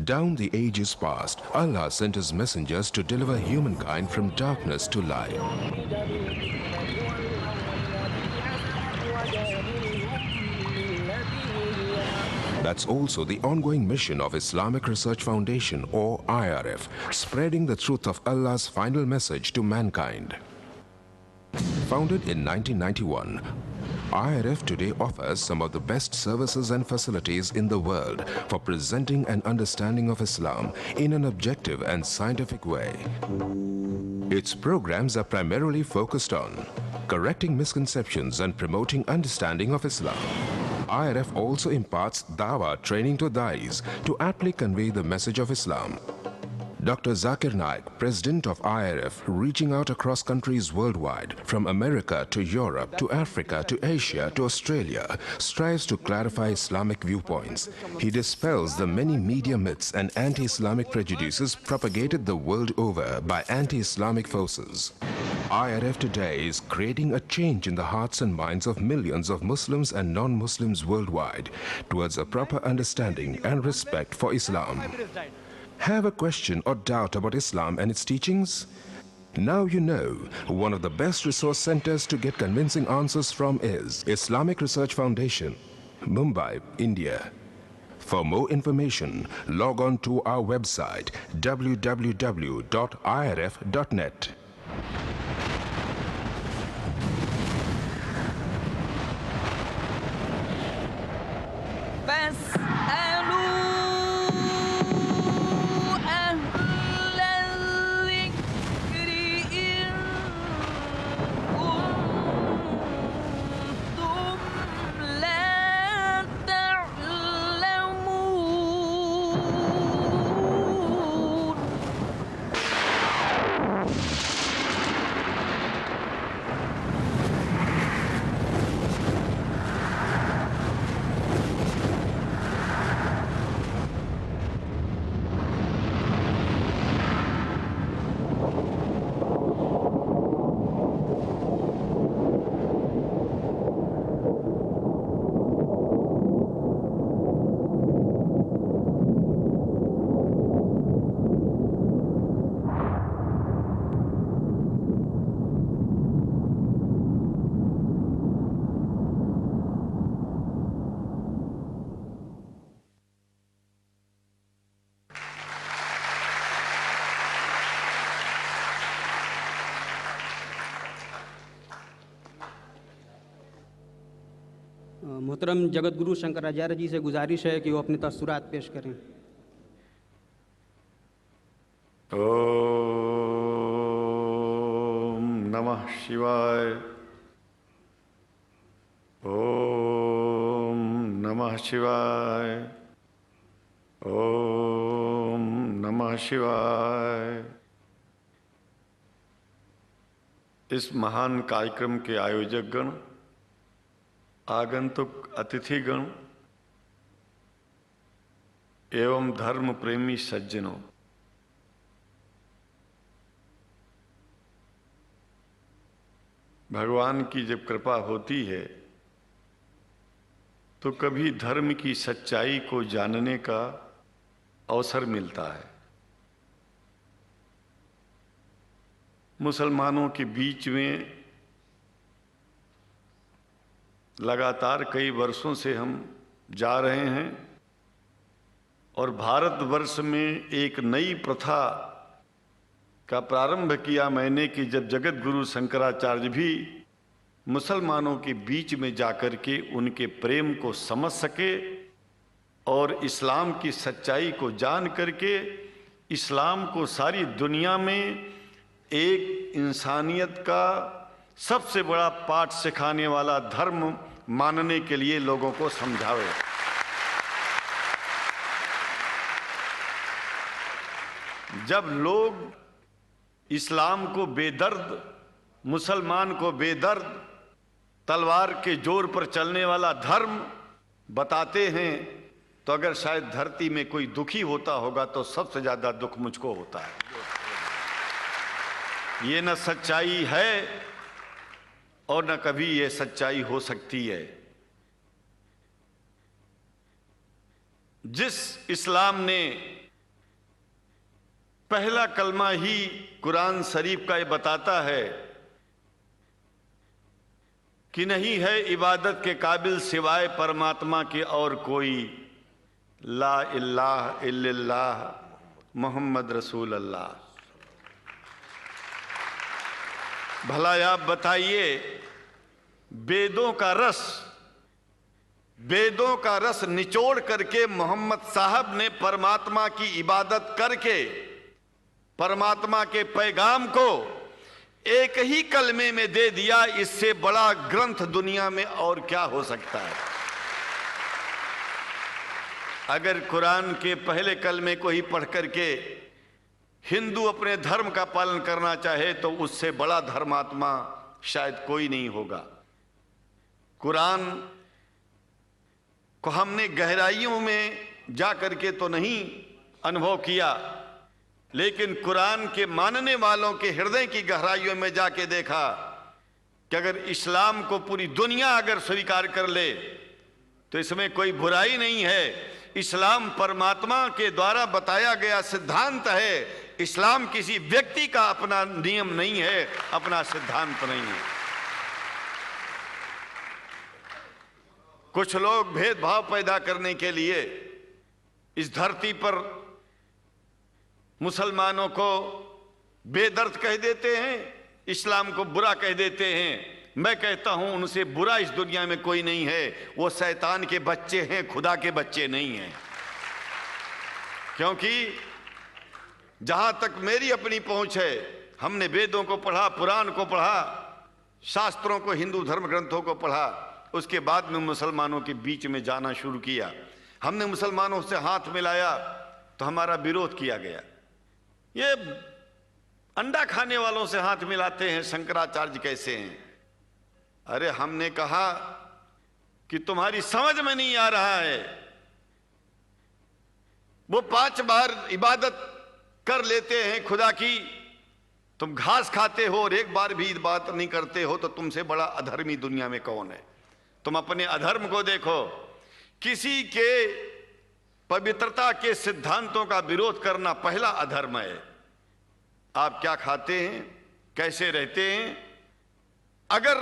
Down the ages past, Allah sent His messengers to deliver humankind from darkness to light. That's also the ongoing mission of Islamic Research Foundation, or IRF, spreading the truth of Allah's final message to mankind. Founded in 1991, IRF today offers some of the best services and facilities in the world for presenting an understanding of Islam in an objective and scientific way. Its programs are primarily focused on correcting misconceptions and promoting understanding of Islam. IRF also imparts Dawah training to Dais to aptly convey the message of Islam. Dr. Zakir Naik, president of IRF, reaching out across countries worldwide, from America to Europe to Africa to Asia to Australia, strives to clarify Islamic viewpoints. He dispels the many media myths and anti-Islamic prejudices propagated the world over by anti-Islamic forces. IRF today is creating a change in the hearts and minds of millions of Muslims and non-Muslims worldwide towards a proper understanding and respect for Islam. Have a question or doubt about Islam and its teachings? Now you know. One of the best resource centers to get convincing answers from is Islamic Research Foundation, Mumbai, India. For more information, log on to our website www.irf.net. मोहतरम जगत गुरु शंकराचार्य जी से गुजारिश है कि वो अपनी तस्सुरात पेश करें। ओम नमः शिवाय। ओम नमः शिवाय। ओम नमः शिवाय। इस महान कार्यक्रम के आयोजक गण, आगंतुक अतिथिगण एवं धर्म प्रेमी सज्जनों, भगवान की जब कृपा होती है तो कभी धर्म की सच्चाई को जानने का अवसर मिलता है। मुसलमानों के बीच में लगातार कई वर्षों से हम जा रहे हैं और भारतवर्ष में एक नई प्रथा का प्रारंभ किया मैंने कि जब जगत गुरु शंकराचार्य भी मुसलमानों के बीच में जाकर के उनके प्रेम को समझ सके और इस्लाम की सच्चाई को जान करके इस्लाम को सारी दुनिया में एक इंसानियत का सबसे बड़ा पाठ सिखाने वाला धर्म मानने के लिए लोगों को समझावे। जब लोग इस्लाम को बेदर्द, मुसलमान को बेदर्द, तलवार के जोर पर चलने वाला धर्म बताते हैं तो अगर शायद धरती में कोई दुखी होता होगा तो सबसे ज्यादा दुख मुझको होता है। ये न सच्चाई है और न कभी ये सच्चाई हो सकती है। जिस इस्लाम ने पहला कलमा ही कुरान शरीफ का ये बताता है कि नहीं है इबादत के काबिल सिवाय परमात्मा के और कोई, ला इलाहा इल्लल्लाह मोहम्मद रसूल अल्लाह। भला आप बताइए, वेदों का रस निचोड़ करके मोहम्मद साहब ने परमात्मा की इबादत करके परमात्मा के पैगाम को एक ही कलमे में दे दिया। इससे बड़ा ग्रंथ दुनिया में और क्या हो सकता है? अगर कुरान के पहले कलमे को ही पढ़ करके हिंदू अपने धर्म का पालन करना चाहे तो उससे बड़ा धर्मात्मा शायद कोई नहीं होगा। कुरान को हमने गहराइयों में जा करके तो नहीं अनुभव किया, लेकिन कुरान के मानने वालों के हृदय की गहराइयों में जाके देखा कि अगर इस्लाम को पूरी दुनिया अगर स्वीकार कर ले तो इसमें कोई बुराई नहीं है। इस्लाम परमात्मा के द्वारा बताया गया सिद्धांत है। इस्लाम किसी व्यक्ति का अपना नियम नहीं है, अपना सिद्धांत नहीं है। कुछ लोग भेदभाव पैदा करने के लिए इस धरती पर मुसलमानों को बेदर्द कह देते हैं, इस्लाम को बुरा कह देते हैं। मैं कहता हूं उनसे बुरा इस दुनिया में कोई नहीं है। वो शैतान के बच्चे हैं, खुदा के बच्चे नहीं हैं। क्योंकि जहां तक मेरी अपनी पहुंच है, हमने वेदों को पढ़ा, पुराण को पढ़ा, शास्त्रों को, हिंदू धर्म ग्रंथों को पढ़ा। उसके बाद में मुसलमानों के बीच में जाना शुरू किया। हमने मुसलमानों से हाथ मिलाया तो हमारा विरोध किया गया। ये अंडा खाने वालों से हाथ मिलाते हैं, शंकराचार्य कैसे हैं? अरे हमने कहा कि तुम्हारी समझ में नहीं आ रहा है। वो 5 बार इबादत कर लेते हैं खुदा की, तुम घास खाते हो और एक बार भी इबादत नहीं करते हो, तो तुमसे बड़ा अधर्मी दुनिया में कौन है? तुम अपने अधर्म को देखो। किसी के पवित्रता के सिद्धांतों का विरोध करना पहला अधर्म है। आप क्या खाते हैं, कैसे रहते हैं, अगर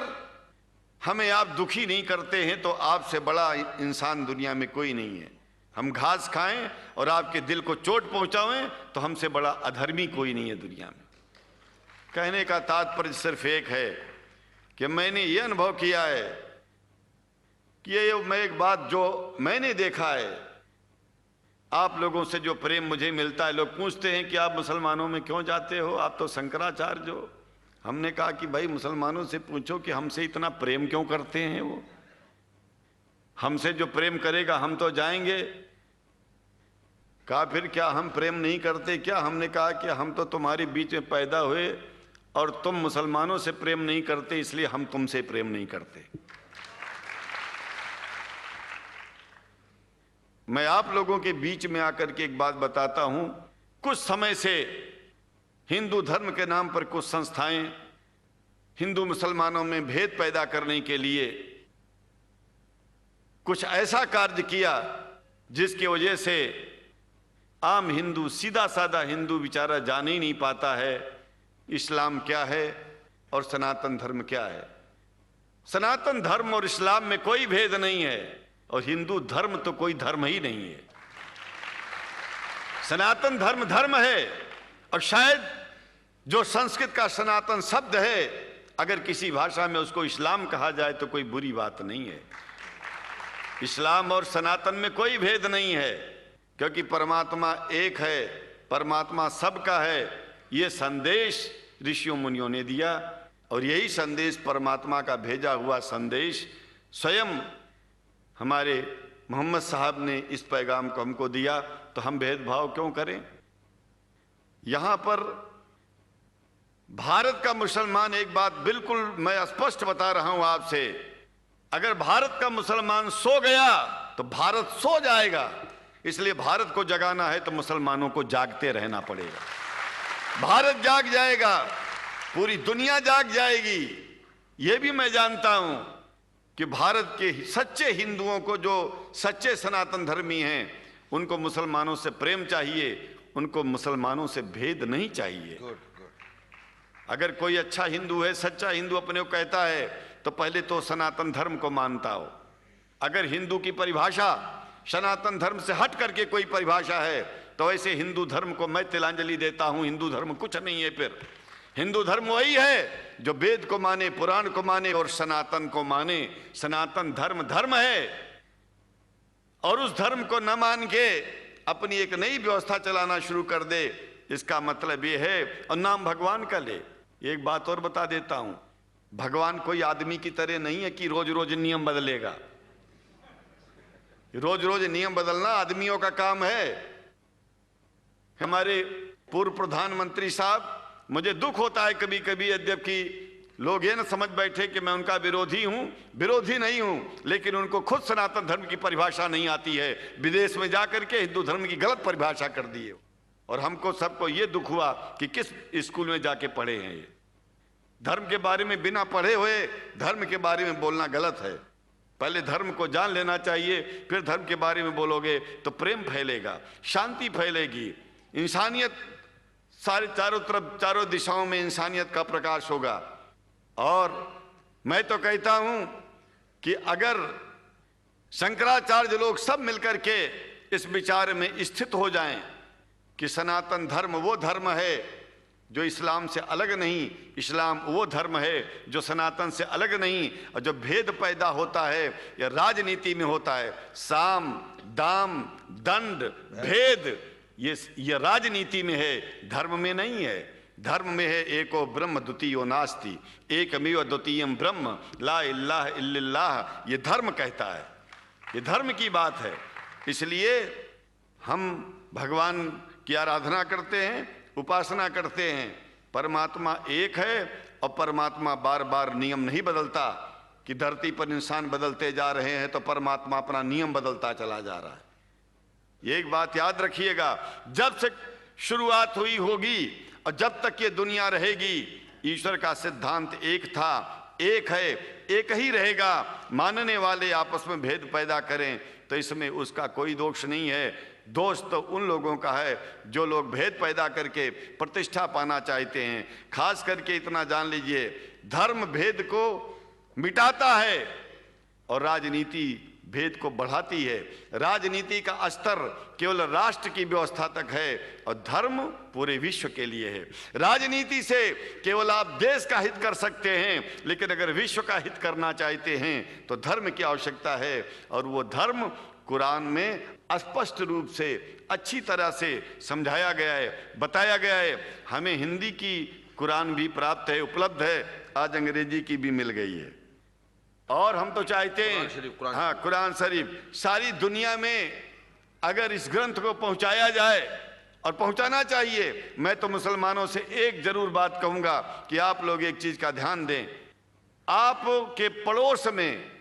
हमें आप दुखी नहीं करते हैं तो आपसे बड़ा इंसान दुनिया में कोई नहीं है। हम घास खाएं और आपके दिल को चोट पहुंचाएं तो हमसे बड़ा अधर्मी कोई नहीं है दुनिया में। कहने का तात्पर्य सिर्फ एक है कि मैंने ये अनुभव किया है कि ये मैं एक बात जो मैंने देखा है, आप लोगों से जो प्रेम मुझे मिलता है, लोग पूछते हैं कि आप मुसलमानों में क्यों जाते हो, आप तो शंकराचार्य हो। हमने कहा कि भाई मुसलमानों से पूछो कि हमसे इतना प्रेम क्यों करते हैं। वो हमसे जो प्रेम करेगा हम तो जाएंगे। कहा फिर क्या हम प्रेम नहीं करते क्या? हमने कहा कि हम तो तुम्हारे बीच में पैदा हुए और तुम मुसलमानों से प्रेम नहीं करते, इसलिए हम तुमसे प्रेम नहीं करते। मैं आप लोगों के बीच में आकर के एक बात बताता हूं। कुछ समय से हिंदू धर्म के नाम पर कुछ संस्थाएं हिंदू मुसलमानों में भेद पैदा करने के लिए कुछ ऐसा कार्य किया जिसकी वजह से आम हिंदू, सीधा साधा हिंदू बेचारा जान ही नहीं पाता है इस्लाम क्या है और सनातन धर्म क्या है। सनातन धर्म और इस्लाम में कोई भेद नहीं है और हिंदू धर्म तो कोई धर्म ही नहीं है। सनातन धर्म धर्म है और शायद जो संस्कृत का सनातन शब्द है, अगर किसी भाषा में उसको इस्लाम कहा जाए तो कोई बुरी बात नहीं है। इस्लाम और सनातन में कोई भेद नहीं है, क्योंकि परमात्मा एक है, परमात्मा सबका है। ये संदेश ऋषियों मुनियों ने दिया और यही संदेश परमात्मा का भेजा हुआ संदेश स्वयं हमारे मोहम्मद साहब ने इस पैगाम को हमको दिया। तो हम भेदभाव क्यों करें? यहां पर भारत का मुसलमान, एक बात बिल्कुल मैं स्पष्ट बता रहा हूं आपसे, अगर भारत का मुसलमान सो गया तो भारत सो जाएगा। इसलिए भारत को जगाना है तो मुसलमानों को जागते रहना पड़ेगा। भारत जाग जाएगा, पूरी दुनिया जाग जाएगी। यह भी मैं जानता हूं कि भारत के सच्चे हिंदुओं को, जो सच्चे सनातन धर्मी हैं, उनको मुसलमानों से प्रेम चाहिए, उनको मुसलमानों से भेद नहीं चाहिए। अगर कोई अच्छा हिंदू है, सच्चा हिंदू अपने को कहता है, तो पहले तो सनातन धर्म को मानता हो। अगर हिंदू की परिभाषा सनातन धर्म से हट करके कोई परिभाषा है, तो ऐसे हिंदू धर्म को मैं तिलांजलि देता हूं। हिंदू धर्म कुछ नहीं है। फिर हिंदू धर्म वही है जो वेद को माने, पुराण को माने और सनातन को माने। सनातन धर्म धर्म है, और उस धर्म को न मान के अपनी एक नई व्यवस्था चलाना शुरू कर दे, इसका मतलब ये है, और नाम भगवान का ले। एक बात और बता देता हूं, भगवान कोई आदमी की तरह नहीं है कि रोज रोज नियम बदलेगा। रोज रोज नियम बदलना आदमियों का काम है। हमारे पूर्व प्रधानमंत्री साहब, मुझे दुख होता है कभी कभी, यद्यपि लोग ये न समझ बैठे कि मैं उनका विरोधी हूं। विरोधी नहीं हूं, लेकिन उनको खुद सनातन धर्म की परिभाषा नहीं आती है। विदेश में जाकर के हिंदू धर्म की गलत परिभाषा कर दी है, और हमको सबको ये दुख हुआ कि किस स्कूल में जाके पढ़े हैं। ये धर्म के बारे में बिना पढ़े हुए धर्म के बारे में बोलना गलत है। पहले धर्म को जान लेना चाहिए, फिर धर्म के बारे में बोलोगे तो प्रेम फैलेगा, शांति फैलेगी, इंसानियत सारे चारों तरफ, चारों दिशाओं में इंसानियत का प्रकाश होगा। और मैं तो कहता हूं कि अगर शंकराचार्य लोग सब मिलकर के इस विचार में स्थित हो जाएं कि सनातन धर्म वो धर्म है जो इस्लाम से अलग नहीं, इस्लाम वो धर्म है जो सनातन से अलग नहीं, और जो भेद पैदा होता है या राजनीति में होता है, साम दाम दंड भेद, ये राजनीति में है, धर्म में नहीं है। धर्म में है एको ब्रह्म द्वितीयो नास्ति, एकमेव द्वितीयम ब्रह्म ला इलाहा इल्लल्लाह। ये धर्म कहता है, ये धर्म की बात है। इसलिए हम भगवान की आराधना करते हैं, उपासना करते हैं। परमात्मा एक है, और परमात्मा बार बार नियम नहीं बदलता कि धरती पर इंसान बदलते जा रहे हैं तो परमात्मा अपना नियम बदलता चला जा रहा है। ये एक बात याद रखिएगा, जब से शुरुआत हुई होगी और जब तक ये दुनिया रहेगी, ईश्वर का सिद्धांत एक था, एक है, एक ही रहेगा। मानने वाले आपस में भेद पैदा करें तो इसमें उसका कोई दोष नहीं है। दोष तो उन लोगों का है जो लोग भेद पैदा करके प्रतिष्ठा पाना चाहते हैं। खास करके इतना जान लीजिए, धर्म भेद को मिटाता है और राजनीति भेद को बढ़ाती है। राजनीति का स्तर केवल राष्ट्र की व्यवस्था तक है और धर्म पूरे विश्व के लिए है। राजनीति से केवल आप देश का हित कर सकते हैं, लेकिन अगर विश्व का हित करना चाहते हैं तो धर्म की आवश्यकता है, और वो धर्म कुरान में स्पष्ट रूप से अच्छी तरह से समझाया गया है, बताया गया है। हमें हिंदी की कुरान भी प्राप्त है, उपलब्ध है, आज अंग्रेजी की भी मिल गई है। और हम तो चाहते हैं, हाँ, कुरान शरीफ सारी दुनिया में अगर इस ग्रंथ को पहुंचाया जाए, और पहुंचाना चाहिए। मैं तो मुसलमानों से एक जरूर बात कहूंगा कि आप लोग एक चीज का ध्यान दें, आपके पड़ोस में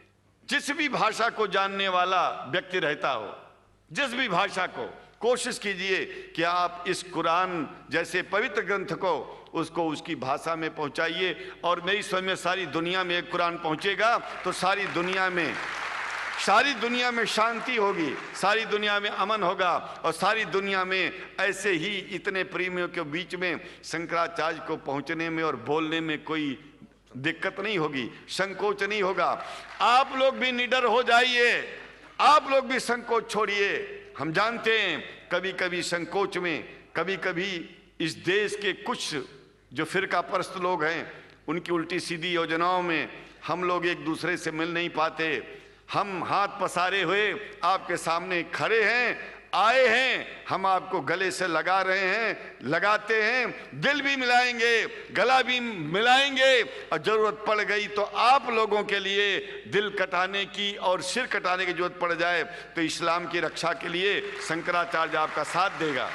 जिस भी भाषा को जानने वाला व्यक्ति रहता हो, जिस भी भाषा को, कोशिश कीजिए कि आप इस कुरान जैसे पवित्र ग्रंथ को उसको उसकी भाषा में पहुंचाइए। और मेरी समझ में सारी दुनिया में एक कुरान पहुंचेगा तो सारी दुनिया में शांति होगी, सारी दुनिया में अमन होगा, और सारी दुनिया में ऐसे ही इतने प्रेमियों के बीच में शंकराचार्य को पहुंचने में और बोलने में कोई दिक्कत नहीं होगी, संकोच नहीं होगा। आप लोग भी निडर हो जाइए, आप लोग भी संकोच छोड़िए। हम जानते हैं कभी कभी संकोच में, कभी कभी इस देश के कुछ जो फिरका परस्त लोग हैं उनकी उल्टी सीधी योजनाओं में हम लोग एक दूसरे से मिल नहीं पाते। हम हाथ पसारे हुए आपके सामने खड़े हैं, आए हैं, हम आपको गले से लगा रहे हैं, लगाते हैं, दिल भी मिलाएंगे, गला भी मिलाएंगे, और जरूरत पड़ गई तो आप लोगों के लिए दिल कटाने की और सिर कटाने की जरूरत पड़ जाए तो इस्लाम की रक्षा के लिए शंकराचार्य आपका साथ देगा।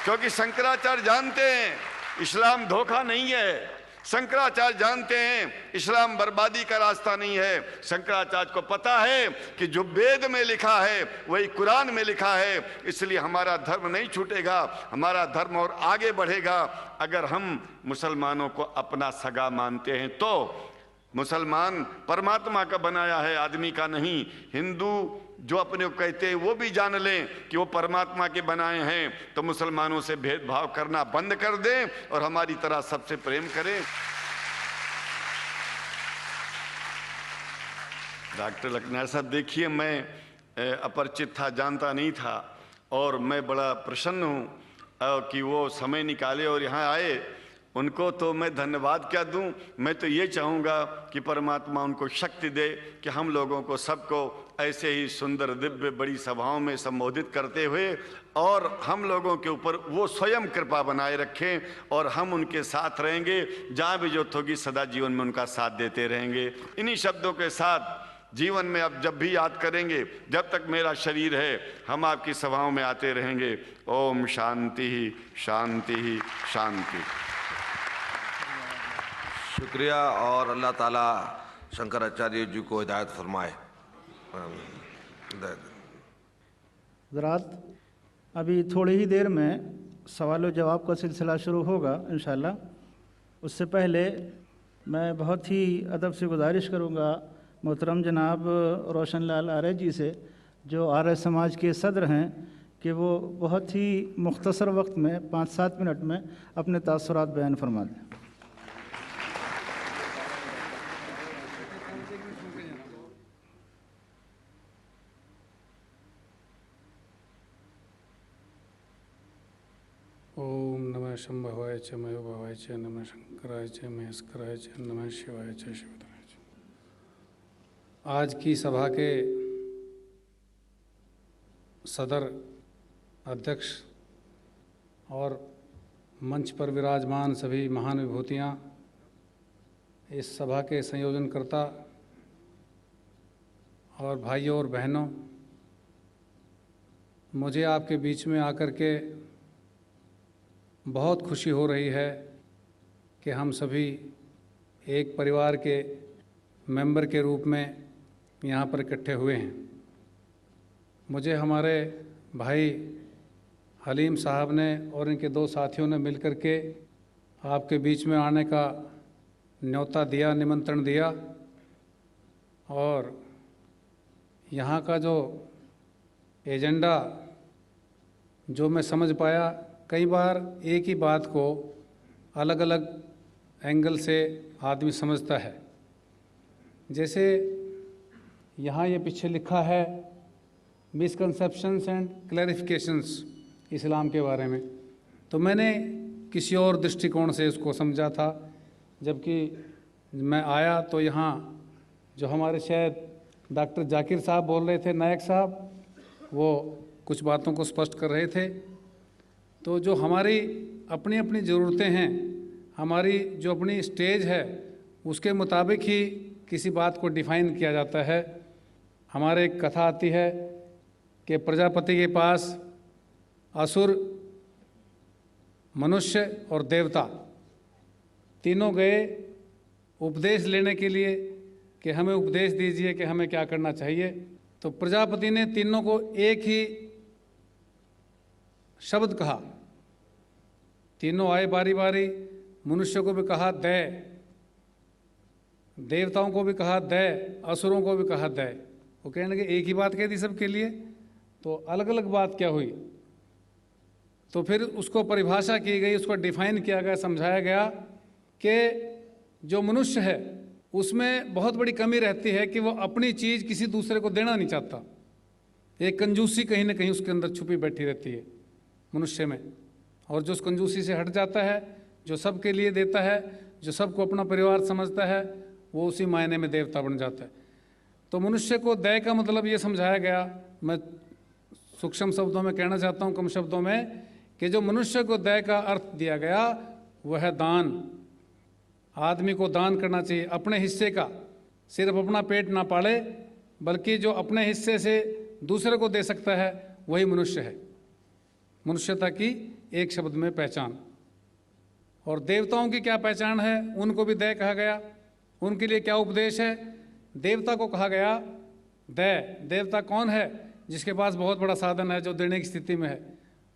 क्योंकि शंकराचार्य जानते हैं इस्लाम धोखा नहीं है, शंकराचार्य जानते हैं इस्लाम बर्बादी का रास्ता नहीं है। शंकराचार्य को पता है कि जो वेद में लिखा है वही कुरान में लिखा है, इसलिए हमारा धर्म नहीं छूटेगा, हमारा धर्म और आगे बढ़ेगा। अगर हम मुसलमानों को अपना सगा मानते हैं तो मुसलमान परमात्मा का बनाया है, आदमी का नहीं। हिंदू जो अपने को कहते हैं वो भी जान लें कि वो परमात्मा के बनाए हैं, तो मुसलमानों से भेदभाव करना बंद कर दें और हमारी तरह सबसे प्रेम करें। डॉक्टर लखनार साहब, देखिए मैं अपरिचित था, जानता नहीं था, और मैं बड़ा प्रसन्न हूँ कि वो समय निकाले और यहाँ आए। उनको तो मैं धन्यवाद क्या दूं, मैं तो ये चाहूँगा कि परमात्मा उनको शक्ति दे कि हम लोगों को सबको ऐसे ही सुंदर दिव्य बड़ी सभाओं में संबोधित करते हुए और हम लोगों के ऊपर वो स्वयं कृपा बनाए रखें और हम उनके साथ रहेंगे, जहाँ भी जरूरत होगी सदा जीवन में उनका साथ देते रहेंगे। इन्हीं शब्दों के साथ जीवन में अब जब भी याद करेंगे, जब तक मेरा शरीर है, हम आपकी सभाओं में आते रहेंगे। ओम शांति ही शांति ही शांति। शुक्रिया और अल्लाह ताला शंकराचार्य जी को हिदायत फरमाए। हज़रात, अभी थोड़ी ही देर में सवाल व जवाब का सिलसिला शुरू होगा इंशाअल्लाह। उससे पहले मैं बहुत ही अदब से गुजारिश करूंगा मोहतरम जनाब रोशन लाल आर्य जी से, जो आर्य समाज के सदर हैं, कि वो बहुत ही मुख्तसर वक्त में 5-7 मिनट में अपने तासुरात बयान फरमा दें। ओम नमः शंभवाय च मयोभवाय च नमः शंकराय च महेश्वराय च नमः शिवाय च शिवधराय च। आज की सभा के सदर अध्यक्ष और मंच पर विराजमान सभी महान विभूतियाँ, इस सभा के संयोजनकर्ता और भाइयों और बहनों, मुझे आपके बीच में आकर के बहुत खुशी हो रही है कि हम सभी एक परिवार के मेंबर के रूप में यहाँ पर इकट्ठे हुए हैं। मुझे हमारे भाई हलीम साहब ने और इनके 2 साथियों ने मिलकर के आपके बीच में आने का न्योता दिया, निमंत्रण दिया, और यहाँ का जो एजेंडा जो मैं समझ पाया, कई बार एक ही बात को अलग अलग एंगल से आदमी समझता है। जैसे यहाँ ये पीछे लिखा है मिसकंसेप्शंस एंड क्लैरिफिकेशंस इस्लाम के बारे में, तो मैंने किसी और दृष्टिकोण से उसको समझा था। जबकि मैं आया तो यहाँ जो हमारे शायद डॉक्टर जाकिर साहब बोल रहे थे, नायक साहब, वो कुछ बातों को स्पष्ट कर रहे थे। तो जो हमारी अपनी अपनी ज़रूरतें हैं, हमारी जो अपनी स्टेज है, उसके मुताबिक ही किसी बात को डिफ़ाइन किया जाता है। हमारे एक कथा आती है कि प्रजापति के पास असुर, मनुष्य और देवता तीनों गए उपदेश लेने के लिए कि हमें उपदेश दीजिए कि हमें क्या करना चाहिए। तो प्रजापति ने तीनों को एक ही शब्द कहा। तीनों आए बारी बारी, मनुष्य को भी कहा दय, देवताओं को भी कहा दय, असुरों को भी कहा दय। वो कहने लगे एक ही बात कह दी सबके लिए, तो अलग अलग बात क्या हुई? तो फिर उसको परिभाषा की गई, उसको डिफाइन किया गया, समझाया गया कि जो मनुष्य है उसमें बहुत बड़ी कमी रहती है कि वो अपनी चीज़ किसी दूसरे को देना नहीं चाहता। एक कंजूसी कहीं ना कहीं उसके अंदर छुपी बैठी रहती है मनुष्य में, और जो उस कंजूसी से हट जाता है, जो सबके लिए देता है, जो सबको अपना परिवार समझता है, वो उसी मायने में देवता बन जाता है। तो मनुष्य को दया का मतलब ये समझाया गया, मैं सूक्ष्म शब्दों में कहना चाहता हूँ, कम शब्दों में, कि जो मनुष्य को दया का अर्थ दिया गया वह है दान। आदमी को दान करना चाहिए अपने हिस्से का, सिर्फ अपना पेट ना पाले, बल्कि जो अपने हिस्से से दूसरे को दे सकता है वही मनुष्य है। मनुष्यता की एक शब्द में पहचान। और देवताओं की क्या पहचान है, उनको भी दया कहा गया। उनके लिए क्या उपदेश है? देवता को कहा गया दया। देवता कौन है? जिसके पास बहुत बड़ा साधन है, जो देने की स्थिति में है।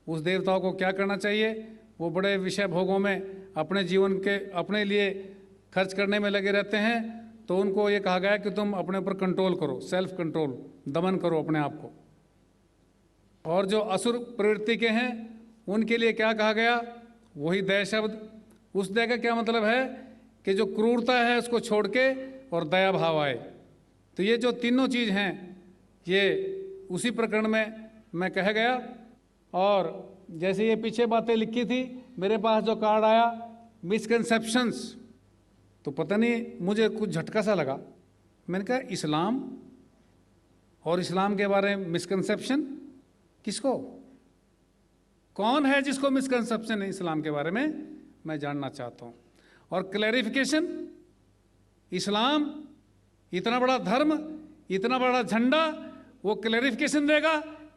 उस देवताओं को क्या करना चाहिए? वो बड़े विषय भोगों में अपने जीवन के अपने लिए खर्च करने में लगे रहते हैं, तो उनको ये कहा गया कि तुम अपने ऊपर कंट्रोल करो, सेल्फ कंट्रोल, दमन करो अपने आप को। और जो असुर प्रवृत्ति के हैं उनके लिए क्या कहा गया, वही दया शब्द। उस दया का क्या मतलब है कि जो क्रूरता है उसको छोड़ के और दया भाव आए। तो ये जो तीनों चीज़ हैं ये उसी प्रकरण में मैं कह गया। और जैसे ये पीछे बातें लिखी थी, मेरे पास जो कार्ड आया मिसकंसेप्शंस, तो पता नहीं मुझे कुछ झटका सा लगा। मैंने कहा इस्लाम और इस्लाम के बारे में मिसकंसेप्शन किसको, कौन है जिसको मिसकंसेप्शन है इस्लाम के बारे में, मैं जानना चाहता हूँ। और क्लैरिफिकेशन, इस्लाम इतना बड़ा धर्म, इतना बड़ा झंडा, वो क्लैरिफिकेशन देगा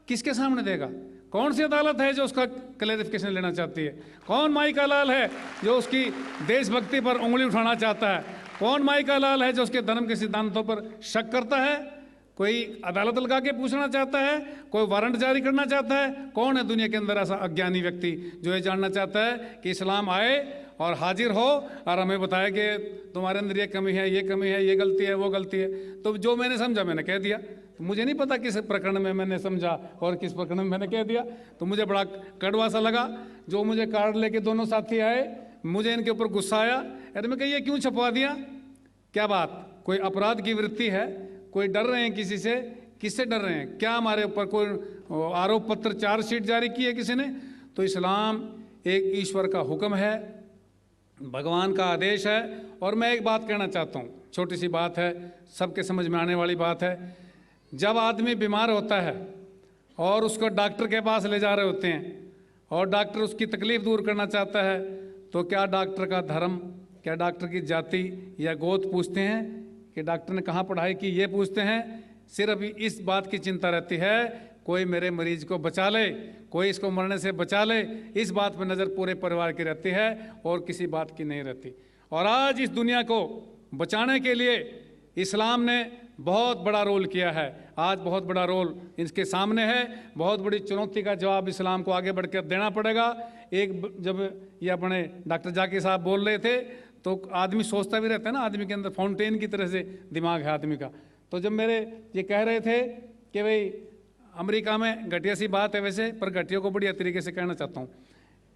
किसके सामने देगा? कौन सी अदालत है जो उसका क्लैरिफिकेशन लेना चाहती है? कौन माई का लाल है जो उसकी देशभक्ति पर उंगली उठाना चाहता है? कौन माई का लाल है जो उसके धर्म के सिद्धांतों पर शक करता है? कोई अदालत लगा के पूछना चाहता है, कोई वारंट जारी करना चाहता है? कौन है दुनिया के अंदर ऐसा अज्ञानी व्यक्ति जो ये जानना चाहता है कि इस्लाम आए और हाजिर हो और हमें बताया कि तुम्हारे अंदर ये कमी है, ये कमी है, ये गलती है, वो गलती है? तो जो मैंने समझा मैंने कह दिया। तो मुझे नहीं पता किस प्रकरण में मैंने समझा और किस प्रकरण में मैंने कह दिया। तो मुझे बड़ा कड़वा सा लगा। जो मुझे कार्ड लेके दोनों साथी आए, मुझे इनके ऊपर गुस्सा आया। अरे मैं कही ये क्यों छपवा दिया? क्या बात, कोई अपराध की वृत्ति है? कोई डर रहे हैं किसी से? किससे डर रहे हैं? क्या हमारे ऊपर कोई आरोप पत्र, चार्जशीट जारी की है किसी ने? तो इस्लाम एक ईश्वर का हुक्म है, भगवान का आदेश है। और मैं एक बात कहना चाहता हूँ, छोटी सी बात है, सबके समझ में आने वाली बात है। जब आदमी बीमार होता है और उसको डॉक्टर के पास ले जा रहे होते हैं और डॉक्टर उसकी तकलीफ़ दूर करना चाहता है, तो क्या डॉक्टर का धर्म, क्या डॉक्टर की जाति या गोत्र पूछते हैं कि डॉक्टर ने कहाँ पढ़ाई की, ये पूछते हैं? सिर्फ इस बात की चिंता रहती है कोई मेरे मरीज को बचा ले, कोई इसको मरने से बचा ले। इस बात पर नज़र पूरे परिवार की रहती है और किसी बात की नहीं रहती। और आज इस दुनिया को बचाने के लिए इस्लाम ने बहुत बड़ा रोल किया है। आज बहुत बड़ा रोल इसके सामने है। बहुत बड़ी चुनौती का जवाब इस्लाम को आगे बढ़कर देना पड़ेगा। एक जब ये अपने डॉक्टर जाकिर साहब बोल रहे थे तो आदमी सोचता भी रहता है ना, आदमी के अंदर फाउंटेन की तरह से दिमाग है आदमी का। तो जब मेरे ये कह रहे थे कि भाई अमेरिका में, घटिया सी बात है वैसे, पर घटिया को बढ़िया तरीके से कहना चाहता हूँ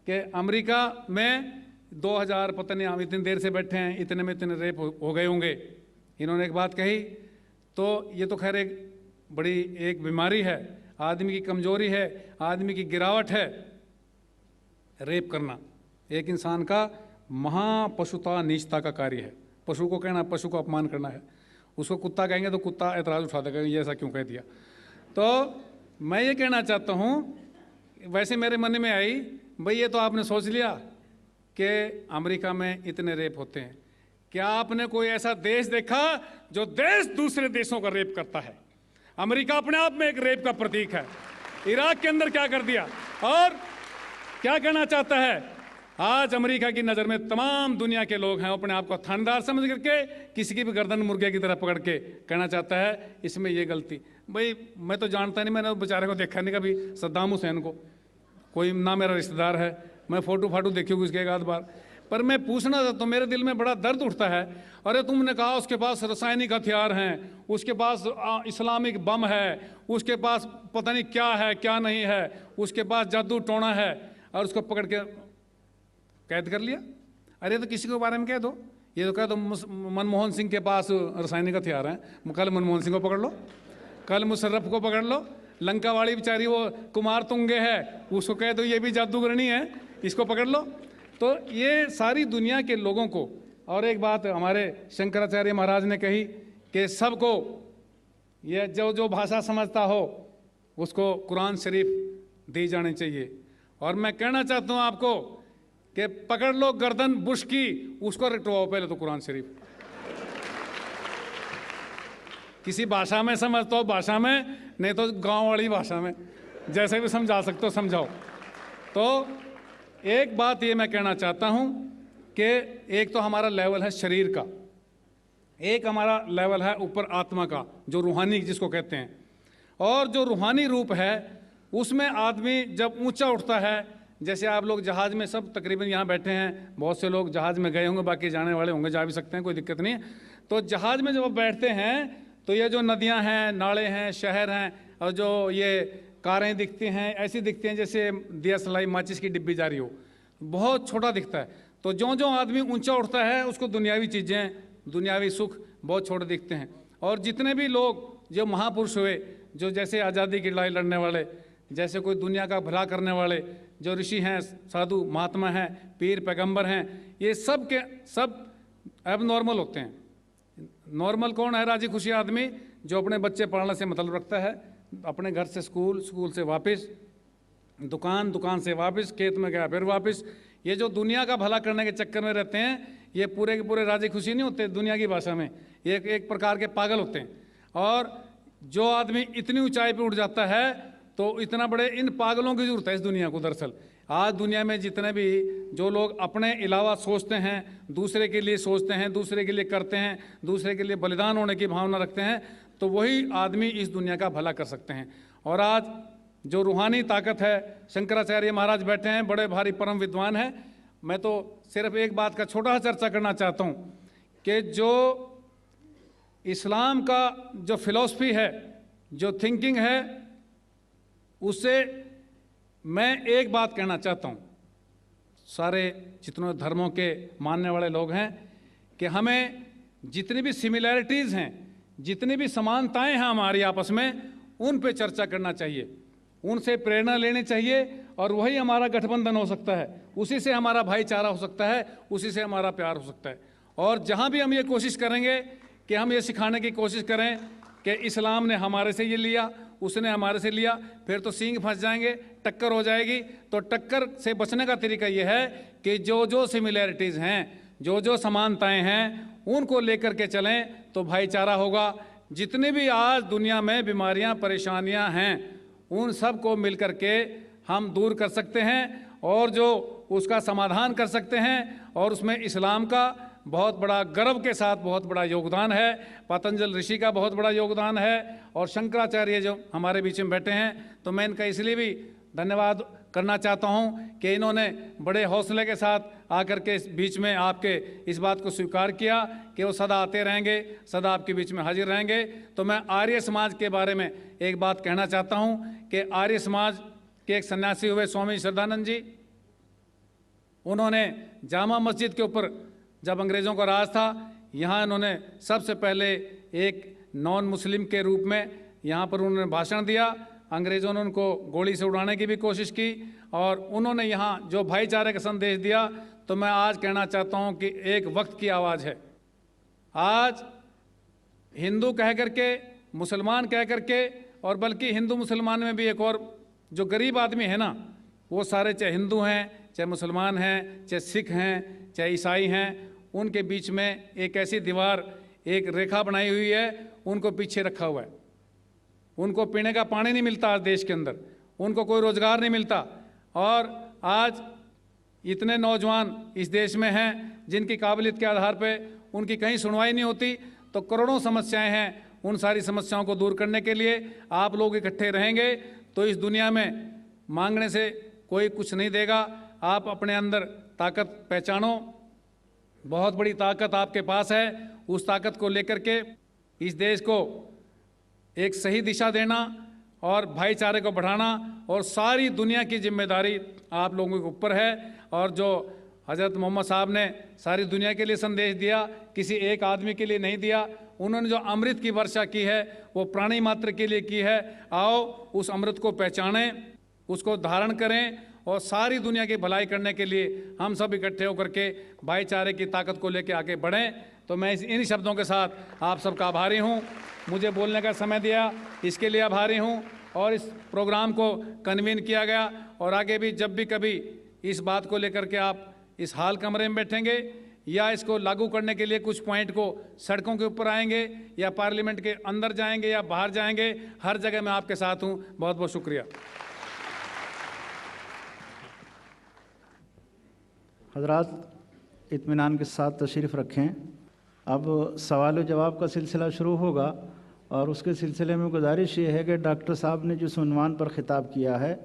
कि अमेरिका में 2000 पता नहीं, हम इतनी देर से बैठे हैं, इतने में इतने रेप हो गए होंगे। इन्होंने एक बात कही तो ये तो खैर एक बड़ी एक बीमारी है, आदमी की कमजोरी है, आदमी की गिरावट है। रेप करना एक इंसान का महापशुता नीचता का कार्य है। पशु को कहना, पशु को अपमान करना है। उसको कुत्ता कहेंगे तो कुत्ता एतराज़ उठा देगा, ये ऐसा क्यों कह दिया। तो मैं ये कहना चाहता हूँ, वैसे मेरे मन में आई भाई ये तो आपने सोच लिया कि अमेरिका में इतने रेप होते हैं। क्या आपने कोई ऐसा देश देखा जो देश दूसरे देशों का रेप करता है? अमेरिका अपने आप में एक रेप का प्रतीक है। इराक के अंदर क्या कर दिया। और क्या कहना चाहता है, आज अमेरिका की नज़र में तमाम दुनिया के लोग हैं, अपने आप को थानेदार समझ करके किसी की भी गर्दन मुर्गे की तरह पकड़ के कहना चाहता है इसमें ये गलती। भाई मैं तो जानता नहीं, मैंने बेचारे को देखा नहीं कभी, सद्दाम हुसैन को, कोई ना मेरा रिश्तेदार है, मैं फ़ोटो फाटो देखी होगी उसके एक आध बार, पर मैं पूछना चाहता हूँ, मेरे दिल में बड़ा दर्द उठता है। अरे तुमने कहा उसके पास रासायनिक हथियार हैं, उसके पास इस्लामिक बम है, उसके पास पता नहीं क्या है क्या नहीं है, उसके पास जादू टोना है, और उसको पकड़ के कैद कर लिया। अरे तो किसी के बारे में कह दो, ये तो कह दो मनमोहन सिंह के पास रासायनिक हथियार हैं, कल मनमोहन सिंह को पकड़ लो, कल मुशर्रफ को पकड़ लो, लंका वाली बेचारी वो कुमार तुंगे है, उसको कह दो ये भी जादूगरनी है, इसको पकड़ लो। तो ये सारी दुनिया के लोगों को, और एक बात हमारे शंकराचार्य महाराज ने कही कि सबको ये जो भाषा समझता हो उसको कुरान शरीफ दी जानी चाहिए। और मैं कहना चाहता हूँ आपको कि पकड़ लो गर्दन बुश की, उसको रटवाओ पहले तो कुरान शरीफ। किसी भाषा में समझता हो भाषा में, नहीं तो गांव वाली भाषा में, जैसे भी समझा सकते हो समझाओ। तो एक बात ये मैं कहना चाहता हूँ कि एक तो हमारा लेवल है शरीर का, एक हमारा लेवल है ऊपर आत्मा का, जो रूहानी जिसको कहते हैं। और जो रूहानी रूप है उसमें आदमी जब ऊंचा उठता है, जैसे आप लोग जहाज़ में सब तकरीबन यहाँ बैठे हैं, बहुत से लोग जहाज़ में गए होंगे, बाकी जाने वाले होंगे, जा भी सकते हैं, कोई दिक्कत नहीं है। तो जहाज़ में जब आप बैठते हैं तो ये जो नदियां हैं, नाले हैं, शहर हैं, और जो ये कारें दिखती हैं, ऐसी दिखती हैं जैसे दिया सलाई माचिस की डिब्बी जा रही हो, बहुत छोटा दिखता है। तो जो आदमी ऊंचा उठता है उसको दुनियावी चीज़ें, दुनियावी सुख बहुत छोटे दिखते हैं। और जितने भी लोग जो महापुरुष हुए, जो जैसे आज़ादी की लड़ाई लड़ने वाले, जैसे कोई दुनिया का भला करने वाले, जो ऋषि हैं, साधु महात्मा हैं, पीर पैगंबर हैं, ये सब के सब अब नॉर्मल होते हैं। नॉर्मल कौन है? राजी खुशी आदमी जो अपने बच्चे पढ़ने से मतलब रखता है, अपने घर से स्कूल, स्कूल से वापस दुकान, दुकान से वापस खेत में गया फिर वापस। ये जो दुनिया का भला करने के चक्कर में रहते हैं, ये पूरे के पूरे राजी खुशी नहीं होते दुनिया की भाषा में, ये एक प्रकार के पागल होते हैं। और जो आदमी इतनी ऊंचाई पे उठ जाता है तो इतना बड़े इन पागलों की जरूरत है इस दुनिया को। दरअसल आज दुनिया में जितने भी जो लोग अपने अलावा सोचते हैं, दूसरे के लिए सोचते हैं, दूसरे के लिए करते हैं, दूसरे के लिए बलिदान होने की भावना रखते हैं, तो वही आदमी इस दुनिया का भला कर सकते हैं। और आज जो रूहानी ताकत है, शंकराचार्य महाराज बैठे हैं, बड़े भारी परम विद्वान हैं। मैं तो सिर्फ एक बात का छोटा सा चर्चा करना चाहता हूँ कि जो इस्लाम का जो फिलॉसफी है, जो थिंकिंग है, उससे मैं एक बात कहना चाहता हूँ सारे जितने धर्मों के मानने वाले लोग हैं कि हमें जितनी भी सिमिलैरिटीज़ हैं, जितनी भी समानताएं हैं हमारी आपस में, उन पे चर्चा करना चाहिए, उनसे प्रेरणा लेनी चाहिए, और वही हमारा गठबंधन हो सकता है, उसी से हमारा भाईचारा हो सकता है, उसी से हमारा प्यार हो सकता है। और जहाँ भी हम ये कोशिश करेंगे कि हम ये सिखाने की कोशिश करें कि इस्लाम ने हमारे से ये लिया, उसने हमारे से लिया, फिर तो सींग फंस जाएंगे, टक्कर हो जाएगी। तो टक्कर से बचने का तरीका ये है कि जो सिमिलैरिटीज़ हैं, जो समानताएं हैं, उनको लेकर के चलें तो भाईचारा होगा। जितनी भी आज दुनिया में बीमारियां, परेशानियां हैं, उन सब को मिलकर के हम दूर कर सकते हैं और जो उसका समाधान कर सकते हैं। और उसमें इस्लाम का बहुत बड़ा गर्व के साथ बहुत बड़ा योगदान है, पतंजल ऋषि का बहुत बड़ा योगदान है, और शंकराचार्य जो हमारे बीच में बैठे हैं, तो मैं इनका इसलिए भी धन्यवाद करना चाहता हूं कि इन्होंने बड़े हौसले के साथ आकर के इस बीच में आपके इस बात को स्वीकार किया कि वो सदा आते रहेंगे, सदा आपके बीच में हाजिर रहेंगे। तो मैं आर्य समाज के बारे में एक बात कहना चाहता हूं कि आर्य समाज के एक सन्यासी हुए स्वामी श्रद्धानंद जी, उन्होंने जामा मस्जिद के ऊपर जब अंग्रेज़ों का राज था, यहाँ इन्होंने सबसे पहले एक नॉन मुस्लिम के रूप में यहाँ पर उन्होंने भाषण दिया। अंग्रेज़ों ने उनको गोली से उड़ाने की भी कोशिश की, और उन्होंने यहाँ जो भाईचारे का संदेश दिया। तो मैं आज कहना चाहता हूँ कि एक वक्त की आवाज़ है। आज हिंदू कह करके, मुसलमान कह करके, और बल्कि हिंदू मुसलमान में भी एक और जो गरीब आदमी है ना, वो सारे चाहे हिंदू हैं, चाहे मुसलमान हैं, चाहे सिख हैं, चाहे ईसाई हैं, उनके बीच में एक ऐसी दीवार, एक रेखा बनाई हुई है, उनको पीछे रखा हुआ है। उनको पीने का पानी नहीं मिलता आज देश के अंदर, उनको कोई रोज़गार नहीं मिलता। और आज इतने नौजवान इस देश में हैं जिनकी काबिलियत के आधार पे उनकी कहीं सुनवाई नहीं होती। तो करोड़ों समस्याएं हैं, उन सारी समस्याओं को दूर करने के लिए आप लोग इकट्ठे रहेंगे तो इस दुनिया में मांगने से कोई कुछ नहीं देगा। आप अपने अंदर ताकत पहचानो, बहुत बड़ी ताकत आपके पास है। उस ताकत को लेकर के इस देश को एक सही दिशा देना और भाईचारे को बढ़ाना, और सारी दुनिया की जिम्मेदारी आप लोगों के ऊपर है। और जो हज़रत मोहम्मद साहब ने सारी दुनिया के लिए संदेश दिया, किसी एक आदमी के लिए नहीं दिया। उन्होंने जो अमृत की वर्षा की है वो प्राणी मात्र के लिए की है। आओ उस अमृत को पहचानें, उसको धारण करें, और सारी दुनिया की भलाई करने के लिए हम सब इकट्ठे होकर के भाईचारे की ताकत को लेकर आगे बढ़ें। तो मैं इन शब्दों के साथ आप सबका आभारी हूँ, मुझे बोलने का समय दिया इसके लिए आभारी हूँ। और इस प्रोग्राम को कन्वीन किया गया, और आगे भी जब भी कभी इस बात को लेकर के आप इस हाल कमरे में बैठेंगे या इसको लागू करने के लिए कुछ पॉइंट को सड़कों के ऊपर आएंगे या पार्लियामेंट के अंदर जाएंगे या बाहर जाएंगे, हर जगह मैं आपके साथ हूँ। बहुत बहुत शुक्रिया। हजरात इत्मीनान के साथ तशरीफ़ रखें। अब सवाल जवाब का सिलसिला शुरू होगा, और उसके सिलसिले में गुजारिश ये है कि डॉक्टर साहब ने जिस उन्वान पर ख़िताब किया है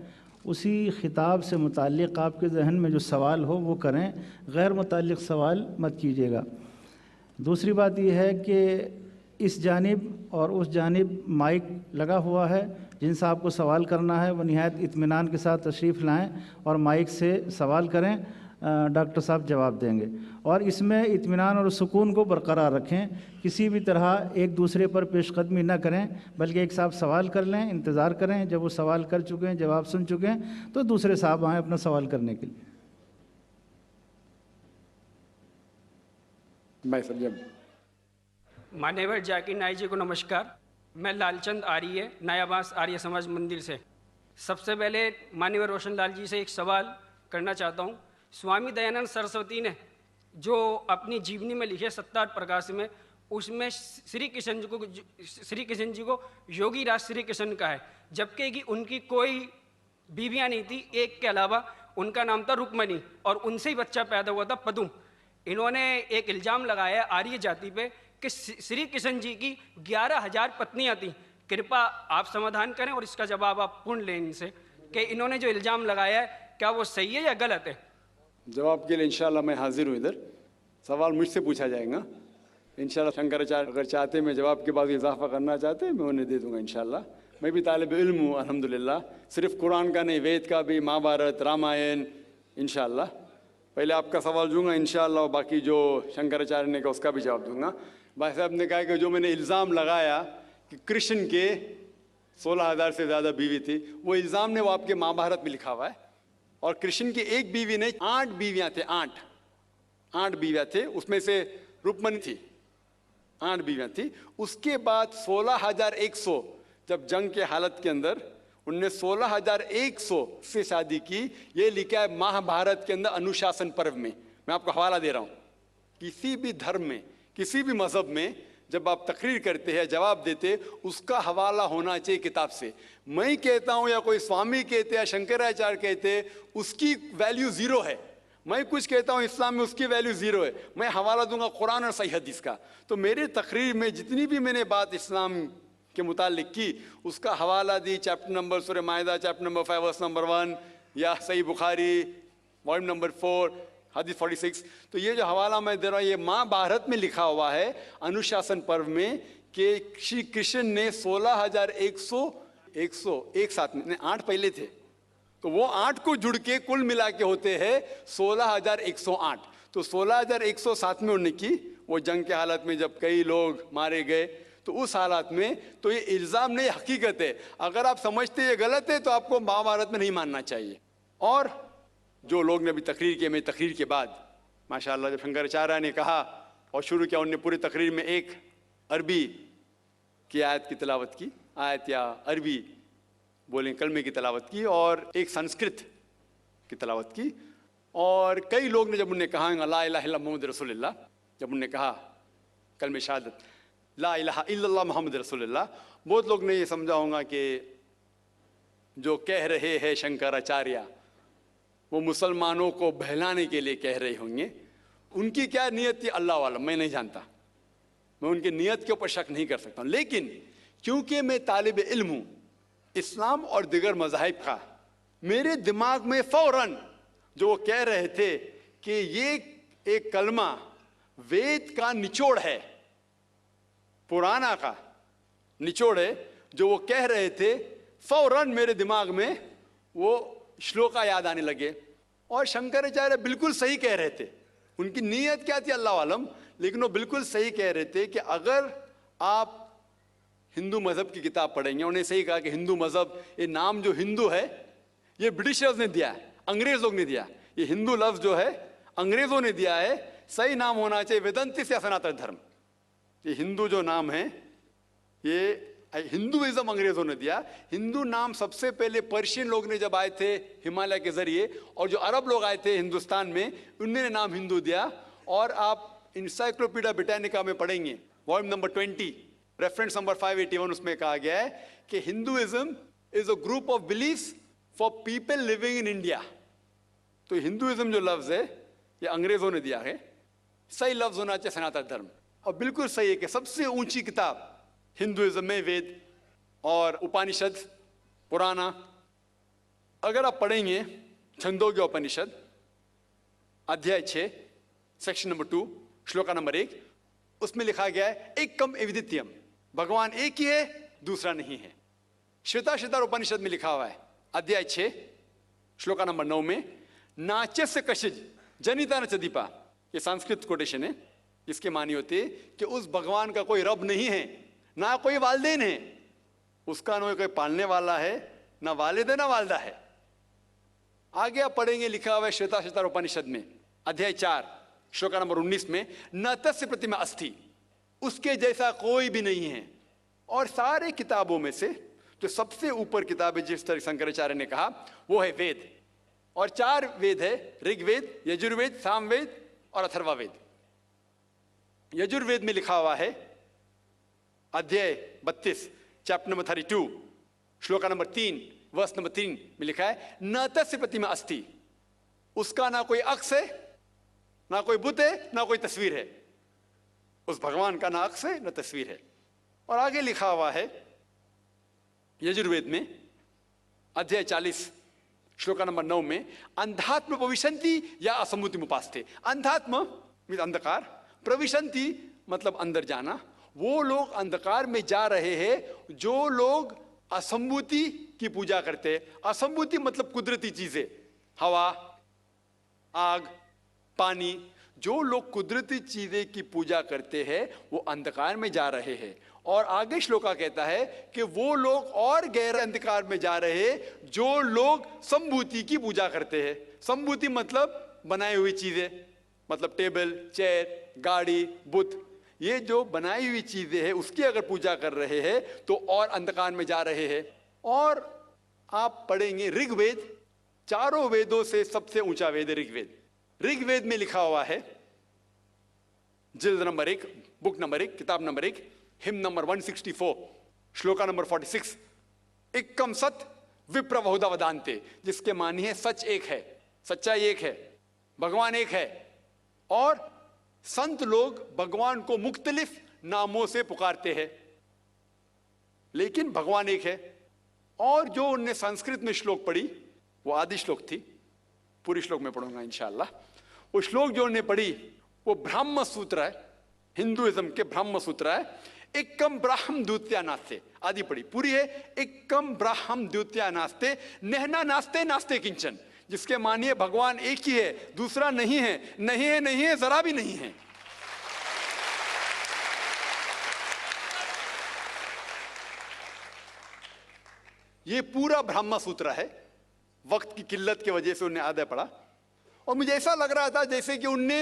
उसी ख़िताब से मुताल्लिक़ आपके जहन में जो सवाल हो वो करें, गैर मुताल्लिक़ सवाल मत कीजिएगा। दूसरी बात यह है कि इस जानिब और उस जानिब माइक लगा हुआ है। जिन साहब को सवाल करना है वो निहायत इत्मीनान के साथ तशरीफ़ लाएं और माइक से सवाल करें, डॉक्टर साहब जवाब देंगे। और इसमें इत्मीनान और सुकून को बरकरार रखें, किसी भी तरह एक दूसरे पर पेशकदमी न करें, बल्कि एक साहब सवाल कर लें, इंतज़ार करें, जब वो सवाल कर चुके हैं, जवाब सुन चुके हैं, तो दूसरे साहब आएँ अपना सवाल करने के लिए। मैं समझ। मान्यवर जाकिर नाइक जी को नमस्कार। मैं लालचंद आर्य, नयाबास आर्य समाज मंदिर से। सबसे पहले मान्यवर रोशन लाल जी से एक सवाल करना चाहता हूँ। स्वामी दयानंद सरस्वती ने जो अपनी जीवनी में लिखे सत्तार प्रकाश में, उसमें श्री कृष्ण जी को योगी राज श्री कृष्ण का है, जबकि कि उनकी कोई बीवियाँ नहीं थी, एक के अलावा उनका नाम था रुक्मणी और उनसे ही बच्चा पैदा हुआ था पदुम। इन्होंने एक इल्ज़ाम लगाया आर्य जाति पे कि श्री कृष्ण जी की 11,000 पत्नियां थीं। कृपया आप समाधान करें और इसका जवाब आप पूर्ण लें इनसे कि इन्होंने जो इल्ज़ाम लगाया है क्या वो सही है या गलत है। जवाब के लिए इंशाल्लाह मैं हाजिर हूँ इधर। सवाल मुझसे पूछा जाएगा इंशाल्लाह। शंकराचार्य अगर चाहते मैं जवाब के बाद इजाफा करना चाहते हैं मैं उन्हें दे दूंगा इंशाल्लाह। मैं भी तालिब इल्म हूँ अल्हम्दुलिल्लाह, सिर्फ कुरान का नहीं, वेद का भी, महाभारत, रामायण इंशाल्लाह। पहले आपका सवाल दूंगा इंशाल्लाह, बाकी जो शंकराचार्य ने कहा उसका भी जवाब दूंगा। भाई साहब ने कहा कि जो मैंने इल्ज़ाम लगाया कि कृष्ण के 16,000 से ज़्यादा बीवी थी, वो इल्ज़ाम ने वो आपके महाभारत में लिखा हुआ है। और कृष्ण की एक बीवी नहीं 8 बीवियाँ थे, 8 बीवियाँ थे, उसमें से रुक्मणी थी, 8 बीवियाँ थी। उसके बाद 16,100 जब जंग के हालत के अंदर उनने 16,100 से शादी की। ये लिखा है महाभारत के अंदर अनुशासन पर्व में। मैं आपको हवाला दे रहा हूँ। किसी भी धर्म में, किसी भी मजहब में जब आप तकरीर करते हैं, जवाब देते, उसका हवाला होना चाहिए किताब से। मैं कहता हूँ या कोई स्वामी कहते या शंकराचार्य कहते, उसकी वैल्यू ज़ीरो है। मैं कुछ कहता हूँ इस्लाम में, उसकी वैल्यू ज़ीरो है। मैं हवाला दूंगा कुरान और सही हदीस का। तो मेरे तकरीर में जितनी भी मैंने बात इस्लाम के मुतालिक की, उसका हवाला दी। चैप्टर नंबर सूरह माइदा चैप्टर नंबर 5 वर्स नंबर 1, या सही बुखारी वॉल्यूम नंबर 4 हदीस 46। तो ये जो हवाला मैं दे रहा हूँ, ये महाभारत में लिखा हुआ है अनुशासन पर्व में कि श्री कृष्ण ने 16,100 एक साथ में, 8 पहले थे, तो वो 8 को जुड़ के कुल मिला के होते हैं 16,108। तो 16,100 साथ में उन्होंने की, वो जंग के हालत में जब कई लोग मारे गए, तो उस हालत में तो ये इल्ज़ाम नहीं, हकीकत है। अगर आप समझते ये गलत है तो आपको महाभारत में नहीं मानना चाहिए। और जो लोग ने अभी तकरीर किए, मेरी तकरीर के बाद माशाअल्लाह जब शंकराचार्य ने कहा और शुरू किया, उन्होंने पूरी तकरीर में एक अरबी की आयत की तिलावत की, आयत या अरबी बोलें कलमे की तिलावत की, और एक संस्कृत की तिलावत की। और कई लोग ने जब उन्हें कहा ला इलाहा इल्लल्लाह मुहम्मद रसूलुल्लाह, जब उन्होंने कहा कलमे शहादत ला इलाहा इल्लल्लाह मुहम्मद रसूलुल्लाह, बहुत लोग ने ये समझा होगा कि जो कह रहे हैं शंकराचार्य वो मुसलमानों को बहलाने के लिए कह रहे होंगे। उनकी क्या नीयत थी अल्लाह वालम, मैं नहीं जानता, मैं उनकी नीयत के ऊपर शक नहीं कर सकता। लेकिन क्योंकि मैं तालिब इल्म हूँ इस्लाम और दिगर मज़ाहिब का, मेरे दिमाग में फ़ौरन जो वो कह रहे थे कि ये एक कलमा वेद का निचोड़ है, पुराना का निचोड़ है, जो वो कह रहे थे, फ़ौरन मेरे दिमाग में वो श्लोका याद आने लगे। और शंकराचार्य बिल्कुल सही कह रहे थे। उनकी नीयत क्या थी अल्लाह आलम, लेकिन वो बिल्कुल सही कह रहे थे कि अगर आप हिंदू मज़हब की किताब पढ़ेंगे, उन्हें सही कहा कि हिंदू मज़हब, ये नाम जो हिंदू है ये ब्रिटिशर्स ने दिया है, अंग्रेज लोग ने दिया। ये हिंदू लफ्ज़ जो है अंग्रेज़ों ने दिया है, सही नाम होना चाहिए वेदांतिस या सनातन धर्म। ये हिंदू जो नाम है ये हिंदुइज्म अंग्रेजों ने दिया। हिंदू नाम सबसे पहले पर्शियन लोग ने जब आए थे हिमालय के जरिए, और जो अरब लोग आए थे हिंदुस्तान में, उन्होंने नाम हिंदू दिया। और आप इंसाइक्लोपीडिया ब्रिटानिका में पढ़ेंगे वॉल्यूम नंबर 20 रेफरेंस नंबर 581, उसमें कहा गया है कि Hinduism is a group of beliefs for people living in India. तो हिंदुइज्म जो लफ्ज है ये अंग्रेजों ने दिया है, सही लफ्ज होना चाहिए सनातन धर्म। और बिल्कुल सही है कि सबसे ऊंची किताब हिंदुइज्म में वेद और उपनिषद पुराना। अगर आप पढ़ेंगे छंदोग्य उपनिषद अध्याय 6 सेक्शन नंबर 2 श्लोका नंबर 1, उसमें लिखा गया है एकम एविदित्यम, भगवान एक ही है, दूसरा नहीं है। श्वेताश्वतर उपनिषद में लिखा हुआ है अध्याय 6 श्लोका नंबर 9 में, नाचस्य कशिज जनिता न चदीपा, ये संस्कृत कोटेशन है, इसके मानी होती है कि उस भगवान का कोई रब नहीं है, ना कोई वालदेन है, उसका ना कोई पालने वाला है, ना वालिद है ना वालदा है। आगे आप पढ़ेंगे लिखा हुआ है श्वेताश्वतर उपनिषद में अध्याय 4 श्लोका नंबर 19 में, न तस्य प्रतिमा अस्ति, उसके जैसा कोई भी नहीं है। और सारे किताबों में से जो सबसे ऊपर किताब है, जिस तरह शंकराचार्य ने कहा, वो है वेद। और 4 वेद है, ऋग्वेद, यजुर्वेद, सामवेद और अथर्ववेद। यजुर्वेद में लिखा हुआ है अध्याय 32 chapter number 32 shloka number 3 verse number 3 में लिखा है, न तस्य प्रतिमा अस्ति, उसका ना कोई अक्ष है, ना कोई बुत है, ना कोई तस्वीर है। उस भगवान का ना अक्ष है, ना तस्वीर है। और आगे लिखा हुआ है यजुर्वेद में अध्याय 40 श्लोका नंबर 9 में, अंधात्म प्रविशन्ति या असम्मुतिम उपास्ते। अंधात्म मीन्स अंधकार, प्रविशन्ति मतलब अंदर जाना। वो लोग अंधकार में जा रहे हैं जो लोग असंभूति की पूजा करते हैं। असंभूति मतलब कुदरती चीजें, हवा, आग, पानी। जो लोग कुदरती चीजें की पूजा करते हैं वो अंधकार में जा रहे हैं। और आगे श्लोका कहता है कि वो लोग और गहरे अंधकार में जा रहे हैं जो लोग संभूति की पूजा करते हैं। संभूति मतलब बनाई हुई चीजें, मतलब टेबल, चेयर, गाड़ी, बुत, ये जो बनाई हुई चीजें हैं उसकी अगर पूजा कर रहे हैं तो और अंधकार में जा रहे हैं। और आप पढ़ेंगे ऋग्वेद, चारों वेदों से सबसे ऊंचा वेद है ऋग्वेद। ऋग्वेद में लिखा हुआ है जिल्द नंबर 1, बुक नंबर 1, किताब number 1, him number 164 shloka number 46, एकम सत विप्र बहुधा वदान्ते, जिसके मानी है सच एक है, सच्चाई एक है, भगवान एक है। और संत लोग भगवान को मुख्तलिफ नामों से पुकारते हैं, लेकिन भगवान एक है। और जो उनने संस्कृत में श्लोक पढ़ी वो आदि श्लोक थी, पूरी श्लोक में पढ़ूंगा इंशाअल्लाह। वो श्लोक जो उन्होंने पढ़ी वो ब्रह्म सूत्र है, हिंदुइज्म के ब्रह्म सूत्र है। एकम ब्राह्म द्वितीया नास्ते, आदि पढ़ी, पूरी है। एकम ब्राह्म द्वितीया नास्ते, नहना नास्ते नास्ते किंचन, जिसके मानिए भगवान एक ही है, दूसरा नहीं है, नहीं है, नहीं है, जरा भी नहीं है। ये पूरा ब्रह्म सूत्र है। वक्त की किल्लत की वजह से उन्हें आधा पढ़ा और मुझे ऐसा लग रहा था जैसे कि उनने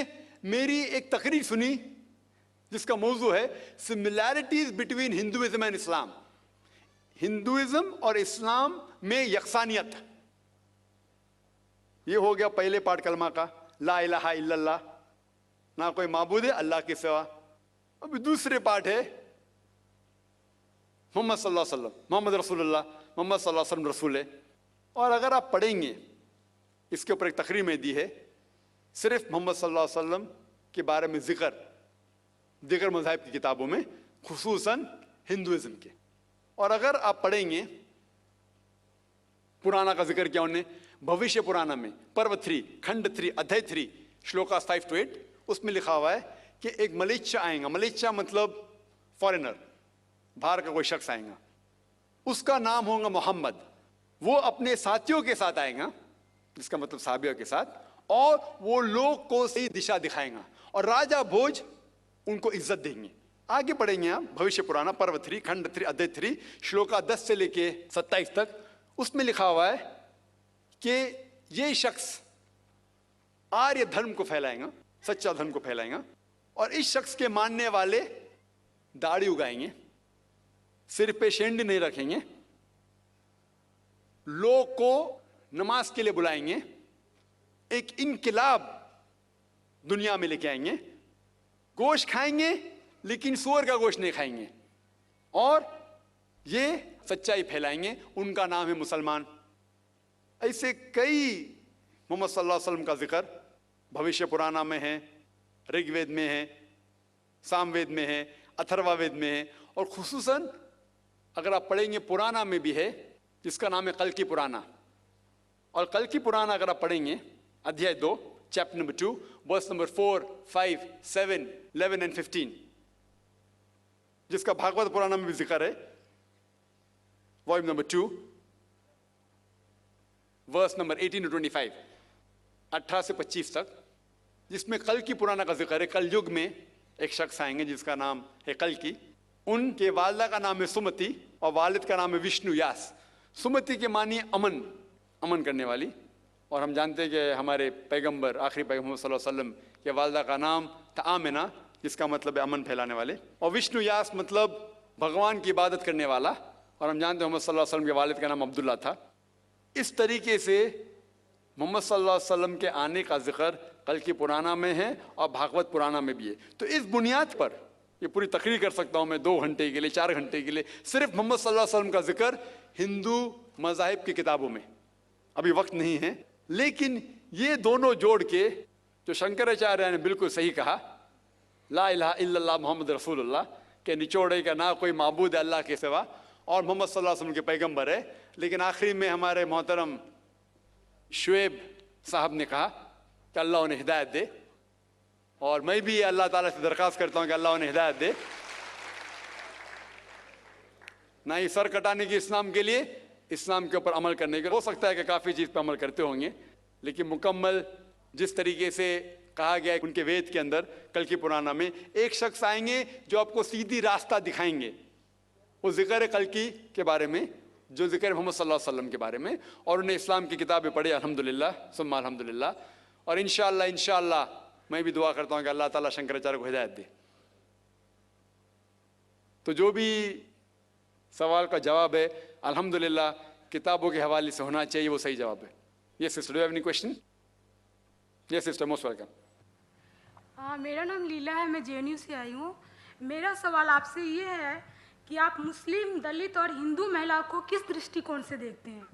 मेरी एक तकरीर सुनी जिसका मौजू है similarities between Hinduism and Islam. Hinduism और इस्लाम में यकसानियत। ये हो गया पहले पाठ कलमा का, ला इलाहा इल्लल्लाह, ना कोई माबूद है अल्लाह के सिवा। अभी दूसरे पाठ है मोहम्मद सल्लल्लाहु अलैहि वसल्लम, मोहम्मद रसूलुल्लाह, मोहम्मद सल्लल्लाहु अलैहि वसल्लम रसूल है। और अगर आप पढ़ेंगे, इसके ऊपर एक तकरीर में दी है सिर्फ मोहम्मद सल्लल्लाहु अलैहि वसल्लम के बारे में जिक्र दीगर मज़ाहिब की किताबों में, खुसूसन हिंदुइज्म के। और अगर आप पढ़ेंगे पुराना का जिक्र किया उन्होंने, भविष्य पुराना में पर्व 3 खंड 3 अध्याय 3 श्लोका 5 to 8, उसमें लिखा हुआ है कि एक मलेच्छा आएगा। मलेच्छा मतलब फॉरेनर, बाहर का कोई शख्स आएगा, उसका नाम होगा मोहम्मद। वो अपने साथियों के साथ आएगा, जिसका मतलब साहबियों के साथ, और वो लोग को सही दिशा दिखाएगा और राजा भोज उनको इज्जत देंगे। आगे पढ़ेंगे आप भविष्य पुराना पर्व 3 खंड 3 अध्याय 3 श्लोका 10 से लेके 27 तक। उसमें लिखा हुआ है कि ये शख्स आर्य धर्म को फैलाएगा, सच्चा धर्म को फैलाएगा, और इस शख्स के मानने वाले दाढ़ी उगाएंगे, सिर पे शेंडी नहीं रखेंगे, लोग को नमाज के लिए बुलाएंगे, एक इनकिलाब दुनिया में लेके आएंगे, गोश्त खाएंगे लेकिन सूअर का गोश्त नहीं खाएंगे, और ये सच्चाई फैलाएंगे। उनका नाम है मुसलमान। ऐसे कई मोहम्मद सल्लल्लाहु अलैहि वसल्लम का जिक्र भविष्य पुराना में है, ऋग्वेद में है, सामवेद में है, अथर्ववेद में है, और खुसूसन अगर आप पढ़ेंगे पुराना में भी है जिसका नाम है कल्कि पुराना। और कल्कि पुराना अगर आप पढ़ेंगे अध्याय 2 chapter number 2 verse number 4, 5, 7, 11 and 15, जिसका भागवत पुराण में भी जिक्र है, volume number 2, verse number 18 to 25, 18 से 25 तक, जिसमें कल की पुराना का जिक्र है। कल युग में एक शख्स आएंगे जिसका नाम है कल की। उनके वालिदा का नाम है सुमति और वालिद का नाम है विष्णु यास। सुमति के मानिए अमन, अमन करने वाली। और हम जानते हैं कि हमारे पैगंबर, आखिरी पैगंबर सल्लल्लाहु अलैहि वसल्लम के वालिदा का नाम था आमिना, जिसका मतलब है अमन फैलाने वाले। और विष्णु यास मतलब भगवान की इबादत करने वाला। और हम जानते हैं मोहम्मद सल्लल्लाहु अलैहि वसल्लम के वालिद का नाम अब्दुल्ला था। इस तरीके से मोहम्मद सल्लल्लाहु अलैहि वसल्लम के आने का जिक्र कल की पुराना में है और भागवत पुराना में भी है। तो इस बुनियाद पर ये पूरी तकरीर कर सकता हूँ मैं 2 घंटे के लिए, 4 घंटे के लिए, सिर्फ मोहम्मद सल्लल्लाहु अलैहि वसल्लम का जिक्र हिंदू मज़ाहिब की किताबों में। अभी वक्त नहीं है, लेकिन ये दोनों जोड़ के जो शंकराचार्य ने बिल्कुल सही कहा, ला इलाहा इल्लल्लाह मोहम्मद रसूलुल्लाह, के निचोड़े का ना कोई माबूद है अल्लाह के सिवा और मोहम्मद सल्लल्लाहु अलैहि वसल्लम के पैगंबर है। लेकिन आखिरी में हमारे मोहतरम शुएब साहब ने कहा कि अल्लाह उन्हें हिदायत दे, और मैं भी अल्लाह ताला से दरख्वास्त करता हूँ कि अल्लाह उन्हें हिदायत दे। ना ही सर कटाने की इस्लाम के लिए, इस्लाम के ऊपर अमल करने के। हो सकता है कि काफ़ी चीज़ पर अमल करते होंगे, लेकिन मुकम्मल जिस तरीके से कहा गया है उनके वेद के अंदर, कल की पुराना में, एक शख्स आएंगे जो आपको सीधी रास्ता दिखाएंगे। वो जिक्र है कल की के बारे में, जो जिक्र है मोहम्मद सल्लल्लाहु अलैहि वसल्लम के बारे में, और उन्हें इस्लाम की किताबें पढ़ी अल्हम्दुलिल्लाह सुम्मा अल्हम्दुलिल्लाह। और इंशाअल्लाह मैं भी दुआ करता हूँ कि अल्लाह ताला शंकराचार्य को हिदायत दे। तो जो भी सवाल का जवाब है अल्हम्दुलिल्लाह किताबों के हवाले से होना चाहिए, वो सही जवाब है। Yes sister, do you have any question? Yes sister, most welcome. हाँ, मेरा नाम लीला है, मैं जेएनयू से आई हूँ। मेरा सवाल आपसे ये है कि आप मुस्लिम, दलित और हिंदू महिला को किस दृष्टिकोण से देखते हैं?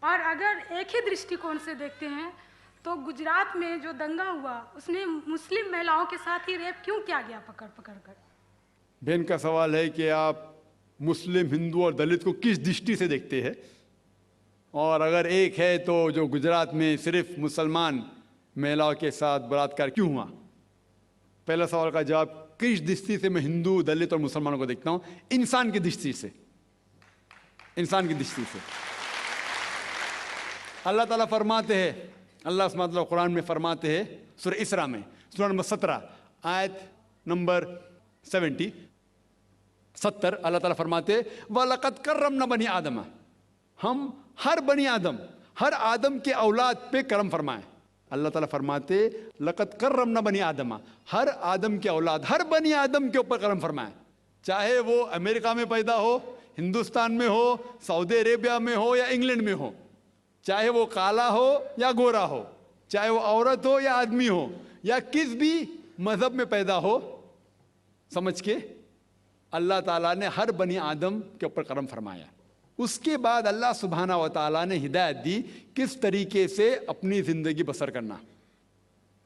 और अगर एक ही दृष्टिकोण से देखते हैं तो गुजरात में जो दंगा हुआ उसने मुस्लिम महिलाओं के साथ ही रेप क्यों किया गया पकड़ कर? बहन का सवाल है कि आप मुस्लिम, हिंदू और दलित को किस दृष्टि से देखते हैं, और अगर एक है तो जो गुजरात में सिर्फ मुसलमान महिलाओं के साथ बलात्कार क्यों हुआ? पहला सवाल का जवाब, किस दृष्टि से मैं हिंदू, दलित और मुसलमानों को देखता हूं? इंसान की दृष्टि से, इंसान की दृष्टि से। अल्लाह ताला फरमाते हैं, अल्लाह सुब्हानहू व तआला कुरान में फरमाते हैं, सूरह इसरा में, सूरह नंबर 17 आयत नंबर 70, अल्लाह ताला फरमाते हैं, वलक़द कर्रमना बनी आदम, हम हर बनी आदम, हर आदम के औलाद पे करम फरमाए। अल्लाह ताला फरमाते लक़द कर्रमना बनी आदम, हर आदम के औलाद, हर बनी आदम के ऊपर करम फरमाए। चाहे वो अमेरिका में पैदा हो, हिंदुस्तान में हो, सऊदी अरेबिया में हो या इंग्लैंड में हो, चाहे वो काला हो या गोरा हो, चाहे वो औरत हो या आदमी हो, या किस भी मजहब में पैदा हो, समझ के अल्लाह ताला ने हर बनी आदम के ऊपर करम फरमाया। उसके बाद अल्लाह सुब्हाना व तआला ने हिदायत दी किस तरीके से अपनी ज़िंदगी बसर करना।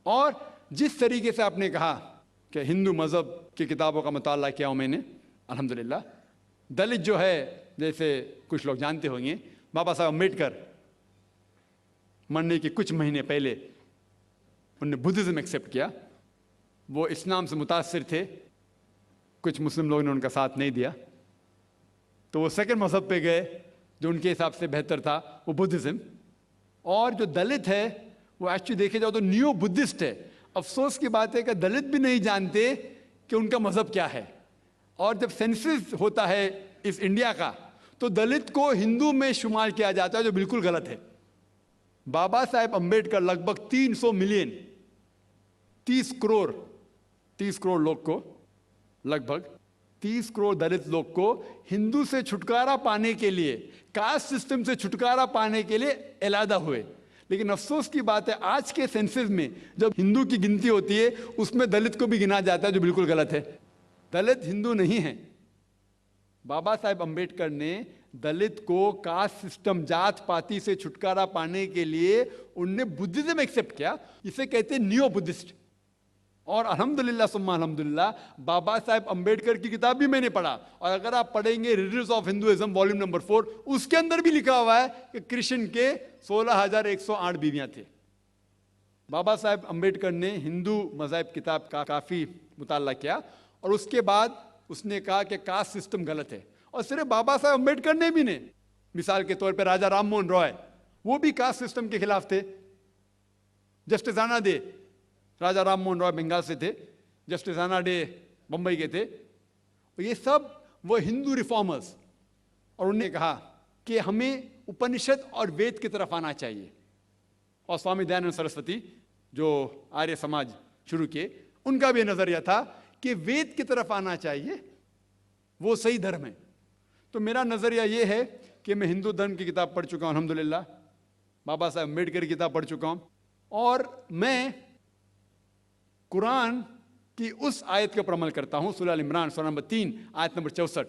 और जिस तरीके से आपने कहा कि हिंदू मज़हब की किताबों का मुताला किया हूँ मैंने, अल्हम्दुलिल्लाह। दलित जो है, जैसे कुछ लोग जानते होंगे, बाबा साहब अम्बेडकर मरने के कुछ महीने पहले उन्होंने बुद्धिज़्म एक्सेप्ट किया। वो इस्लाम से मुतासिर थे, कुछ मुस्लिम लोगों ने उनका साथ नहीं दिया, तो वो सेकंड मज़हब पे गए जो उनके हिसाब से बेहतर था, वो बुद्धिज़्म। और जो दलित है वो एक्चुअली देखे जाओ तो न्यू बुद्धिस्ट है। अफसोस की बात है कि दलित भी नहीं जानते कि उनका मज़हब क्या है। और जब सेंसस होता है इस इंडिया का, तो दलित को हिंदू में शुमार किया जाता है, जो बिल्कुल गलत है। बाबा साहेब अम्बेडकर लगभग 300 मिलियन, 30 करोड़ लोग को, लगभग 30 करोड़ दलित लोग को हिंदू से छुटकारा पाने के लिए, कास्ट सिस्टम से छुटकारा पाने के लिए अलहदा हुए। लेकिन अफसोस की बात है आज के सेंसस में जब हिंदू की गिनती होती है उसमें दलित को भी गिना जाता है, जो बिल्कुल गलत है। दलित हिंदू नहीं है। बाबा साहेब अम्बेडकर ने दलित को कास्ट सिस्टम, जात पाती से छुटकारा पाने के लिए उनने बुद्धिज्म एक्सेप्ट किया। इसे कहते हैं नियो बुद्धिस्ट। और अल्हम्दुलिल्लाह सुम्मा अल्हम्दुलिल्लाह, बाबा साहेब अम्बेडकर की किताब भी मैंने पढ़ा, और अगर आप पढ़ेंगे religions of Hinduism volume number 4, उसके अंदर भी लिखा हुआ है कि कृष्ण के 16,108 बीवियां थे। बाबा साहेब अम्बेडकर ने हिंदू मज़हब किताब का काफ़ी मुताला किया, और उसके बाद उसने कहा कि कास्ट सिस्टम गलत है। और सिर्फ बाबा साहब अम्बेडकर ने भी नहीं, मिसाल के तौर पे राजा राम मोहन रॉय, वो भी कास्ट सिस्टम के खिलाफ थे। जस्टिस आना डे, राजा राम मोहन रॉय बंगाल से थे, जस्टिस आना डे बंबई के थे। ये सब वो हिंदू रिफॉर्मर्स, और उन्होंने कहा कि हमें उपनिषद और वेद की तरफ आना चाहिए। और स्वामी दयानंद सरस्वती जो आर्य समाज शुरू किए, उनका भी नजरिया था कि वेद की तरफ आना चाहिए, वो सही धर्म है। तो मेरा नजरिया ये है कि मैं हिंदू धर्म की किताब पढ़ चुका हूं अल्हम्दुलिल्लाह, बाबा साहब अम्बेडकर की किताब पढ़ चुका हूं, और मैं कुरान की उस आयत के ऊपर अमल करता हूं, सूरह अल इमरान सूरह नंबर 3 आयत नंबर 64,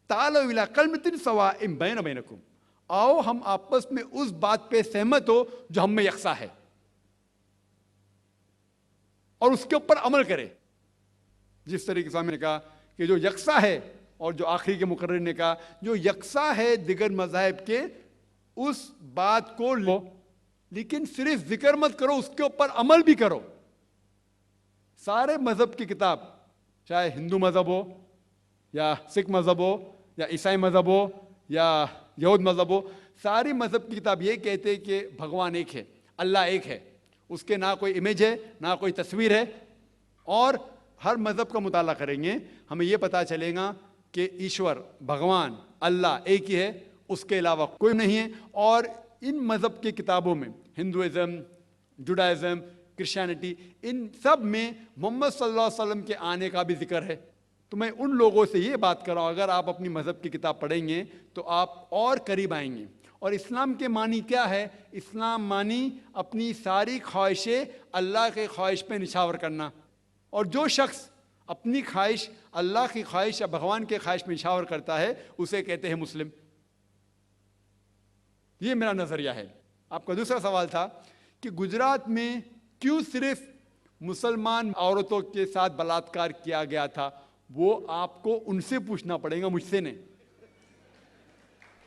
तालो इला कलमतिन सवाइम बैन बैनकुम, आओ हम आपस में उस बात पे सहमत हो जो हम में यकसा है, और उसके ऊपर अमल करें। जिस तरीके से स्वामी ने कहा कि जो यकसा है, और जो आखिरी के मुकर्रर ने कहा जो यकसा है दिगर मज़ाहिब के, उस बात को लो, लेकिन सिर्फ जिक्र मत करो, उसके ऊपर अमल भी करो। सारे मजहब की किताब, चाहे हिंदू मजहब हो या सिख मजहब हो या ईसाई मजहब हो या यहूद मजहब हो, सारी मजहब की किताब ये कहते हैं कि भगवान एक है, अल्लाह एक है, उसके ना कोई इमेज है ना कोई तस्वीर है। और हर मजहब का मुताला करेंगे, हमें यह पता चलेगा कि ईश्वर भगवान अल्लाह एक ही है, उसके अलावा कोई नहीं है। और इन मजहब की किताबों में हिंदुइज्म, जुडाइज्म, क्रिश्चियनिटी, इन सब में मोहम्मद सल्लल्लाहु अलैहि वसल्लम के आने का भी जिक्र है। तो मैं उन लोगों से ये बात कर रहा हूँ, अगर आप अपनी मजहब की किताब पढ़ेंगे तो आप और करीब आएंगे। और इस्लाम के मानी क्या है? इस्लाम मानी अपनी सारी ख्वाहिशें अल्लाह के ख्वाहिश पे निछावर करना। और जो शख्स अपनी ख्वाहिश अल्लाह की ख्वाहिश या भगवान के ख्वाहिश में निछावर करता है, उसे कहते हैं मुस्लिम। ये मेरा नजरिया है। आपका दूसरा सवाल था कि गुजरात में क्यों सिर्फ मुसलमान औरतों के साथ बलात्कार किया गया था, वो आपको उनसे पूछना पड़ेगा, मुझसे नहीं।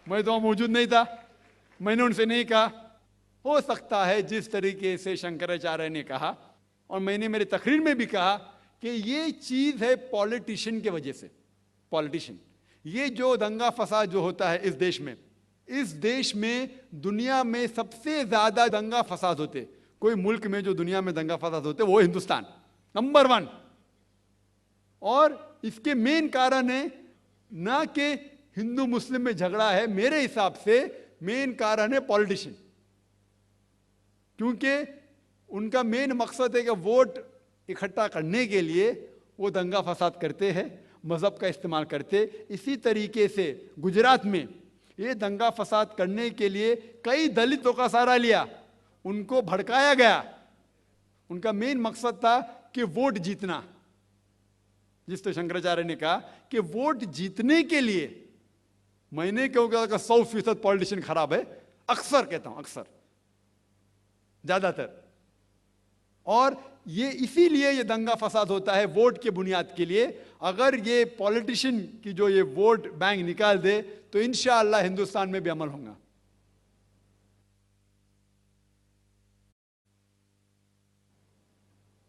मैं तो मौजूद नहीं था, मैंने उनसे नहीं कहा। हो सकता है जिस तरीके से शंकराचार्य ने कहा, और मैंने मेरी तकरीर में भी कहा कि ये चीज है पॉलिटिशियन के वजह से। पॉलिटिशियन, ये जो दंगा फसाद जो होता है इस देश में दुनिया में सबसे ज्यादा दंगा फसाद होते, कोई मुल्क में जो दुनिया में दंगा फसाद होते वो हिंदुस्तान नंबर 1। और इसके मेन कारण है ना कि हिंदू मुस्लिम में झगड़ा है, मेरे हिसाब से मेन कारण है पॉलिटिशियन। क्योंकि उनका मेन मकसद है कि वोट इकट्ठा करने के लिए वो दंगा फसाद करते हैं, मजहब का इस्तेमाल करते। इसी तरीके से गुजरात में ये दंगा फसाद करने के लिए कई दलितों का सहारा लिया, उनको भड़काया गया। उनका मेन मकसद था कि वोट जीतना। जिस तो शंकराचार्य ने कहा कि वोट जीतने के लिए, मैंने क्यों कहा 100% पॉलिटिशियन खराब है, अक्सर कहता हूं, अक्सर, ज्यादातर। और ये इसीलिए ये दंगा फसाद होता है वोट के बुनियाद के लिए। अगर ये पॉलिटिशियन की जो ये वोट बैंक निकाल दे तो इंशाअल्लाह हिंदुस्तान में भी अमल होगा।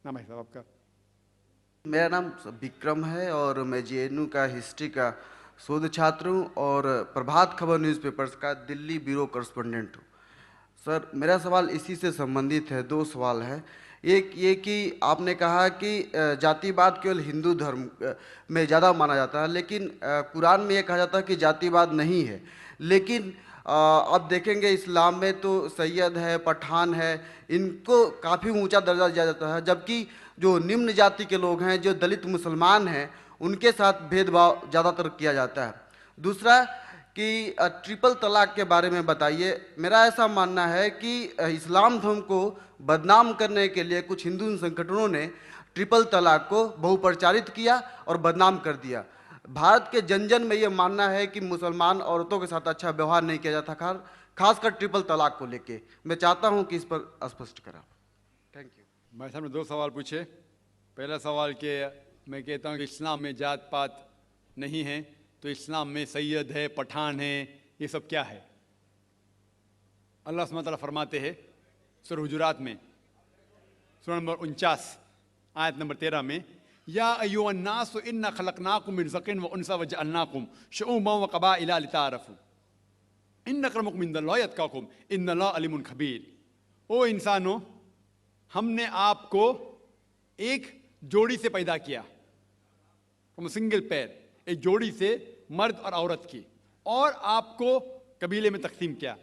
नाम है साहब आपका? मेरा नाम विक्रम है और मैं जेएनयू का हिस्ट्री का शोध छात्र हूँ और प्रभात खबर न्यूज़पेपर्स का दिल्ली ब्यूरो करस्पॉन्डेंट हूँ। सर, मेरा सवाल इसी से संबंधित है। 2 सवाल है। एक ये कि आपने कहा कि जातिवाद केवल हिंदू धर्म में ज़्यादा माना जाता है, लेकिन कुरान में ये कहा जाता है कि जातिवाद नहीं है। लेकिन अब देखेंगे इस्लाम में तो सैयद है, पठान है, इनको काफ़ी ऊंचा दर्जा दिया जाता है, जबकि जो निम्न जाति के लोग हैं, जो दलित मुसलमान हैं, उनके साथ भेदभाव ज़्यादातर किया जाता है। दूसरा कि ट्रिपल तलाक के बारे में बताइए। मेरा ऐसा मानना है कि इस्लाम धर्म को बदनाम करने के लिए कुछ हिंदू संगठनों ने ट्रिपल तलाक को बहुप्रचारित किया और बदनाम कर दिया। भारत के जन जन में ये मानना है कि मुसलमान औरतों के साथ अच्छा व्यवहार नहीं किया जाता, खासकर ट्रिपल तलाक को लेके। मैं चाहता हूं कि इस पर स्पष्ट करा। Thank you. भाई साहब ने 2 सवाल पूछे। पहला सवाल कि मैं कहता हूं कि इस्लाम में जात पात नहीं है, तो इस्लाम में सैयद है, पठान है, ये सब क्या है? अल्लाह सुब्हानहू व तआला फरमाते हैं सूरह हुजुरात में, सूरह नंबर 49 आयत नंबर 13 में या अय्युहन्नासु इन्ना खलकनाकुम मिन ज़करिन व उनसा व जअलनाकुम शुऊबन व क़बाइला लिताअरफ़ू इन्न अक्रमकुम इंदल्लाहि अत्क़ाकुम इन्नल्लाह अलीमुन खबीर। ओ इंसानों, हमने आपको एक जोड़ी से पैदा किया, फ्रॉम सिंगल पेयर, एक जोड़ी से मर्द और औरत की, और आपको कबीले में तकसीम किया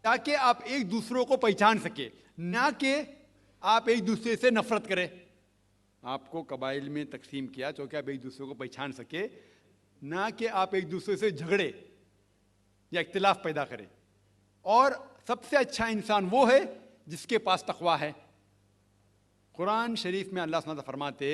ताकि आप एक दूसरों को पहचान सके, ना कि आप एक दूसरे से नफरत करें। आपको कबाइल में तकसीम किया तो कि आप एक दूसरे को पहचान सके, ना कि आप एक दूसरे से झगड़े या इख्तिलाफ पैदा करें। और सबसे अच्छा इंसान वो है जिसके पास तकवा है। कुरान शरीफ में अल्लाह सुब्हानहू व तआला फरमाते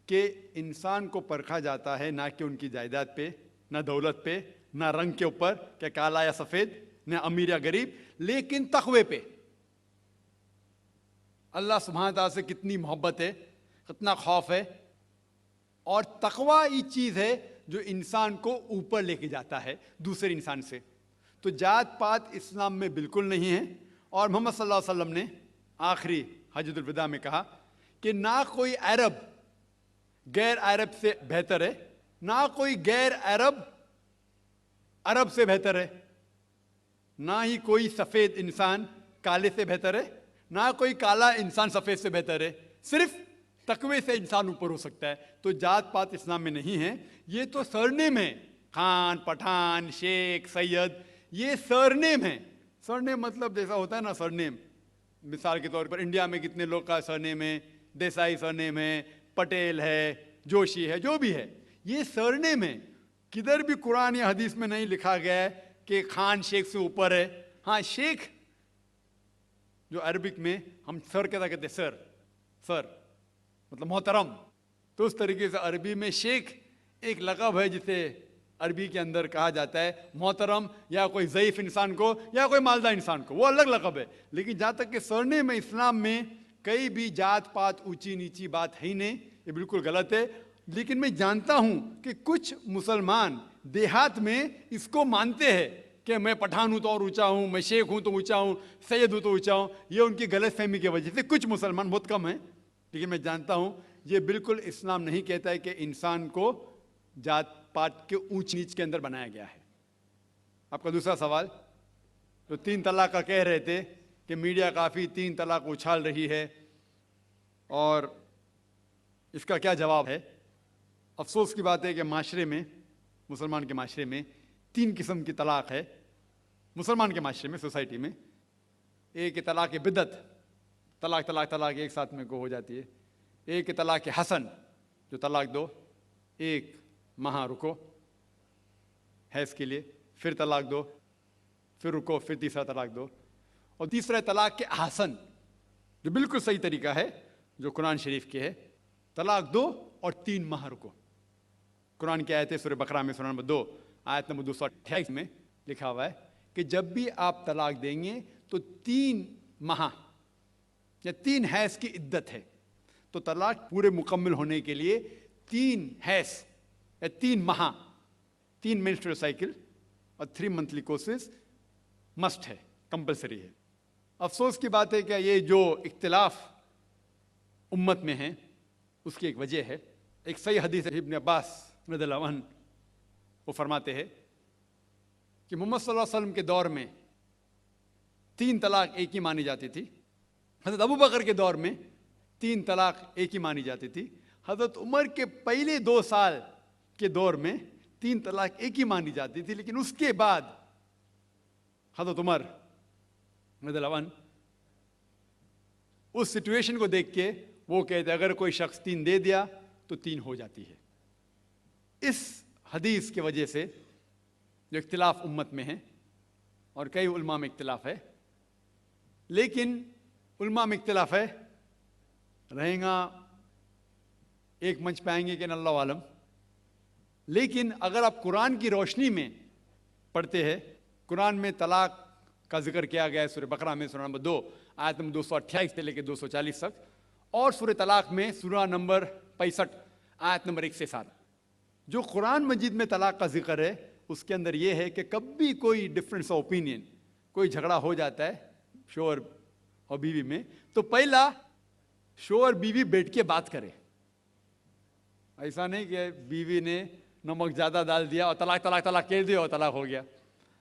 कि इंसान को परखा जाता है ना कि उनकी जायदाद पे, ना दौलत पे, ना रंग के ऊपर, क्या काला या सफ़ेद, ना अमीर या गरीब, लेकिन तकवे पे। अल्लाह सुब्हानहू व तआला से कितनी मोहब्बत है, कितना खौफ है। और तकवा ये चीज़ है जो इंसान को ऊपर लेके जाता है दूसरे इंसान से। तो जात पात इस्लाम में बिल्कुल नहीं है। और मोहम्मद सल्लल्लाहु अलैहि वसल्लम ने आखिरी हज्जतुल विदा में कहा कि ना कोई अरब गैर अरब से बेहतर है, ना कोई गैर अरब अरब से बेहतर है, ना ही कोई सफ़ेद इंसान काले से बेहतर है, ना कोई काला इंसान सफ़ेद से बेहतर है। सिर्फ तकवे से इंसान ऊपर हो सकता है। तो जात पात इस्लाम में नहीं है। ये तो सरनेम है, खान, पठान, शेख, सैयद, ये सरनेम है। सरनेम मतलब जैसा होता है ना, सरनेम मिसाल के तौर पर इंडिया में कितने लोग का सरनेम है, देसाई सरनेम है, पटेल है, जोशी है, जो भी है, ये सरनेम है। किधर भी कुरान या हदीस में नहीं लिखा गया है कि खान शेख से ऊपर है। हाँ, शेख जो अरबिक में हम सर कहते हैं, सर मतलब मोहतरम, तो उस तरीके से अरबी में शेख एक लक़ब है जिसे अरबी के अंदर कहा जाता है मोहतरम, या कोई ज़ईफ़ इंसान को या कोई मालदार इंसान को, वो अलग लक़ब है। लेकिन जहाँ तक कि सरनेम में इस्लाम में कई भी जात पात ऊंची नीची बात है ही नहीं, ये बिल्कुल गलत है। लेकिन मैं जानता हूँ कि कुछ मुसलमान देहात में इसको मानते हैं कि मैं पठान हूँ तो और ऊँचा हूँ, मैं शेख हूँ तो ऊँचा हूँ, सैयद हूँ तो ऊँचा हूँ। ये उनकी गलत फहमी की वजह से कुछ मुसलमान, बहुत कम हैं, लेकिन मैं जानता हूँ ये बिल्कुल इस्लाम नहीं कहता है कि इंसान को जात पात के ऊंच नीच के अंदर बनाया गया है। आपका दूसरा सवाल, तो 3 तलाक का कह रहे थे कि मीडिया काफ़ी 3 तलाक उछाल रही है, और इसका क्या जवाब है। अफसोस की बात है कि माशरे में, मुसलमान के माशरे में 3 किस्म की तलाक है। मुसलमान के माशरे में, सोसाइटी में, एक तलाक बिदत, तलाक तलाक तलाक एक साथ में को हो जाती है। एक तलाक हसन, जो तलाक दो, एक माह रुको हैज़ के लिए, फिर तलाक दो, फिर रुको, फिर तीसरा तलाक दो। और तीसरा तलाक के हसन, जो बिल्कुल सही तरीका है, जो कुरान शरीफ के है, तलाक दो और 3 माह रुको। कुरान की आयत है सूरह बकरा में, सूरह नंबर 2 आयत नंबर 228 में लिखा हुआ है कि जब भी आप तलाक देंगे तो 3 माह या 3 हैज़ की इद्दत है। तो तलाक पूरे मुकम्मल होने के लिए 3 हैज़ या 3 माह, 3 मेंस्ट्रुअल साइकिल और 3 मंथली कोर्सेज मस्ट है, कंपलसरी है। अफसोस की बात है कि ये जो इख्तिलाफ उम्मत में है उसकी एक वजह है। एक सही हदीस है, इब्न अब्बास रज़ियल्लाहु अन्हु वो फरमाते हैं कि मोहम्मद सल्लल्लाहु अलैहि वसल्लम के दौर में 3 तलाक एक ही मानी जाती थी। हज़रत अबू बकर के दौर में 3 तलाक एक ही मानी जाती थी। हज़रत उमर के पहले 2 साल के दौर में 3 तलाक एक ही मानी जाती थी। लेकिन उसके बाद हज़रत उमर रज़ियल्लाहु अन्हु उस सिचुएशन को देख के वो कहते अगर कोई शख्स 3 दे दिया तो 3 हो जाती है। इस हदीस की वजह से जो इख्तिलाफ उम्मत में है, और कई उलमा में इख्तिलाफ है, लेकिन उलमा में इख्तिलाफ है, रहेगा एक मंच पे आएंगे कि अल्लाह आलम। लेकिन अगर आप कुरान की रोशनी में पढ़ते हैं, कुरान में तलाक का जिक्र किया गया है सूरह बकरा में, सूरह नंबर 2 आयत नंबर 228 से लेकर 240 तक, और सूरह तलाक में सूरह नंबर 65 आयत नंबर 1 से 7। जो कुरान मजीद में तलाक का जिक्र है उसके अंदर यह है कि कभी कोई डिफरेंस ऑफ ओपिनियन, कोई झगड़ा हो जाता है शोहर और बीवी में, तो पहला शोहर बीवी बैठ के बात करे, ऐसा नहीं कि बीवी ने नमक ज़्यादा डाल दिया और तलाक तलाक तलाक कह दिया और तलाक हो गया।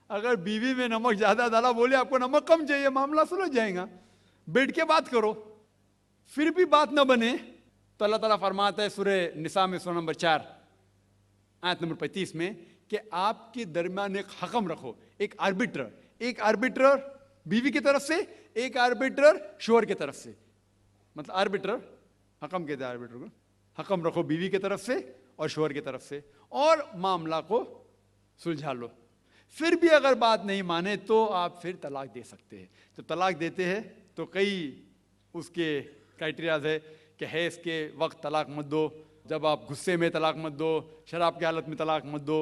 अगर बीवी में नमक ज़्यादा डाला, बोले आपको नमक कम चाहिए, मामला सुलझ जाएगा, बैठ के बात करो। फिर भी बात न बने तो अल्लाह ताला फरमाता है सूरह निसा में सूरह नंबर 4 आयत नंबर 35 में कि आपके दरमियान एक हकम रखो, एक आर्बिट्रर बीवी की तरफ से, एक आर्बिट्रर शोहर की तरफ से। मतलब आर्बिट्रर, हकम कहते हैं आर्बिट्रर को, हकम रखो बीवी की तरफ से और शोहर की तरफ से, और मामला को सुलझा लो। फिर भी अगर बात नहीं माने तो आप फिर तलाक दे सकते हैं। तो तलाक देते हैं तो कई उसके क्राइटेरियाज है कि हैज़ के वक्त तलाक मत दो, जब आप गुस्से में तलाक मत दो, शराब की हालत में तलाक मत दो।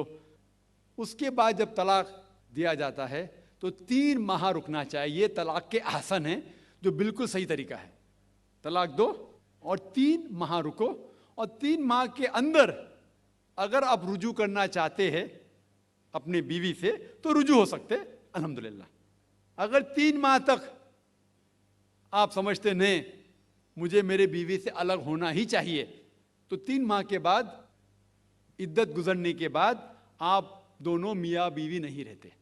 उसके बाद जब तलाक दिया जाता है तो 3 माह रुकना चाहिए। ये तलाक के आसन है जो बिल्कुल सही तरीका है। तलाक दो और 3 माह रुको, और 3 माह के अंदर अगर आप रुजू करना चाहते हैं अपनी बीवी से तो रुजू हो सकते, अल्हम्दुलिल्लाह। अगर 3 माह तक आप समझते नहीं मुझे मेरे बीवी से अलग होना ही चाहिए, तो 3 माह के बाद, इद्दत गुजरने के बाद आप दोनों मियाँ बीवी नहीं रहते,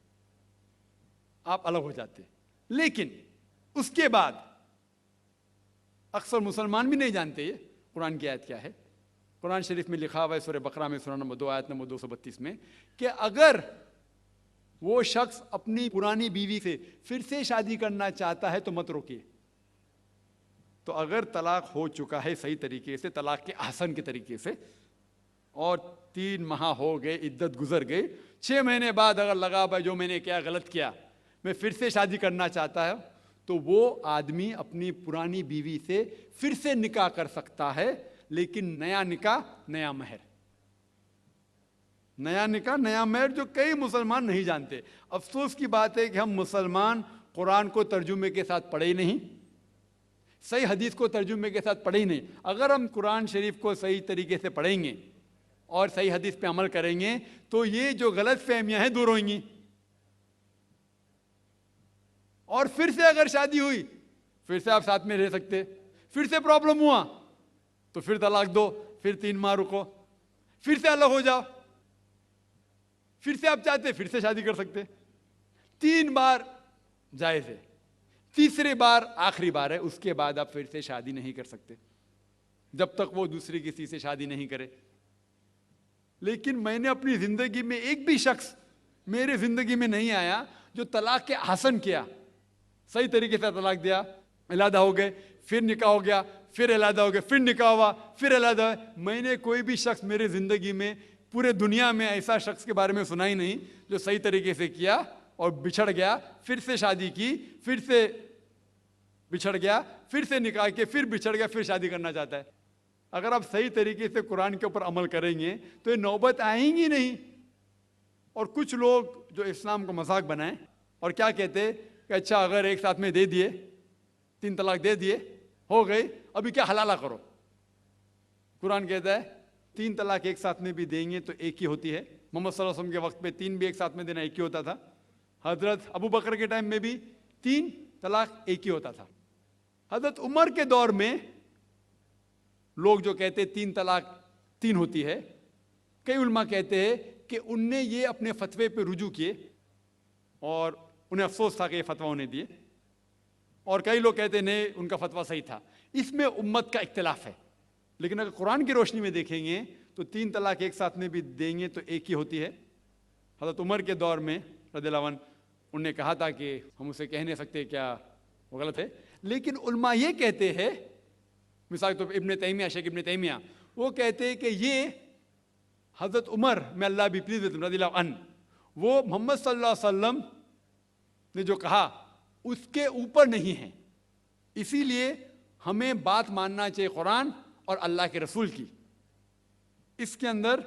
आप अलग हो जाते। लेकिन उसके बाद अक्सर मुसलमान भी नहीं जानते ये कुरान की आयत क्या है। कुरान शरीफ में लिखा हुआ है सूरह बकरा में सूरह नंबर 2 आयत नंबर 232 में कि अगर वो शख्स अपनी पुरानी बीवी से फिर से शादी करना चाहता है तो मत रोकिए। तो अगर तलाक हो चुका है सही तरीके से, तलाक के आसन के तरीके से, और 3 माह हो गए, इद्दत गुजर गई, 6 महीने बाद अगर लगा भाई जो मैंने क्या गलत किया, मैं फिर से शादी करना चाहता है, तो वो आदमी अपनी पुरानी बीवी से फिर से निकाह कर सकता है, लेकिन नया निकाह नया महर, नया निकाह नया महर, जो कई मुसलमान नहीं जानते। अफसोस की बात है कि हम मुसलमान कुरान को तर्जुमे के साथ पढ़े ही नहीं, सही हदीस को तर्जुमे के साथ पढ़े ही नहीं। अगर हम कुरान शरीफ को सही तरीके से पढ़ेंगे और सही हदीस पे अमल करेंगे तो ये जो गलत फहमियां हैं दूर होंगी। और फिर से अगर शादी हुई, फिर से आप साथ में रह सकते, फिर से प्रॉब्लम हुआ तो फिर तलाक दो, फिर 3 माह रुको, फिर से अलग हो जाओ, फिर से आप चाहते फिर से शादी कर सकते। 3 बार जायज है, तीसरे बार आखिरी बार है, उसके बाद आप फिर से शादी नहीं कर सकते जब तक वो दूसरी किसी से शादी नहीं करे। लेकिन मैंने अपनी जिंदगी में एक भी शख्स मेरे जिंदगी में नहीं आया जो तलाक के आसन किया, सही तरीके से तलाक दिया, इलादा हो गए, फिर निकाह हो गया, फिर इलादा हो गया, फिर निकाह हुआ, फिर इलादा हुआ। मैंने कोई भी शख्स मेरे जिंदगी में पूरे दुनिया में ऐसा शख्स के बारे में सुना ही नहीं जो सही तरीके से किया और बिछड़ गया, फिर से शादी की, फिर से बिछड़ गया, फिर से निकाह के, फिर बिछड़ गया, फिर शादी करना चाहता है। अगर आप सही तरीके से कुरान के ऊपर अमल करेंगे तो ये नौबत आएंगी नहीं। और कुछ लोग जो इस्लाम को मजाक बनाएं और क्या कहते कि अच्छा अगर एक साथ में दे दिए, 3 तलाक दे दिए, हो गई, अभी क्या हलाला करो। कुरान कहता है 3 तलाक एक साथ में भी देंगे तो एक ही होती है। मोहम्मद सल्लल्लाहु अलैहि वसल्लम के वक्त पे 3 भी एक साथ में देना एक ही होता था। हजरत अबू बकर के टाइम में भी 3 तलाक एक ही होता था। हजरत उमर के दौर में लोग जो कहते 3 तलाक 3 होती है, कई उलमा कहते हैं कि उनने ये अपने फतवे पे रुजू किए और उन्हें अफसोस था कि ये फतवा उन्हें दिए, और कई लोग कहते नहीं उनका फतवा सही था। इसमें उम्मत का इख्तिलाफ है। लेकिन अगर कुरान की रोशनी में देखेंगे तो 3 तलाक एक साथ में भी देंगे तो एक ही होती है। हज़रत उमर के दौर में रज़ियल्लाहु अन्हु उन्होंने कहा था कि हम उसे कह नहीं सकते क्या वो गलत है, लेकिन उलमा ये कहते हैं, मिसाल तो इब्न तैमिया, शेख इब्न तैमिया, वो कहते हैं कि ये हज़रत उमर में अल्लाह भी प्लीज रज़ियल्लाहु अन्हु, वो मोहम्मद सल्लल्लाहु अलैहि वसल्लम ने जो कहा उसके ऊपर नहीं है, इसीलिए हमें बात मानना चाहिए कुरान और अल्लाह के रसूल की। इसके अंदर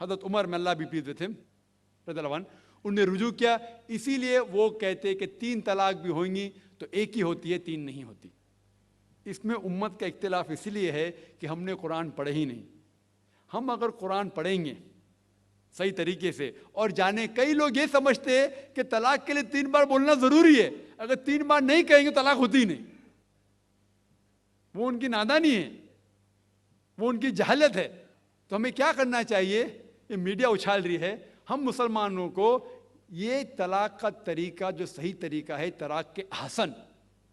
हज़रत उमर में अल्लाह भी प्लीज विद हिम रज़ियल्लाहु अन्हु उन्हें रुजू किया, इसीलिए वो कहते कि 3 तलाक भी होंगी तो एक ही होती है, 3 नहीं होती। इसमें उम्मत का इख्तिलाफ इसलिए है कि हमने कुरान पढ़े ही नहीं। हम अगर कुरान पढ़ेंगे सही तरीके से और जाने, कई लोग ये समझते हैं कि तलाक के लिए 3 बार बोलना जरूरी है, अगर 3 बार नहीं कहेंगे तलाक होती ही नहीं। वो उनकी नादानी है, वो उनकी जहालत है। तो हमें क्या करना चाहिए? ये मीडिया उछाल रही है, हम मुसलमानों को ये तलाक का तरीका जो सही तरीका है तलाक के हसन,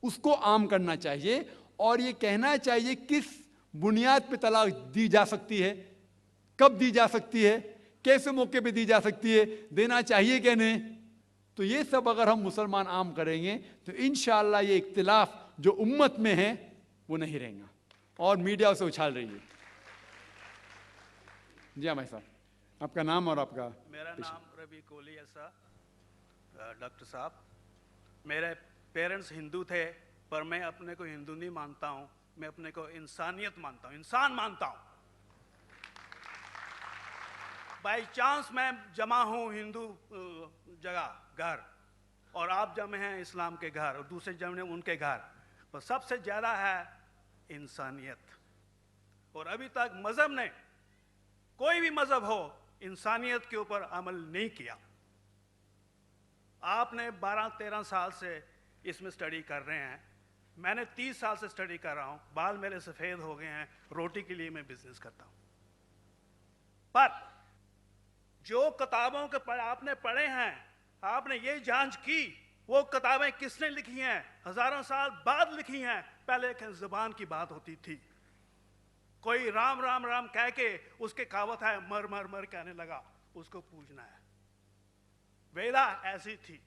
उसको आम करना चाहिए और ये कहना चाहिए किस बुनियाद पे तलाक दी जा सकती है, कब दी जा सकती है, कैसे मौके पे दी जा सकती है, देना चाहिए क्या नहीं। तो ये सब अगर हम मुसलमान आम करेंगे तो इंशाअल्लाह ये इख्तिलाफ जो उम्मत में है वो नहीं रहेगा और मीडिया उसे उछाल रही है। जी हाँ भाई साहब, आपका नाम और आपका? मेरा नाम रवि कोहली है सर। डॉक्टर साहब, मेरे पेरेंट्स हिंदू थे पर मैं अपने को हिंदू नहीं मानता हूँ, मैं अपने को इंसानियत मानता हूँ, इंसान मानता हूँ। बाई चांस मैं जमा हूँ हिंदू जगह घर और आप जमे हैं इस्लाम के घर और दूसरे जमे उनके घर, पर सबसे ज़्यादा है इंसानियत। और अभी तक मज़हब ने, कोई भी मज़हब हो, इंसानियत के ऊपर अमल नहीं किया। आपने 12-13 साल से इसमें स्टडी कर रहे हैं, मैंने 30 साल से स्टडी कर रहा हूँ, बाल मेरे सफ़ेद हो गए हैं, रोटी के लिए मैं बिजनेस करता हूँ। पर जो किताबों के आपने पढ़े हैं, आपने ये जांच की वो किताबें किसने लिखी हैं? हजारों साल बाद लिखी हैं। पहले एक ज़बान की बात होती थी, कोई राम राम राम कह के उसके कहावत है मर मर मर कहने लगा, उसको पूजना है। वेदा ऐसी थी,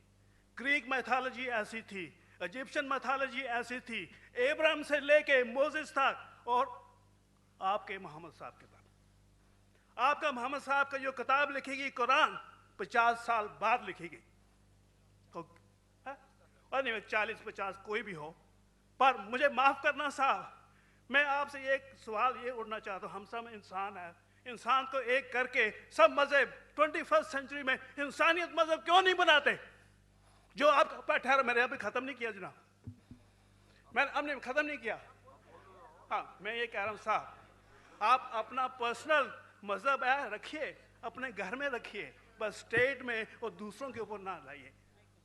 ग्रीक मैथोलॉजी ऐसी थी, इजिप्शियन मैथोलॉजी ऐसी थी, इब्राहिम से लेके मोसेस तक और आपके मोहम्मद साहब के तक। आपका मोहम्मद साहब का जो किताब लिखेगी कुरान 50 साल बाद लिखेगी, और नहीं 40-50 कोई भी हो। पर मुझे माफ करना साहब, मैं आपसे एक सवाल ये उड़ना चाहता हूँ, हम सब इंसान हैं, इंसान को एक करके सब मजहब 21st सेंचुरी में इंसानियत मजहब क्यों नहीं बनाते? जो आप ठहरा, मैंने अभी खत्म नहीं किया जनाब, मैंने हमने खत्म नहीं किया। हाँ, मैं ये कह रहा हूँ साहब, आप अपना पर्सनल मजहब है रखिए, अपने घर में रखिए, बस स्टेट में और दूसरों के ऊपर ना लाइए,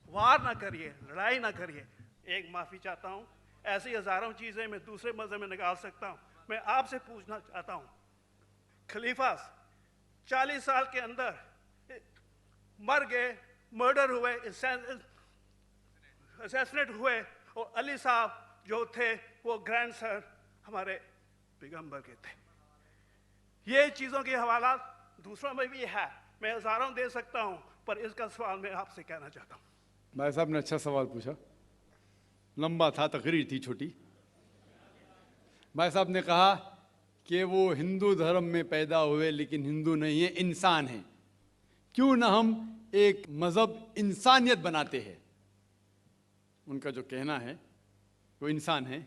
वार ना करिए, लड़ाई ना करिए। एक माफ़ी चाहता हूँ, ऐसी हज़ारों चीज़ें मैं दूसरे मज़हब में निकाल सकता हूँ। मैं आपसे पूछना चाहता हूँ, खलीफा 40 साल के अंदर मर गए, मर्डर हुए, असैसिनेट हुए, और अली साहब जो थे वो ग्रैंड सर हमारे पैगंबर के थे। ये चीज़ों के हवाला दूसरों में भी है, मैं हज़ारों दे सकता हूँ, पर इसका सवाल मैं आपसे कहना चाहता हूँ। भाई साहब ने अच्छा सवाल पूछा, लंबा था, तकरीर थी छोटी। भाई साहब ने कहा कि वो हिंदू धर्म में पैदा हुए लेकिन हिंदू नहीं है, इंसान है। क्यों ना हम एक मज़हब इंसानियत बनाते हैं? उनका जो कहना है वो इंसान है।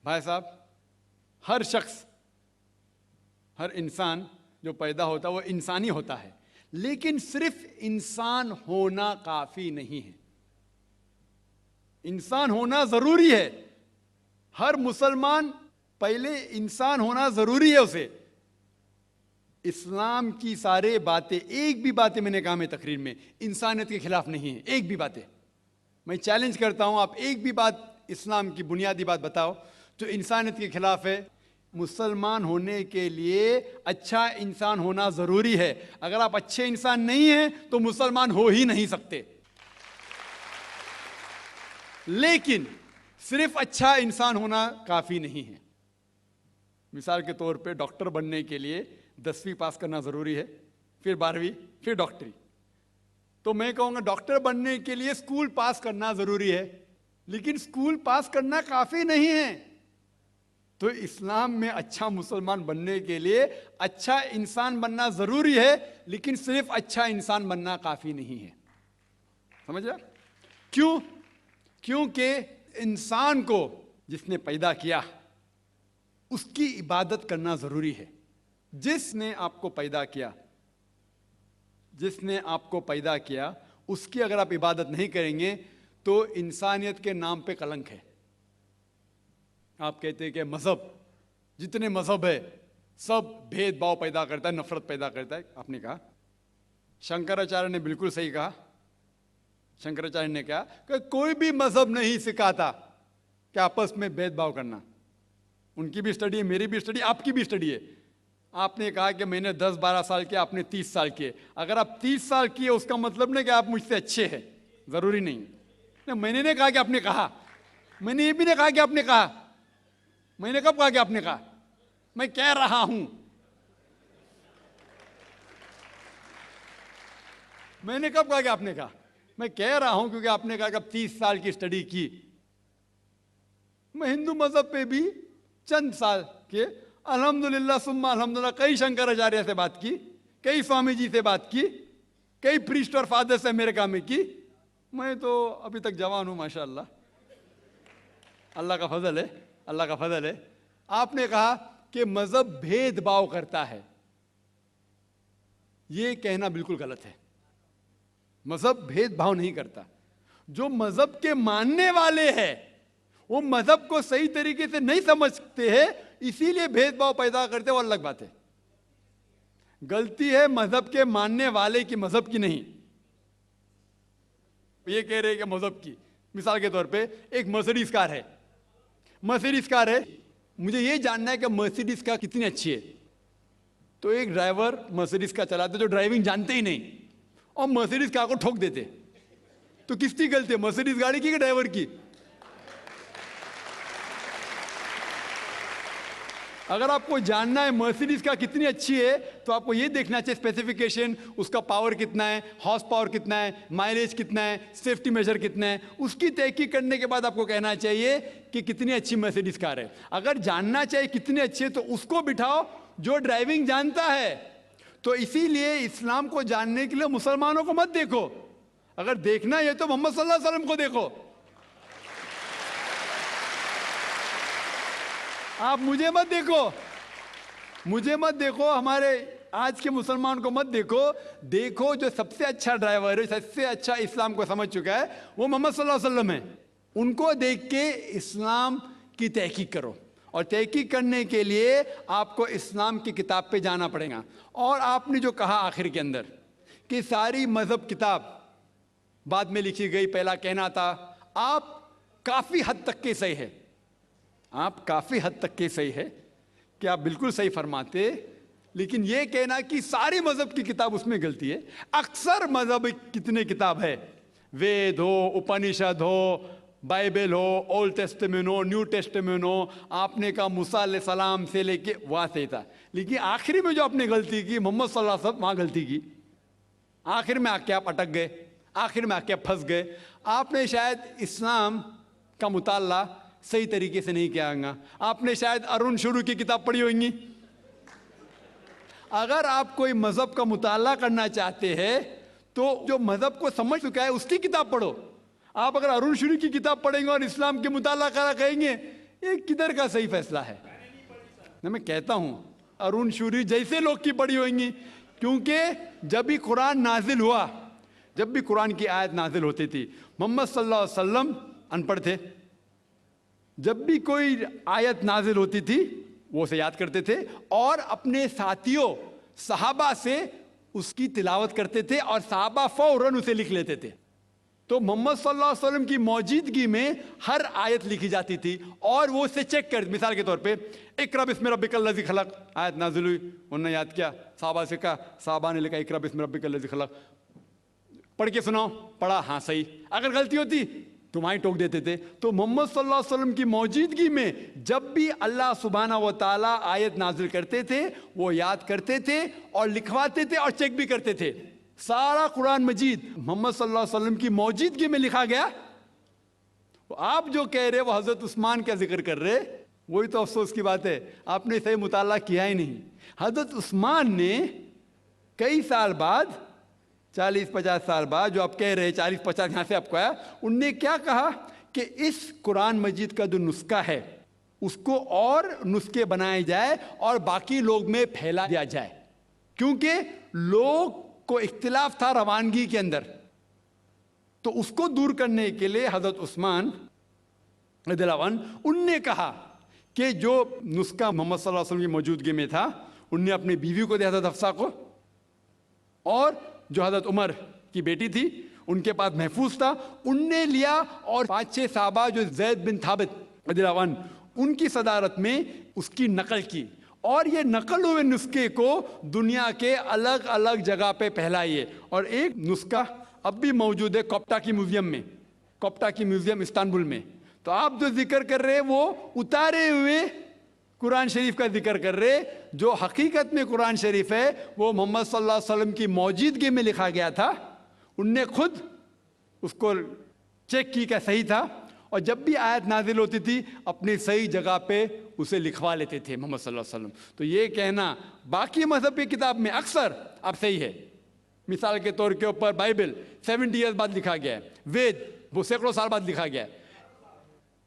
भाई साहब, हर शख्स, हर इंसान जो पैदा होता है वो इंसानी होता है, लेकिन सिर्फ इंसान होना काफ़ी नहीं है, इंसान होना ज़रूरी है। हर मुसलमान पहले इंसान होना ज़रूरी है उसे। इस्लाम की सारे बातें, एक भी बातें मैंने कहा मैं तकरीर में, इंसानियत के खिलाफ नहीं है, एक भी बातें। मैं चैलेंज करता हूं, आप एक भी बात इस्लाम की बुनियादी बात बताओ जो इंसानियत के खिलाफ है। मुसलमान होने के लिए अच्छा इंसान होना ज़रूरी है। अगर आप अच्छे इंसान नहीं हैं तो मुसलमान हो ही नहीं सकते। लेकिन सिर्फ अच्छा इंसान होना काफ़ी नहीं है। मिसाल के तौर पे डॉक्टर बनने के लिए 10वीं पास करना ज़रूरी है, फिर 12वीं, फिर डॉक्टरी। तो मैं कहूँगा डॉक्टर बनने के लिए स्कूल पास करना ज़रूरी है, लेकिन स्कूल पास करना काफ़ी नहीं है। तो इस्लाम में अच्छा मुसलमान बनने के लिए अच्छा इंसान बनना ज़रूरी है, लेकिन सिर्फ अच्छा इंसान बनना काफ़ी नहीं है। समझ रहे? क्यों? क्योंकि इंसान को जिसने पैदा किया उसकी इबादत करना ज़रूरी है। जिसने आपको पैदा किया, जिसने आपको पैदा किया, उसकी अगर आप इबादत नहीं करेंगे तो इंसानियत के नाम पे कलंक है। आप कहते हैं कि मज़हब, जितने मज़हब है सब भेदभाव पैदा करता है, नफरत पैदा करता है। आपने कहा, शंकराचार्य ने बिल्कुल सही कहा। शंकराचार्य ने कहा कि कोई भी मज़हब नहीं सिखाता कि आपस में भेदभाव करना। उनकी भी स्टडी है, मेरी भी स्टडी, आपकी भी स्टडी है। आपने कहा कि मैंने 10-12 साल किए, आपने 30 साल किए। अगर आप 30 साल किए उसका मतलब नहीं कि आप मुझसे अच्छे हैं, ज़रूरी नहीं। मैंने नहीं कहा कि आपने कहा, मैंने ये भी नहीं कहा कि आपने कहा। मैंने कब कहा कि आपने कहा? मैं कह रहा हूं, मैंने कब कहा कि आपने कहा? मैं कह रहा हूं क्योंकि आपने कहा कि अब 30 साल की स्टडी की। मैं हिंदू मजहब पे भी चंद साल के अल्हम्दुलिल्लाह सुम्मा अल्हम्दुलिल्लाह कई शंकराचार्य से बात की, कई स्वामी जी से बात की, कई प्रीस्ट और फादर से अमेरिका में की। मैं तो अभी तक जवान हूं माशाअल्लाह, अल्लाह का फजल है, अल्लाह का फजल है। आपने कहा कि मजहब भेदभाव करता है, यह कहना बिल्कुल गलत है। मजहब भेदभाव नहीं करता। जो मजहब के मानने वाले हैं वो मजहब को सही तरीके से नहीं समझते हैं, इसीलिए भेदभाव पैदा करते, वो अलग बात है। गलती है मजहब के मानने वाले की, मजहब की नहीं। ये कह रहे हैं कि मजहब की, मिसाल के तौर पे एक मर्सिडीज कार है, मर्सिडीज कार है, मुझे ये जानना है कि मर्सिडीज कार कितनी अच्छी है। तो एक ड्राइवर मर्सिडीज कार चलाते जो ड्राइविंग जानते ही नहीं और मर्सिडीज कार को ठोक देते, तो किसकी गलती है, मर्सिडीज गाड़ी की कि ड्राइवर की? अगर आपको जानना है मर्सिडीज का कितनी अच्छी है तो आपको ये देखना चाहिए स्पेसिफिकेशन, उसका पावर कितना है, हॉर्स पावर कितना है, माइलेज कितना है, सेफ्टी मेजर कितना है, उसकी तहकीक करने के बाद आपको कहना चाहिए कि कितनी अच्छी मर्सिडीज कार है। अगर जानना चाहिए कितनी अच्छी है तो उसको बिठाओ जो ड्राइविंग जानता है। तो इसीलिए इस्लाम को जानने के लिए मुसलमानों को मत देखो, अगर देखना है तो मोहम्मद सल्लल्लाहु अलैहि वसल्लम को देखो। आप मुझे मत देखो, मुझे मत देखो, हमारे आज के मुसलमान को मत देखो। देखो जो सबसे अच्छा ड्राइवर है, सबसे अच्छा इस्लाम को समझ चुका है, वो मोहम्मद सल्लल्लाहु अलैहि वसल्लम है। उनको देख के इस्लाम की तहकीक करो, और तहकीक करने के लिए आपको इस्लाम की किताब पे जाना पड़ेगा। और आपने जो कहा आखिर के अंदर कि सारी मजहब किताब बाद में लिखी गई, पहला कहना था, आप काफ़ी हद तक के सही है, आप काफ़ी हद तक के सही है कि आप बिल्कुल सही फरमाते, लेकिन यह कहना कि सारी मजहब की किताब उसमें गलती है। अक्सर मजहब कितने किताब है, वेद हो, उपनिषद हो, बाइबल हो, ओल्ड टेस्टामेंट हो, न्यू टेस्टामेंट हो, आपने कहा मूसा अलैहिस्सलाम से लेके वहाँ से था, लेकिन आखिरी में जो आपने गलती की मोहम्मद सल्लल्लाहु अलैहि वसल्लम, वहाँ गलती की। आखिर में आके आप अटक गए, आखिर में आके आप फंस गए। आपने शायद इस्लाम का मुताला सही तरीके से नहीं किया होगा, आपने शायद अरुण शुरू की किताब पढ़ी होंगी। अगर आप कोई मजहब का मुताला करना चाहते हैं तो जो मजहब को समझ चुका है उसकी किताब पढ़ो। आप अगर अरुण शुरू की किताब पढ़ेंगे और इस्लाम के मुताला करा कहेंगे, ये किधर का सही फैसला है? ना मैं कहता हूं अरुण शुरू जैसे लोग की पढ़ी होंगी, क्योंकि जब भी कुरान नाजिल हुआ, जब भी कुरान की आयत नाजिल होती थी, मोहम्मद सल्लल्लाहु अलैहि वसल्लम अनपढ़ थे। जब भी कोई आयत नाजिल होती थी वो उसे याद करते थे और अपने साथियों सहाबा से उसकी तिलावत करते थे और सहाबा फौरन उसे लिख लेते थे। तो मोहम्मद सल्लल्लाहु अलैहि वसल्लम की मौजूदगी में हर आयत लिखी जाती थी और वो उसे चेक कर, मिसाल के तौर पे इक़रा बिस्मि रब्बिकल लज़ी खलक़ आयत नाजिल हुई, उन्होंने याद किया, सहाबा से कहा, सहाबा ने लिखा इक़रा बिस्मि रब्बिकल लज़ी खलक़, पढ़ के सुनाओ, पढ़ा, हाँ सही। अगर गलती होती तो वहीं टोक देते थे। तो मोहम्मद सल्लल्लाहु अलैहि वसल्लम की मौजूदगी में जब भी अल्लाह सुब्हानहू व तआला आयत नाजिल करते थे वो याद करते थे और लिखवाते थे और चेक भी करते थे। सारा कुरान मजीद मोहम्मद सल्लल्लाहु अलैहि वसल्लम की मौजूदगी में लिखा गया। आप जो कह रहे वो हजरत उस्मान का जिक्र कर रहे, वही तो अफसोस की बात है, आपने सही मुताला किया ही नहीं। हजरत उस्मान ने कई साल बाद, 40-50 साल बाद, जो आप कह रहे हैं 40-50 यहाँ से आपको आया, उनने क्या कहा कि इस कुरान मजीद का जो नुस्खा है उसको और नुस्खे बनाए जाए और बाकी लोग में फैला दिया जाए, क्योंकि लोग को इख्तिलाफ था रवानगी के अंदर। तो उसको दूर करने के लिए हजरत उस्मान रज़ियल्लाहु अन्हु उनने कहा कि जो नुस्खा मोहम्मद सल्लल्लाहु अलैहि वसल्लम की मौजूदगी में था उनने अपनी बीवी को दिया, हजरत हफ्सा को, और जो हजरत उमर की बेटी थी उनके पास महफूज था, उनने लिया, और 5-6 साहबा जो ज़ैद बिन थाबित रज़ियल्लाहु अन्हु उनकी सदारत में उसकी नकल की और ये नकल हुए नुस्खे को दुनिया के अलग अलग जगह पे फैलाइए। और एक नुस्खा अब भी मौजूद है कोप्टा की म्यूजियम में, कोप्टा की म्यूजियम इस्तांबुल में। तो आप जो जिक्र कर रहे हैं वो उतारे हुए कुरान शरीफ का जिक्र कर रहे, जो हकीकत में कुरान शरीफ है वो मोहम्मद सल्लल्लाहु अलैहि वसल्लम की मौजूदगी में लिखा गया था। उनने खुद उसको चेक की क्या सही था, और जब भी आयत नाजिल होती थी अपनी सही जगह पे उसे लिखवा लेते थे मोहम्मद सल्लल्लाहु अलैहि वसल्लम। तो ये कहना बाकी मजहब की किताब में अक्सर अब सही है। मिसाल के तौर के ऊपर बाइबल 70 ईयर्स बाद लिखा गया है, वेद वो सैकड़ों साल बाद लिखा गया है।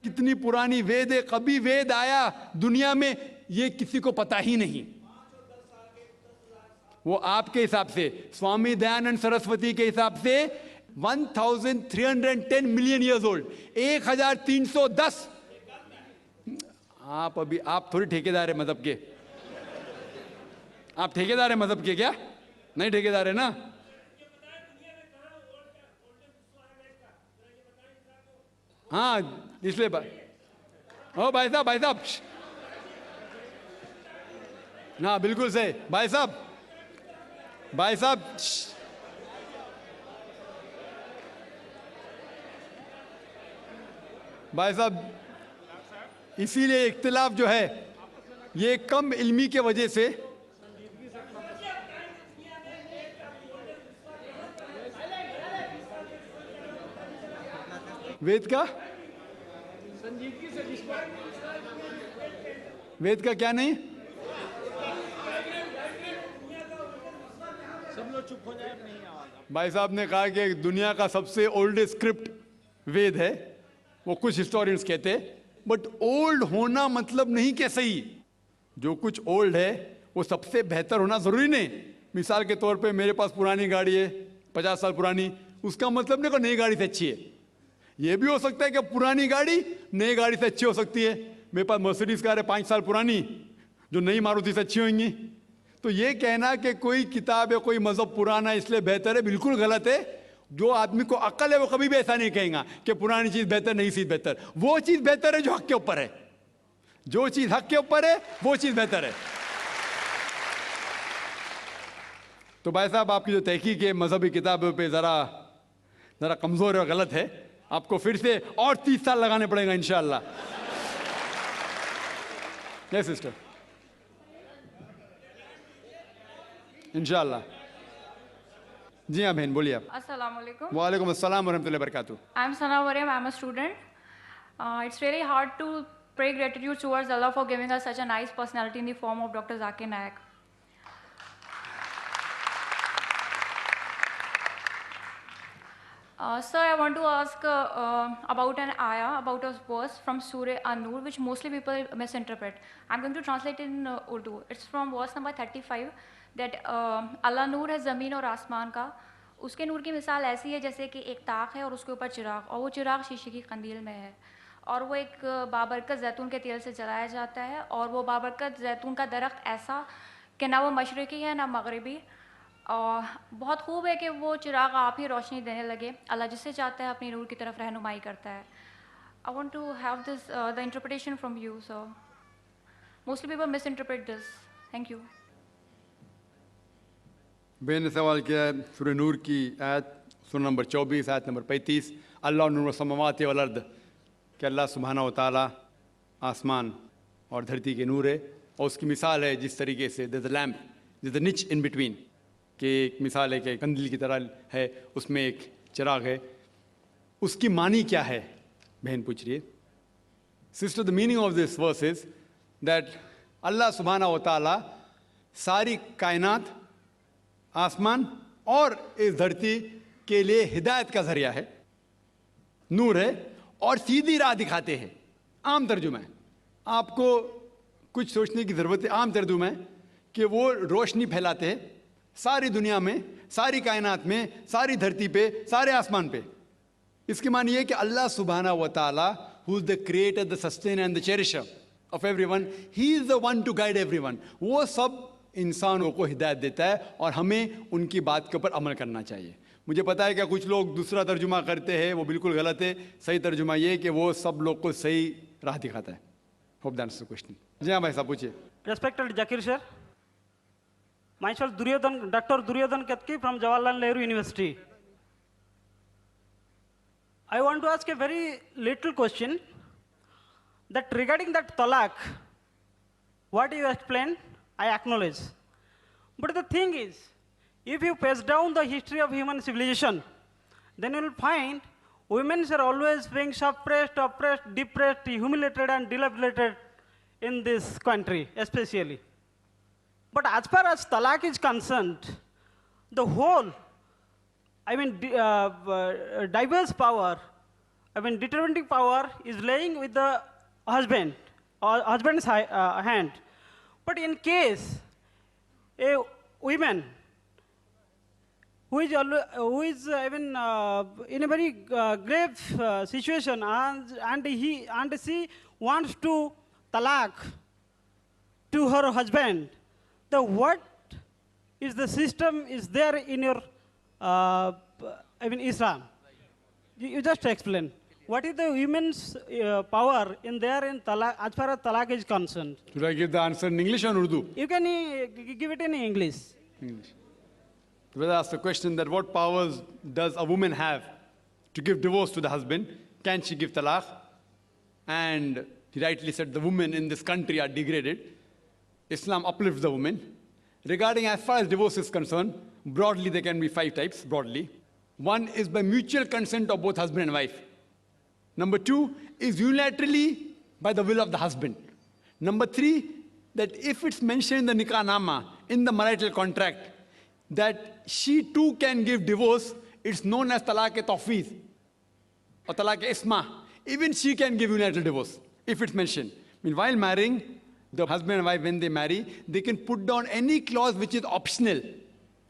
कितनी पुरानी वेद है, कभी वेद आया दुनिया में ये किसी को पता ही नहीं। वो आपके हिसाब से, स्वामी दयानंद सरस्वती के हिसाब से 1310 मिलियन ईयर्स ओल्ड, 1310। आप थोड़ी ठेकेदार है मजहब के, आप ठेकेदार है मजहब के क्या? नहीं ठेकेदार है ना। हाँ इसलिए ओ भाई साहब ना, बिल्कुल सही भाई साहब इसीलिए इख्तिलाफ जो है ये कम इल्मी के वजह से। वेद का क्या नहीं, सब लोग चुप हो जाए। भाई साहब ने कहा कि दुनिया का सबसे ओल्डेस्ट स्क्रिप्ट वेद है, वो कुछ हिस्टोरियंस कहते हैं। बट ओल्ड होना मतलब नहीं कि सही, जो कुछ ओल्ड है वो सबसे बेहतर होना जरूरी नहीं। मिसाल के तौर पे मेरे पास पुरानी गाड़ी है 50 साल पुरानी, उसका मतलब नहीं कि नई गाड़ी से अच्छी है। ये भी हो सकता है कि पुरानी गाड़ी नई गाड़ी से अच्छी हो सकती है। मेरे पास मर्सिडीज कार है 5 साल पुरानी, जो नई मारुति से अच्छी होंगी। तो ये कहना कि कोई किताब है कोई मजहब पुराना इसलिए बेहतर है, बिल्कुल गलत है। जो आदमी को अक्ल है वो कभी भी ऐसा नहीं कहेगा कि पुरानी चीज बेहतर नई चीज बेहतर। वो चीज बेहतर है जो हक के ऊपर है, जो चीज हक के ऊपर है वो चीज बेहतर है। तो भाई साहब आपकी जो तहकीक है मजहबी किताबों पे जरा कमजोर और गलत है। आपको फिर से और 30 साल लगाने पड़ेगा इंशाअल्लाह। यस सिस्टर, इंशाअल्लाह। जी हाँ बहन बोलिए आप। अस्सलाम वालेकुम। वालेकुम अस्सलाम वरहमतुल्लाहि वबरकातुह। I am Sana Mariam, I am a student. It's really hard to pay gratitude towards Allah for giving us such a nice personality in the form of Dr. Zakir Naik. Sir, I want to ask about an ayah, about a verse from Surah An-Nur, which mostly people misinterpret. I'm going to translate in Urdu. It's from verse number 35, that Allah नूर है ज़मीन और आसमान का, उसके नूर की मिसाल ऐसी है जैसे कि एक ताक है और उसके ऊपर चिराग, और वो चिराग शीशे की कंदील में है, और वो एक बाबरकत जैतून के तेल से जलाया जाता है, और वो बाबरकत जैतून का दरख्त ऐसा कि ना वो मशरक़ी है ना मगरबी, और बहुत खूब है कि वो चिराग आप ही रोशनी देने लगे। अल्लाह जिससे चाहता है अपनी नूर की तरफ रहनुमाई करता है। I want to have this the interpretation from you sir. Mostly people misinterpret this. Thank you. बहन ने सवाल किया है सूरह नूर की आयत सूरह नंबर 24 आयत नंबर 35, अल्लाह नूर समावाति वल अर्द, कि अल्लाह सुब्हानहू व तआला आसमान और धरती के नूर है, और उसकी मिसाल है जिस तरीके से द लैम्प द निच इन बिटवीन, कि एक मिसाल है कि कंदील की तरह है, उसमें एक चिराग है। उसकी मानी क्या है बहन पूछ रही है। Sister, the meaning of this verse is that Allah सुब्हानहू व तआला सारी कायनात, आसमान और इस धरती के लिए हिदायत का जरिया है, नूर है, और सीधी राह दिखाते हैं। आम तर्जुमा है, आपको कुछ सोचने की ज़रूरत है। आम तर्जुमा है कि वो रोशनी फैलाते हैं सारी दुनिया में, सारी कायनात में, सारी धरती पे, सारे आसमान पे। इसकी मानी है कि अल्लाह सुब्हानहू व तआला who is the creator, the sustainer and the cherisher of everyone, he is the one to guide everyone. वो सब इंसानों को हिदायत देता है और हमें उनकी बात के ऊपर अमल करना चाहिए। मुझे पता है कि कुछ लोग दूसरा तर्जुमा करते हैं, वो बिल्कुल गलत है। सही तर्जुमा ये है कि वो सब लोग को सही राह दिखाता है। Hope that's the question. जी हाँ भाई साहब पूछिए। Respected Zakir sir, myself Duryodhan, Dr. Duryodhan Katki from Jawaharlal Nehru University. I want to ask a very little question that regarding that talaq, what you explained, I acknowledge. But the thing is, if you pass down the history of human civilization, then you will find women are always being suppressed, oppressed, depressed, humiliated, and dilapidated in this country, especially. But as far as talaq is concerned, the whole, diverse power, determining power is laying with the husband, or husband's hand. But in case a woman who is in a very grave situation and she wants to talaq to her husband, what is the system is there in your Islam? You just explain. What is the women's power in there in talaq, as far as talaq is concerned? Should I give the answer in English or Urdu? You can give it in English. English. The brother asked the question that what powers does a woman have to give divorce to the husband? Can she give talaq? And he rightly said the women in this country are degraded. Islam uplifts the woman. Regarding as far as divorce is concerned, broadly there can be 5 types, broadly. One is by mutual consent of both husband and wife. Number 2 is unilaterally by the will of the husband. Number 3, that if it's mentioned in the nikah nama, in the marital contract, that she too can give divorce, it's known as talaq-e-tawfiz or talaq-e-isma. Even she can give unilateral divorce, if it's mentioned. While marrying, the husband and wife, when they marry, they can put down any clause which is optional,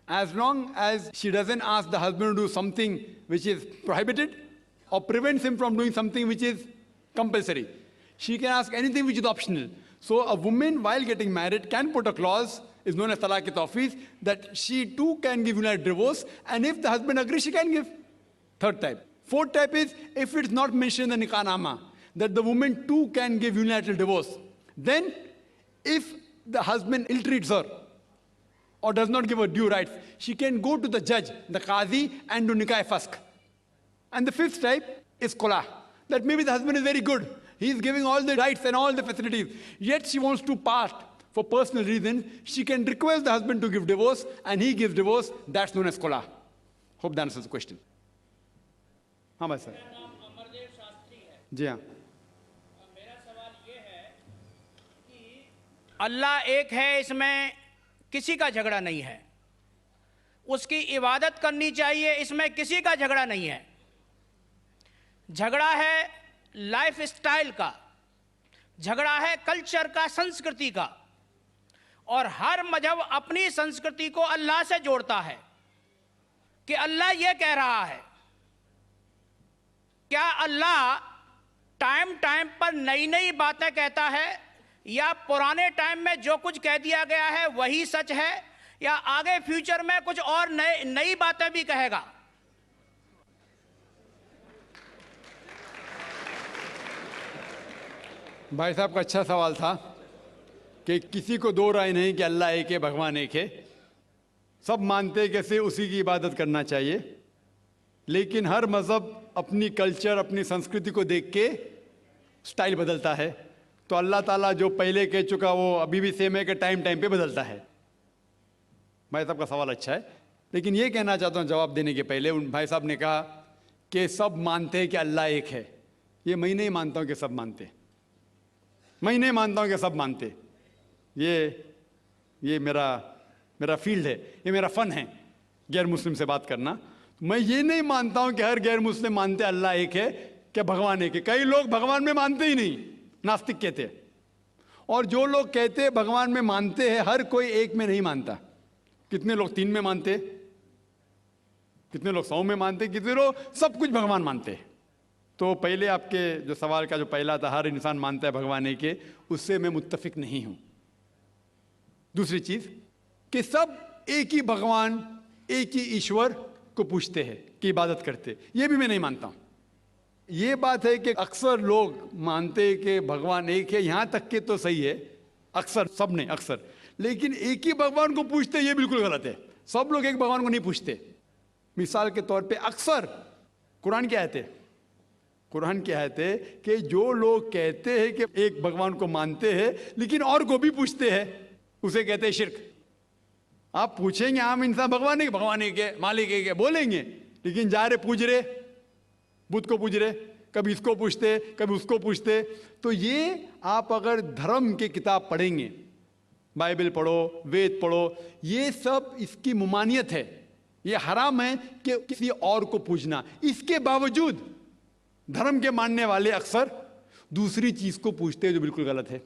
as long as she doesn't ask the husband to do something which is prohibited or prevents him from doing something which is compulsory. She can ask anything which is optional. So a woman, while getting married, can put a clause, is known as talaq-e-tawfiz, that she too can give unilateral divorce, and if the husband agrees, she can give. 3rd type. 4th type is, if it's not mentioned in the nikah nama, that the woman too can give unilateral divorce. Then, if the husband ill-treats her, or does not give her due rights, she can go to the judge, the qazi, and do nikah-e-fask. And the 5th type is khula, that maybe the husband is very good. He is giving all the rights and all the facilities, yet she wants to part for personal reasons. She can request the husband to give divorce, and he gives divorce. That's known as khula. Hope that answers the question. हाँ भाई sir जी हाँ अल्लाह एक है, इसमें किसी का झगड़ा नहीं है। उसकी इबादत करनी चाहिए, इसमें किसी का झगड़ा नहीं है। झगड़ा है लाइफ स्टाइल का, झगड़ा है कल्चर का, संस्कृति का। और हर मजहब अपनी संस्कृति को अल्लाह से जोड़ता है कि अल्लाह ये कह रहा है। क्या अल्लाह टाइम टाइम पर नई नई बातें कहता है, या पुराने टाइम में जो कुछ कह दिया गया है वही सच है, या आगे फ्यूचर में कुछ और नई बातें भी कहेगा? भाई साहब का अच्छा सवाल था कि किसी को 2 राय नहीं कि अल्लाह एक है, भगवान एक है। सब मानते कैसे उसी की इबादत करना चाहिए, लेकिन हर मज़हब अपनी कल्चर, अपनी संस्कृति को देख के स्टाइल बदलता है। तो अल्लाह ताला जो पहले कह चुका वो अभी भी सेम है कि टाइम टाइम पे बदलता है। भाई साहब का सवाल अच्छा है, लेकिन ये कहना चाहता हूँ जवाब देने के पहले, उन भाई साहब ने कहा कि सब मानते हैं कि अल्लाह एक है। ये मैं नहीं मानता हूँ कि सब मानते, मैं नहीं मानता हूँ कि सब मानते। ये मेरा फील्ड है, ये मेरा फन है गैर मुस्लिम से बात करना। मैं ये नहीं मानता हूँ कि हर गैर मुस्लिम मानते अल्लाह एक है, कि भगवान एक है। कई लोग भगवान में मानते ही नहीं, नास्तिक कहते हैं। और जो लोग कहते हैं भगवान में मानते हैं, हर कोई एक में नहीं मानता। कितने लोग 3 में मानते, कितने लोग 100 में मानते, कितने लोग सब कुछ भगवान मानते हैं। तो पहले आपके जो सवाल का जो पहला था, हर इंसान मानता है भगवान एक है, उससे मैं मुत्तफिक नहीं हूं। दूसरी चीज कि सब एक ही भगवान, एक ही ईश्वर को पूछते हैं कि इबादत करते, ये भी मैं नहीं मानता हूं। ये बात है कि अक्सर लोग मानते हैं कि भगवान एक है, यहां तक के तो सही है अक्सर, सब ने अक्सर, लेकिन एक ही भगवान को पूछते ये बिल्कुल गलत है। सब लोग एक भगवान को नहीं पूछते। मिसाल के तौर पे अक्सर कुरान की आयत है, कुरान की आयत है कि जो लोग कहते हैं कि एक भगवान को मानते हैं लेकिन और को भी पूछते हैं, उसे कहते हैं शिर्क। आप पूछेंगे आम इंसान भगवान है के मालिक है के बोलेंगे, लेकिन जा रहे पूज रहे, बुद्ध को पूज रहे, कभी इसको पूछते कभी उसको पूछते। तो ये आप अगर धर्म की किताब पढ़ेंगे, बाइबल पढ़ो, वेद पढ़ो, ये सब इसकी मुमानियत है। ये हराम है कि किसी और को पूजना। इसके बावजूद धर्म के मानने वाले अक्सर दूसरी चीज को पूछते हैं जो बिल्कुल गलत है।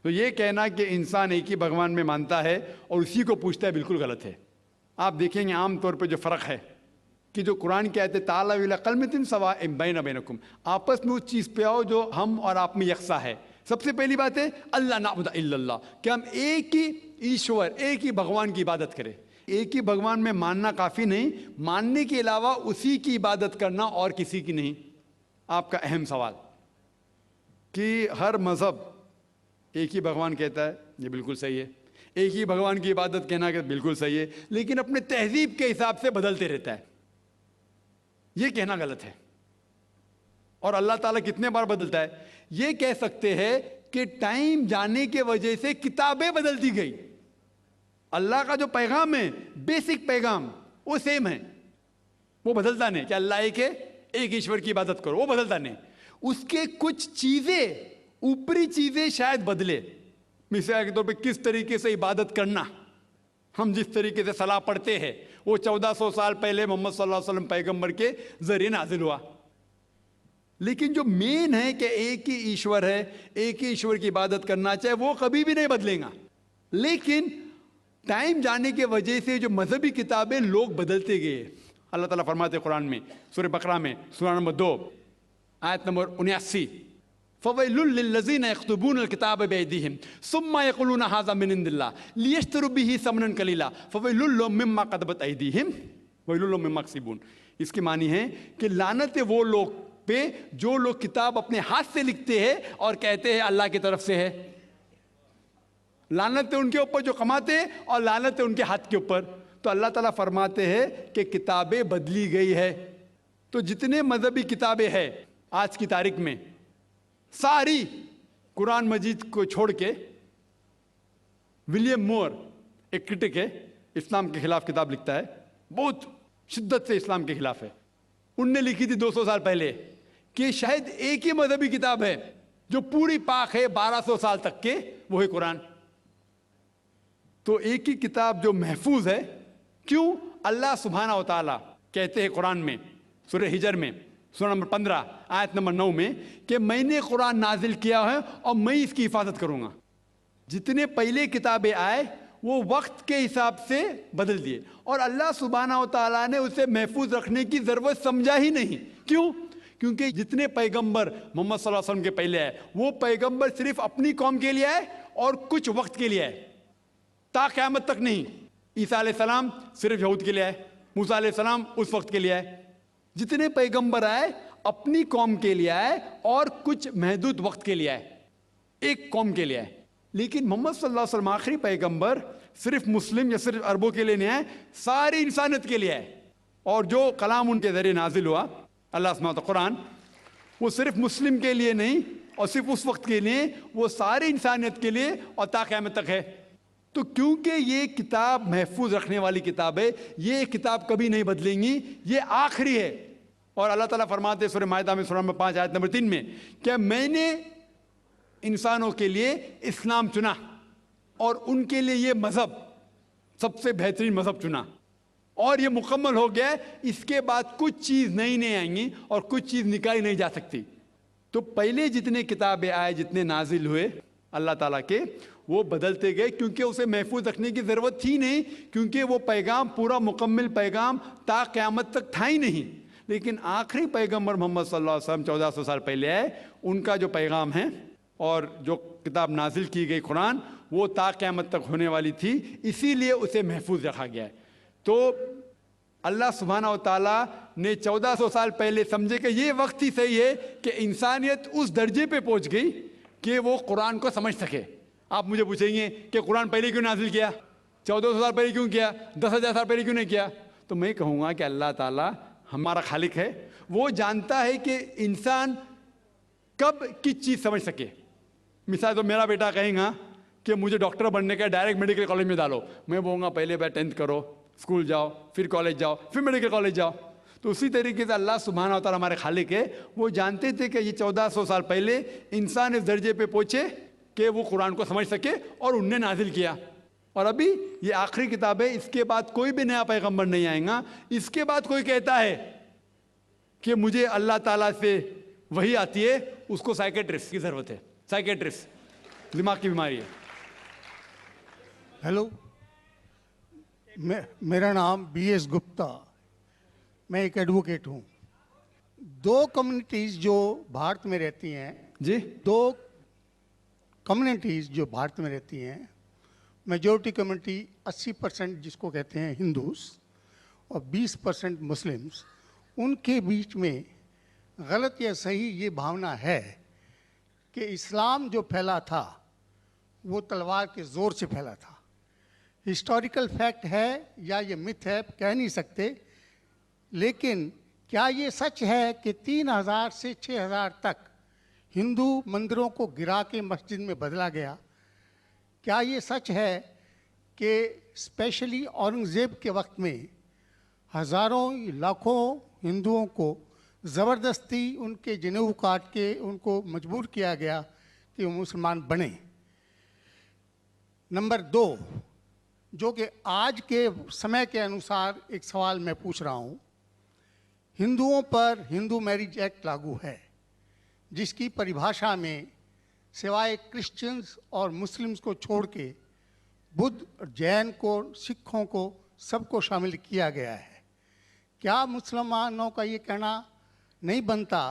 तो ये कहना कि इंसान एक ही भगवान में मानता है और उसी को पूछता है बिल्कुल गलत है। आप देखेंगे आमतौर पर जो फर्क है कि जो कुरान की आयत है ताला विला कलमतिन सवाइम बैना बैनकुम, आपस में उस चीज पे आओ जो हम और आप में यकसा है। सबसे पहली बात है अल्लाह नाबुदा इल्लल्लाह, कि हम एक ही ईश्वर, एक ही भगवान की इबादत करें। एक ही भगवान में मानना काफी नहीं, मानने के अलावा उसी की इबादत करना और किसी की नहीं। आपका अहम सवाल कि हर मजहब एक ही भगवान कहता है, ये बिल्कुल सही है। एक ही भगवान की इबादत कहना कि बिल्कुल सही है, लेकिन अपने तहजीब के हिसाब से बदलते रहता है, ये कहना गलत है। और अल्लाह ताला कितने बार बदलता है? ये कह सकते हैं कि टाइम जाने के वजह से किताबें बदलती गई। अल्लाह का जो पैगाम है, बेसिक पैगाम, वो सेम है, वो बदलता नहीं कि अल्लाह एक है, एक ईश्वर की इबादत करो, वो बदलता नहीं। उसके कुछ चीजें, ऊपरी चीजें शायद बदले। मिसाल के तौर पे किस तरीके से इबादत करना, हम जिस तरीके से सलाह पढ़ते हैं वो 1400 साल पहले मोहम्मद सल्लल्लाहु अलैहि वसल्लम पैगंबर के जरिए नाजिल हुआ। लेकिन जो मेन है कि एक ही ईश्वर है, एक ही ईश्वर की इबादत करना चाहे, वो कभी भी नहीं बदलेगा। लेकिन टाइम जाने के वजह से जो मजहबी किताबें लोग बदलते गए। अल्लाह ताला फरमाते कुरान में सूरह बकरा में सूरा नंबर 2 आयत नंबर 79, फ़वैलुल लिल्लज़ीना यक्तुबून अल-किताब बिअयदीहिम सुम्मा यक़ूलून हाज़ा मिन इंदिल्लाह लियश्तरू बिही समनन कलीला फ़वैलुल लहुम मिम्मा क़दबत अयदीहिम वैलुल लहुम मिम्मा यक्सिबून। इसकी मानी है कि लानत है वो लोग पे जो लोग किताब अपने हाथ से लिखते हैं और कहते हैं अल्लाह की तरफ से है। लानत है उनके ऊपर जो कमाते हैं और लानत है उनके हाथ के ऊपर। तो अल्लाह ताला फरमाते हैं कि किताबें बदली गई है। तो जितने मजहबी किताबें हैं आज की तारीख में, सारी कुरान मजीद को छोड़ के, विलियम मोर एक क्रिटिक है, इस्लाम के खिलाफ किताब लिखता है, बहुत शिद्दत से इस्लाम के खिलाफ है। उनने लिखी थी 200 साल पहले कि शायद एक ही मजहबी किताब है जो पूरी पाक है 1200 साल तक के, वो है कुरान। तो एक ही किताब जो महफूज है, क्यों? अल्लाह सुब्हानहू व तआला कहते हैं कुरान में सूरह हिजर में सूरा नंबर 15 आयत नंबर 9 में कि मैंने कुरान नाजिल किया है और मैं इसकी हिफाजत करूंगा। जितने पहले किताबें आए वो वक्त के हिसाब से बदल दिए और अल्लाह सुब्हानहू व तआला ने उसे महफूज रखने की जरूरत समझा ही नहीं। क्यों? क्योंकि जितने पैगंबर मोहम्मद सल्लल्लाहु अलैहि वसल्लम के पहले आए, वो पैगंबर सिर्फ अपनी कौम के लिए आए और कुछ वक्त के लिए आए, ता क़यामत तक नहीं। ईसा अलैहिस्सलाम सिर्फ यहूद के लिए आए, मूसा अलैहिस्सलाम उस वक्त के लिए आए। जितने पैगंबर आए अपनी कौम के लिए आए और कुछ महदूद वक्त के लिए आए, एक कौम के लिए आए। लेकिन मोहम्मद सल्लल्लाहु अलैहि वसल्लम आखिरी पैगंबर सिर्फ मुस्लिम या सिर्फ अरबों के लिए नहीं आए, सारी इंसानियत के लिए आए। और जो कलाम उनके जरिए नाजिल हुआ, अल्लाह सुब्हानहू कुरान, वो सिर्फ मुस्लिम के लिए नहीं और सिर्फ उस वक्त के लिए, वो सारी इंसानियत के लिए और ता क़यामत तक है। तो क्योंकि ये किताब महफूज रखने वाली किताब है, ये किताब कभी नहीं बदलेंगी, ये आखिरी है। और अल्लाह ताला फरमाते सूरह माइदा में सूरा नंबर 5 आयत नंबर 3 में कि मैंने इंसानों के लिए इस्लाम चुना और उनके लिए ये मजहब सबसे बेहतरीन मजहब चुना और ये मुकम्मल हो गया। इसके बाद कुछ चीज़ नई नहीं आएंगी और कुछ चीज़ निकाली नहीं जा सकती। तो पहले जितने किताबें आए, जितने नाजिल हुए अल्लाह ताला के, वो बदलते गए क्योंकि उसे महफूज रखने की ज़रूरत थी नहीं, क्योंकि वो पैगाम पूरा मुकम्मल पैगाम ता क़यामत तक था ही नहीं। लेकिन आखिरी पैगंबर मोहम्मद सल्लल्लाहु अलैहि वसल्लम 1400 साल पहले आए, उनका जो पैगाम है और जो किताब नाजिल की गई कुरान, वो ता क़यामत तक होने वाली थी, इसीलिए उसे महफूज रखा गया है। तो अल्लाह सुब्हानहू व तआला ने 1400 साल पहले समझे कि ये वक्त ही सही है कि इंसानियत उस दर्जे पे पहुंच गई कि वो कुरान को समझ सके। आप मुझे पूछेंगे कि कुरान पहले क्यों नाजिल किया, 1400 साल पहले क्यों किया, 10,000 साल पहले क्यों नहीं किया, तो मैं कहूँगा कि अल्लाह ताला हमारा खालिक है, वो जानता है कि इंसान कब किस चीज़ समझ सके। मिसाल तो मेरा बेटा कहेगा कि मुझे डॉक्टर बनने का, डायरेक्ट मेडिकल कॉलेज में डालो, मैं बोलूँगा पहले बार 10th करो, स्कूल जाओ, फिर कॉलेज जाओ, फिर मेडिकल कॉलेज जाओ। तो उसी तरीके से अल्लाह सुब्हानहू व तआला हमारे खालिक है, वो जानते थे कि ये 1400 साल पहले इंसान इस दर्जे पे पहुँचे कि वो कुरान को समझ सके और उनने नाजिल किया। और अभी ये आखिरी किताब है, इसके बाद कोई भी नया पैगंबर नहीं आएगा। इसके बाद कोई कहता है कि मुझे अल्लाह ताला से वही आती है, उसको साइकेट्रिस्ट की ज़रूरत है, साइकेट्रिस्ट, दिमाग की बीमारी है। हेलो, मेरा नाम BS गुप्ता, मैं एक एडवोकेट हूँ। दो कम्युनिटीज़ जो भारत में रहती हैं जी, दो कम्युनिटीज़ जो भारत में रहती हैं, मेजॉरिटी कम्युनिटी 80% जिसको कहते हैं हिंदूस और 20% मुस्लिम्स, उनके बीच में गलत या सही ये भावना है कि इस्लाम जो फैला था वो तलवार के ज़ोर से फैला था। हिस्टोरिकल फैक्ट है या ये मिथ है कह नहीं सकते, लेकिन क्या ये सच है कि 3000 से 6000 तक हिंदू मंदिरों को गिरा के मस्जिद में बदला गया? क्या ये सच है कि स्पेशली औरंगज़ेब के वक्त में हज़ारों लाखों हिंदुओं को ज़बरदस्ती उनके जनेऊ काट के उनको मजबूर किया गया कि वो मुसलमान बने? नंबर 2, जो कि आज के समय के अनुसार एक सवाल मैं पूछ रहा हूँ, हिंदुओं पर हिंदू मैरिज एक्ट लागू है, जिसकी परिभाषा में सिवाय क्रिश्चियंस और मुस्लिम्स को छोड़ के बुद्ध, जैन को, सिखों को, सबको शामिल किया गया है। क्या मुसलमानों का ये कहना नहीं बनता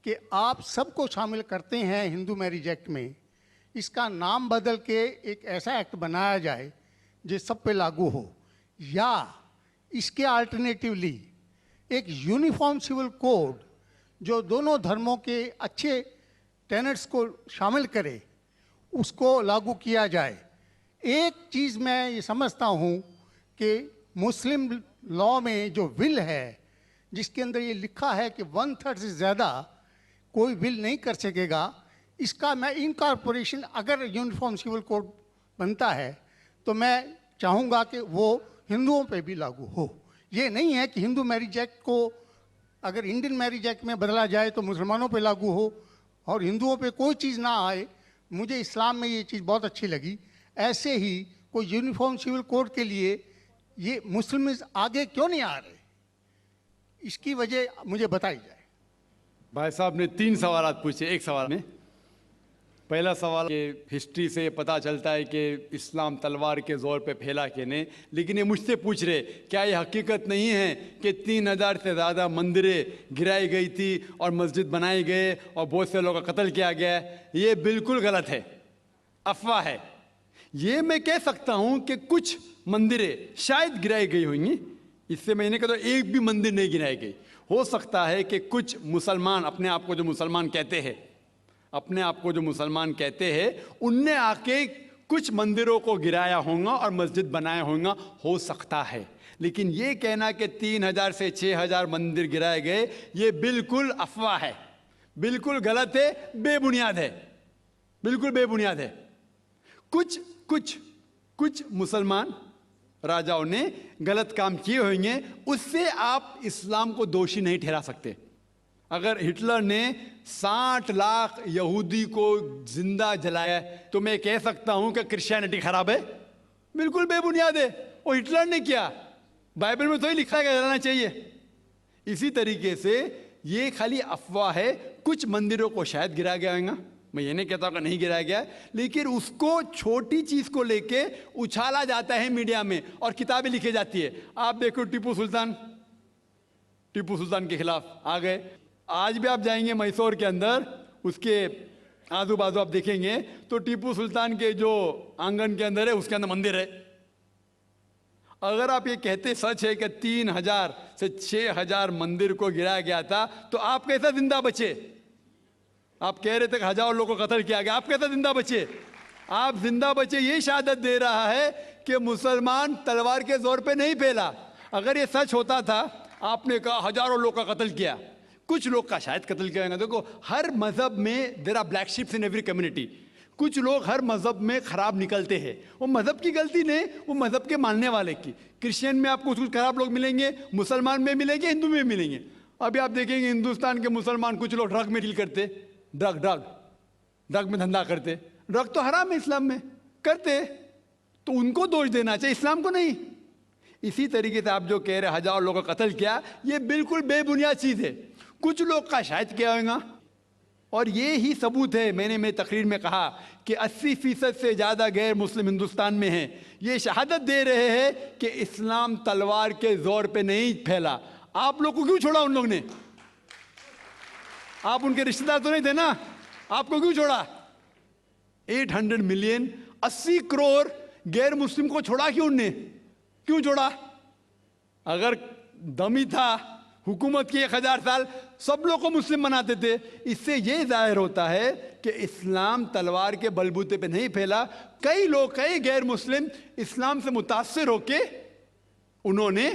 कि आप सबको शामिल करते हैं हिंदू मैरिज एक्ट में, इसका नाम बदल के एक ऐसा एक्ट बनाया जाए जो सब पे लागू हो, या इसके अल्टरनेटिवली एक यूनिफॉर्म सिविल कोड जो दोनों धर्मों के अच्छे टेनेट्स को शामिल करे, उसको लागू किया जाए? एक चीज़ मैं ये समझता हूँ कि मुस्लिम लॉ में जो विल है, जिसके अंदर ये लिखा है कि 1/3 से ज़्यादा कोई विल नहीं कर सकेगा, इसका मैं इनकॉर्पोरेशन अगर यूनिफॉर्म सिविल कोड बनता है तो मैं चाहूँगा कि वो हिंदुओं पे भी लागू हो। ये नहीं है कि हिंदू मैरिज एक्ट को अगर इंडियन मैरिज एक्ट में बदला जाए तो मुसलमानों पे लागू हो और हिंदुओं पे कोई चीज़ ना आए। मुझे इस्लाम में ये चीज़ बहुत अच्छी लगी। ऐसे ही कोई यूनिफॉर्म सिविल कोड के लिए ये मुस्लिम आगे क्यों नहीं आ रहे, इसकी वजह मुझे बताई जाए। भाई साहब ने 3 सवाल पूछे एक सवाल में। पहला सवाल कि हिस्ट्री से पता चलता है कि इस्लाम तलवार के ज़ोर पे फैला कि नहीं, लेकिन ये मुझसे पूछ रहे क्या ये हकीकत नहीं है कि 3000 से ज़्यादा मंदिरें गिराई गई थी और मस्जिद बनाए गए और बहुत से लोगों का कत्ल किया गया? ये बिल्कुल गलत है, अफवाह है। ये मैं कह सकता हूँ कि कुछ मंदिरें शायद गिराई गई होंगी, इससे मैंने कहा तो एक भी मंदिर नहीं गिराई गई। हो सकता है कि कुछ मुसलमान अपने आप को जो मुसलमान कहते हैं, उनने आके कुछ मंदिरों को गिराया होगा और मस्जिद बनाया होगा, हो सकता है। लेकिन ये कहना कि 3000 से 6000 मंदिर गिराए गए, ये बिल्कुल अफवाह है, बिल्कुल गलत है, बेबुनियाद है, बिल्कुल बेबुनियाद है। कुछ मुसलमान राजाओं ने गलत काम किए होंगे, उससे आप इस्लाम को दोषी नहीं ठहरा सकते। अगर हिटलर ने 60 लाख यहूदी को जिंदा जलाया तो मैं कह सकता हूं कि क्रिश्चियनिटी खराब है? बिल्कुल बेबुनियाद है, वो हिटलर ने किया, बाइबल में तो ही लिखा है कि जलाना चाहिए। इसी तरीके से ये खाली अफवाह है। कुछ मंदिरों को शायद गिराया गया होगा, मैं ये नहीं कहता कि नहीं गिराया गया, लेकिन उसको छोटी चीज़ को लेके उछाला जाता है मीडिया में और किताबें लिखी जाती है। आप देखो टीपू सुल्तान के खिलाफ आ गए। आज भी आप जाएंगे मैसूर के अंदर, उसके आजू बाजू आप देखेंगे तो टीपू सुल्तान के जो आंगन के अंदर है उसके अंदर मंदिर है। अगर आप ये कहते सच है कि 3000 से 6000 मंदिर को गिराया गया था, तो आप कैसा जिंदा बचे? आप कह रहे थे कि 1000 लोगों को कत्ल किया गया, आप कैसा जिंदा बचे? आप जिंदा बचे ये शहादत दे रहा है कि मुसलमान तलवार के जोर पे नहीं फैला। अगर ये सच होता था, आपने कहा हजारों लोग का कत्ल किया, कुछ लोग का शायद कत्ल किया होगा। देखो, हर मजहब में there are black ships in every community. कुछ लोग हर मजहब में खराब निकलते हैं, वो मजहब की गलती नहीं, वो मजहब के मानने वाले की। क्रिश्चियन में आपको कुछ खराब लोग मिलेंगे, मुसलमान में मिलेंगे, हिंदू में मिलेंगे। अभी आप देखेंगे हिंदुस्तान के मुसलमान कुछ लोग ड्रग में डील करते, ड्रग में धंधा करते। ड्रग तो हराम है इस्लाम में, करते तो उनको दोष देना चाहिए, इस्लाम को नहीं। इसी तरीके से आप जो कह रहे हजारों लोगों का कत्ल किया, ये बिल्कुल बेबुनियाद चीज़ है। कुछ लोग का शायद किया होगा, और ये ही सबूत है। मैंने मेरी तकरीर में कहा कि 80% से ज़्यादा गैर मुस्लिम हिंदुस्तान में हैं। ये शहादत दे रहे हैं कि इस्लाम तलवार के जोर पे नहीं फैला। आप लोग को क्यों छोड़ा उन लोग ने? आप उनके रिश्तेदार तो नहीं थे ना, आपको क्यों छोड़ा? 800 मिलियन 80 करोड़ गैर मुस्लिम को छोड़ा क्यों उनने? क्यों छोड़ा? अगर दम ही था हुकूमत की 1000 साल, सब लोग को मुस्लिम बनाते थे। इससे ये जाहिर होता है कि इस्लाम तलवार के बलबूते पे नहीं फैला। कई लोग, कई गैर मुस्लिम इस्लाम से मुतासिर होके उन्होंने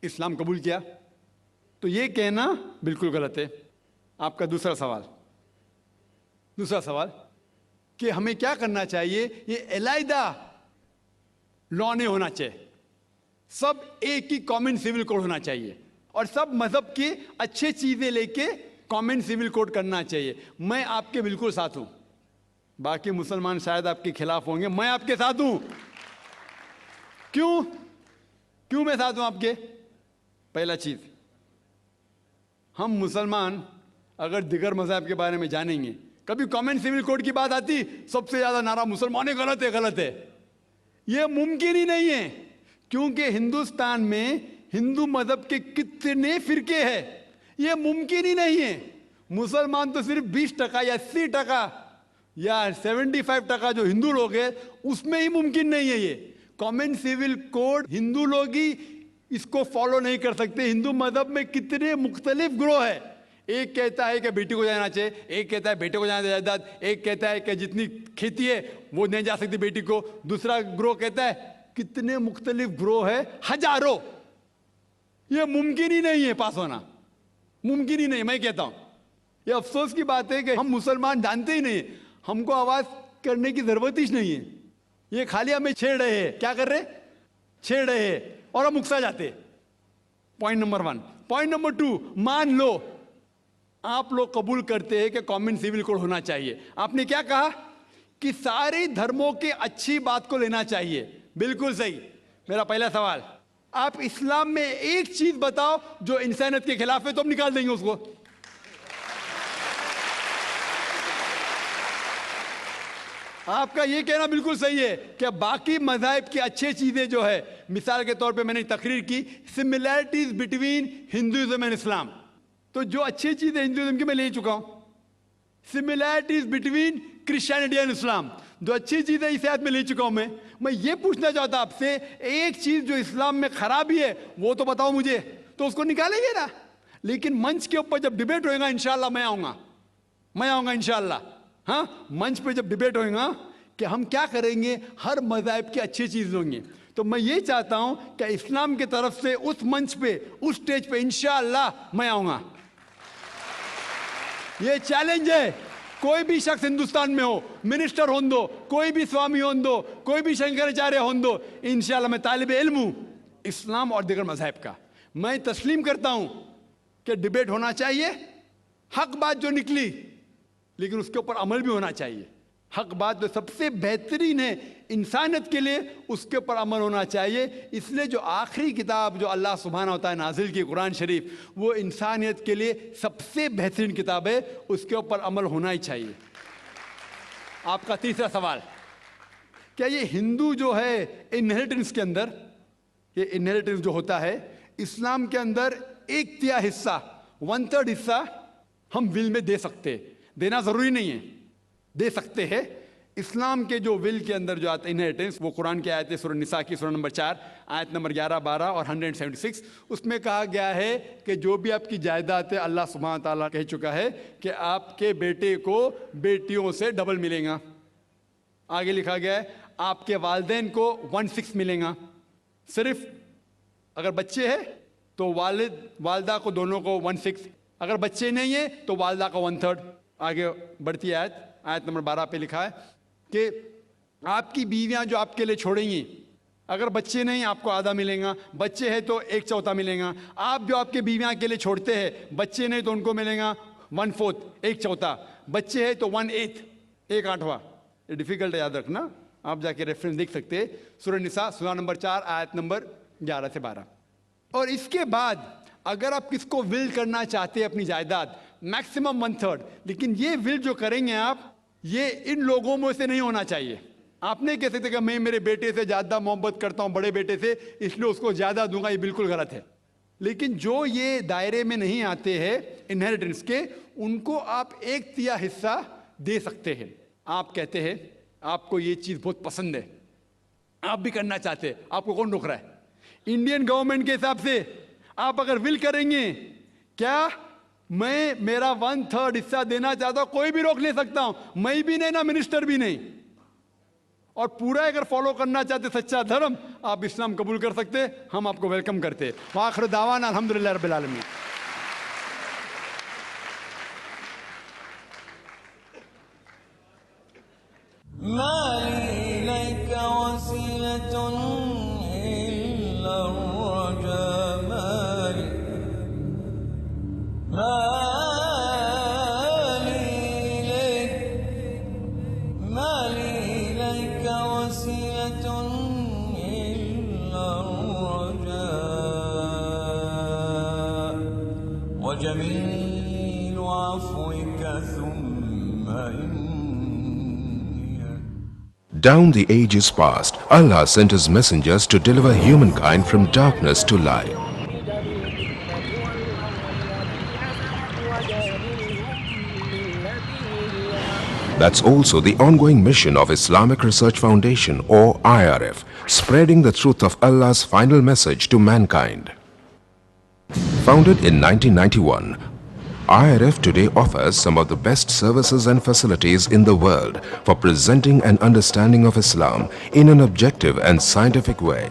इस्लाम कबूल किया। तो ये कहना बिल्कुल गलत है। आपका दूसरा सवाल कि हमें क्या करना चाहिए? ये अलहदा लॉ नहीं होना चाहिए, सब एक ही कॉमन सिविल कोड होना चाहिए, और सब मजहब की अच्छी चीजें लेके कॉमन सिविल कोड करना चाहिए। मैं आपके बिल्कुल साथ हूं, बाकी मुसलमान शायद आपके खिलाफ होंगे, मैं आपके साथ हूं। क्यों मैं साथ हूं आपके? पहला चीज, हम मुसलमान अगर दिगर मजहब के बारे में जानेंगे, कभी कॉमन सिविल कोड की बात आती, सबसे ज्यादा नारा मुसलमान गलत है। यह मुमकिन ही नहीं है, क्योंकि हिंदुस्तान में हिंदू मजहब के कितने फिरके हैं, यह मुमकिन ही नहीं है। मुसलमान तो सिर्फ 20% या 80% या 75% जो हिंदू लोग हैं, उसमें ही मुमकिन नहीं है। ये कॉमन सिविल कोड हिंदू लोग ही इसको फॉलो नहीं कर सकते। हिंदू मजहब में कितने मुख्तलिफ ग्रोह है। एक कहता है कि बेटी को जाना चाहिए, एक कहता है बेटे को जाना जायदाद, एक कहता है कि जितनी खेती है वो नहीं जा सकती बेटी को, दूसरा ग्रोह कहता है, कितने मुख्तलिफ ग्रोह है, हजारों। ये मुमकिन ही नहीं है पास होना, मुमकिन ही नहीं। मैं कहता हूं ये अफसोस की बात है कि हम मुसलमान जानते ही नहीं, हमको आवाज करने की जरूरत ही नहीं है। ये खाली हमें छेड़ रहे हैं। क्या कर रहे? छेड़ रहे हैं और हम उकसा जाते। Point number 1। पॉइंट नंबर 2, मान लो आप लोग कबूल करते हैं कि कॉमन सिविल कोड होना चाहिए। आपने क्या कहा कि सारे धर्मों के अच्छी बात को लेना चाहिए। बिल्कुल सही। मेरा पहला सवाल, आप इस्लाम में एक चीज बताओ जो इंसानियत के खिलाफ है, तो हम निकाल देंगे उसको। आपका ये कहना बिल्कुल सही है कि बाकी मज़ाहिब की अच्छी चीजें जो है, मिसाल के तौर पे मैंने तकरीर की similarities between Hinduism and Islam, तो जो अच्छी चीजें हिंदुइज्म की मैं ले चुका हूं। Similarities between Christianity and Islam, जो अच्छी चीजें इस आयत में ले चुका हूं। मैं ये पूछना चाहता आपसे, एक चीज जो इस्लाम में खराबी है वो तो बताओ मुझे, तो उसको निकालेंगे ना। लेकिन मंच के ऊपर जब डिबेट होएगा, इंशाल्लाह मैं आऊंगा इंशाल्लाह। हाँ, मंच पे जब डिबेट होएगा कि हम क्या करेंगे, हर मज़हब की अच्छी चीज होंगे। तो मैं ये चाहता हूं कि इस्लाम की तरफ से उस मंच पे, उस स्टेज पे इंशाल्लाह मैं आऊंगा। ये चैलेंज है। कोई भी शख्स हिंदुस्तान में हो, मिनिस्टर हों दो, कोई भी स्वामी हों दो, कोई भी शंकराचार्य हों दो, इंशाल्लाह मैं तालिब इल्म हूं इस्लाम और दीगर मज़हब का। मैं तस्लीम करता हूं कि डिबेट होना चाहिए, हक बात जो निकली, लेकिन उसके ऊपर अमल भी होना चाहिए। हक बात जो सबसे बेहतरीन है इंसानियत के लिए, उसके ऊपर अमल होना चाहिए। इसलिए जो आखिरी किताब जो अल्लाह सुब्हाना व तआला नाजिल की कुरान शरीफ, वो इंसानियत के लिए सबसे बेहतरीन किताब है, उसके ऊपर अमल होना ही चाहिए। आपका तीसरा सवाल, क्या ये हिंदू जो है इनहेरिटेंस के अंदर, ये इनहेरिटेंस जो होता है इस्लाम के अंदर, 1/3 हिस्सा, 1/3 हिस्सा हम विल में दे सकते, देना जरूरी नहीं है, दे सकते हैं। इस्लाम के जो विल के अंदर जो आता है इनहेरिटेंस, वो कुरान की आयत है सूरह निसा की सूरह नंबर 4 आयत नंबर 11, 12 और 176। उसमें कहा गया है कि जो भी आपकी जायदाद है, अल्लाह सुब्हान ताला कह चुका है कि आपके बेटे को बेटियों से डबल मिलेगा। आगे लिखा गया है आपके वालिदैन को 1/6 मिलेगा। सिर्फ अगर बच्चे हैं तो वालिद वालदा को दोनों को 1/6, अगर बच्चे नहीं है तो वालदा का 1/3। आगे बढ़ती आयत नंबर 12 पे लिखा है कि आपकी बीवियां जो आपके लिए छोड़ेंगी, अगर बच्चे नहीं आपको आधा मिलेगा, बच्चे हैं तो 1/4 मिलेगा। आप जो आपके बीवियां के लिए छोड़ते हैं, बच्चे नहीं तो उनको मिलेगा 1/4, 1/4, बच्चे हैं तो 1/8, 1/8। ये डिफिकल्ट है याद रखना, आप जाके रेफरेंस देख सकते हैं, सूरह निसा सूरह नंबर 4 आयत नंबर 11 से 12। और इसके बाद अगर आप किसको विल करना चाहते हैं अपनी जायदाद, मैक्सिमम 1/3, लेकिन ये विल जो करेंगे आप, ये इन लोगों में से नहीं होना चाहिए। आप नहीं कह सकते कि मैं मेरे बेटे से ज़्यादा मोहब्बत करता हूं बड़े बेटे से, इसलिए उसको ज़्यादा दूंगा, ये बिल्कुल गलत है। लेकिन जो ये दायरे में नहीं आते हैं इनहेरिटेंस के, उनको आप 1/3 हिस्सा दे सकते हैं। आप कहते हैं आपको ये चीज़ बहुत पसंद है, आप भी करना चाहते हैं, आपको कौन रोक रहा है? इंडियन गवर्नमेंट के हिसाब से आप अगर विल करेंगे, क्या मैं मेरा 1/3 हिस्सा देना चाहता हूं, कोई भी रोक ले सकता हूं, मैं भी नहीं ना मिनिस्टर भी नहीं। और पूरा अगर फॉलो करना चाहते सच्चा धर्म, आप इस्लाम कबूल कर सकते, हम आपको वेलकम करते। वाखिर दावाना अल्हम्दुलिल्लाह रब्बिल आलमीन। Down the ages past, Allah sent His messengers to deliver humankind from darkness to light. That's also the ongoing mission of Islamic Research Foundation, or IRF, spreading the truth of Allah's final message to mankind. Founded in 1991, IRF today offers some of the best services and facilities in the world for presenting an understanding of Islam in an objective and scientific way.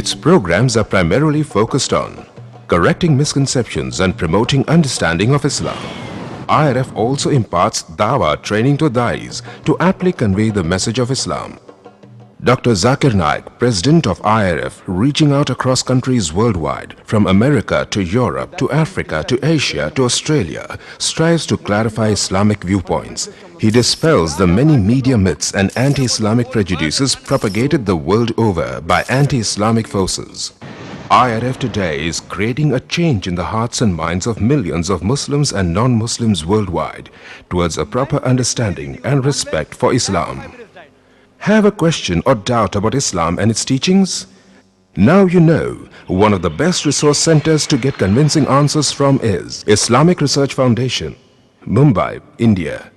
Its programs are primarily focused on correcting misconceptions and promoting understanding of Islam. IRF also imparts dawah training to dais to aptly convey the message of Islam. Dr. Zakir Naik, President of IRF, reaching out across countries worldwide, from America to Europe to Africa to Asia to Australia, strives to clarify Islamic viewpoints. He dispels the many media myths and anti-Islamic prejudices propagated the world over by anti-Islamic forces. IRF today is creating a change in the hearts and minds of millions of Muslims and non-Muslims worldwide towards a proper understanding and respect for Islam. Have a question or doubt about Islam and its teachings? Now you know one of the best resource centers to get convincing answers from is Islamic Research Foundation, Mumbai, India.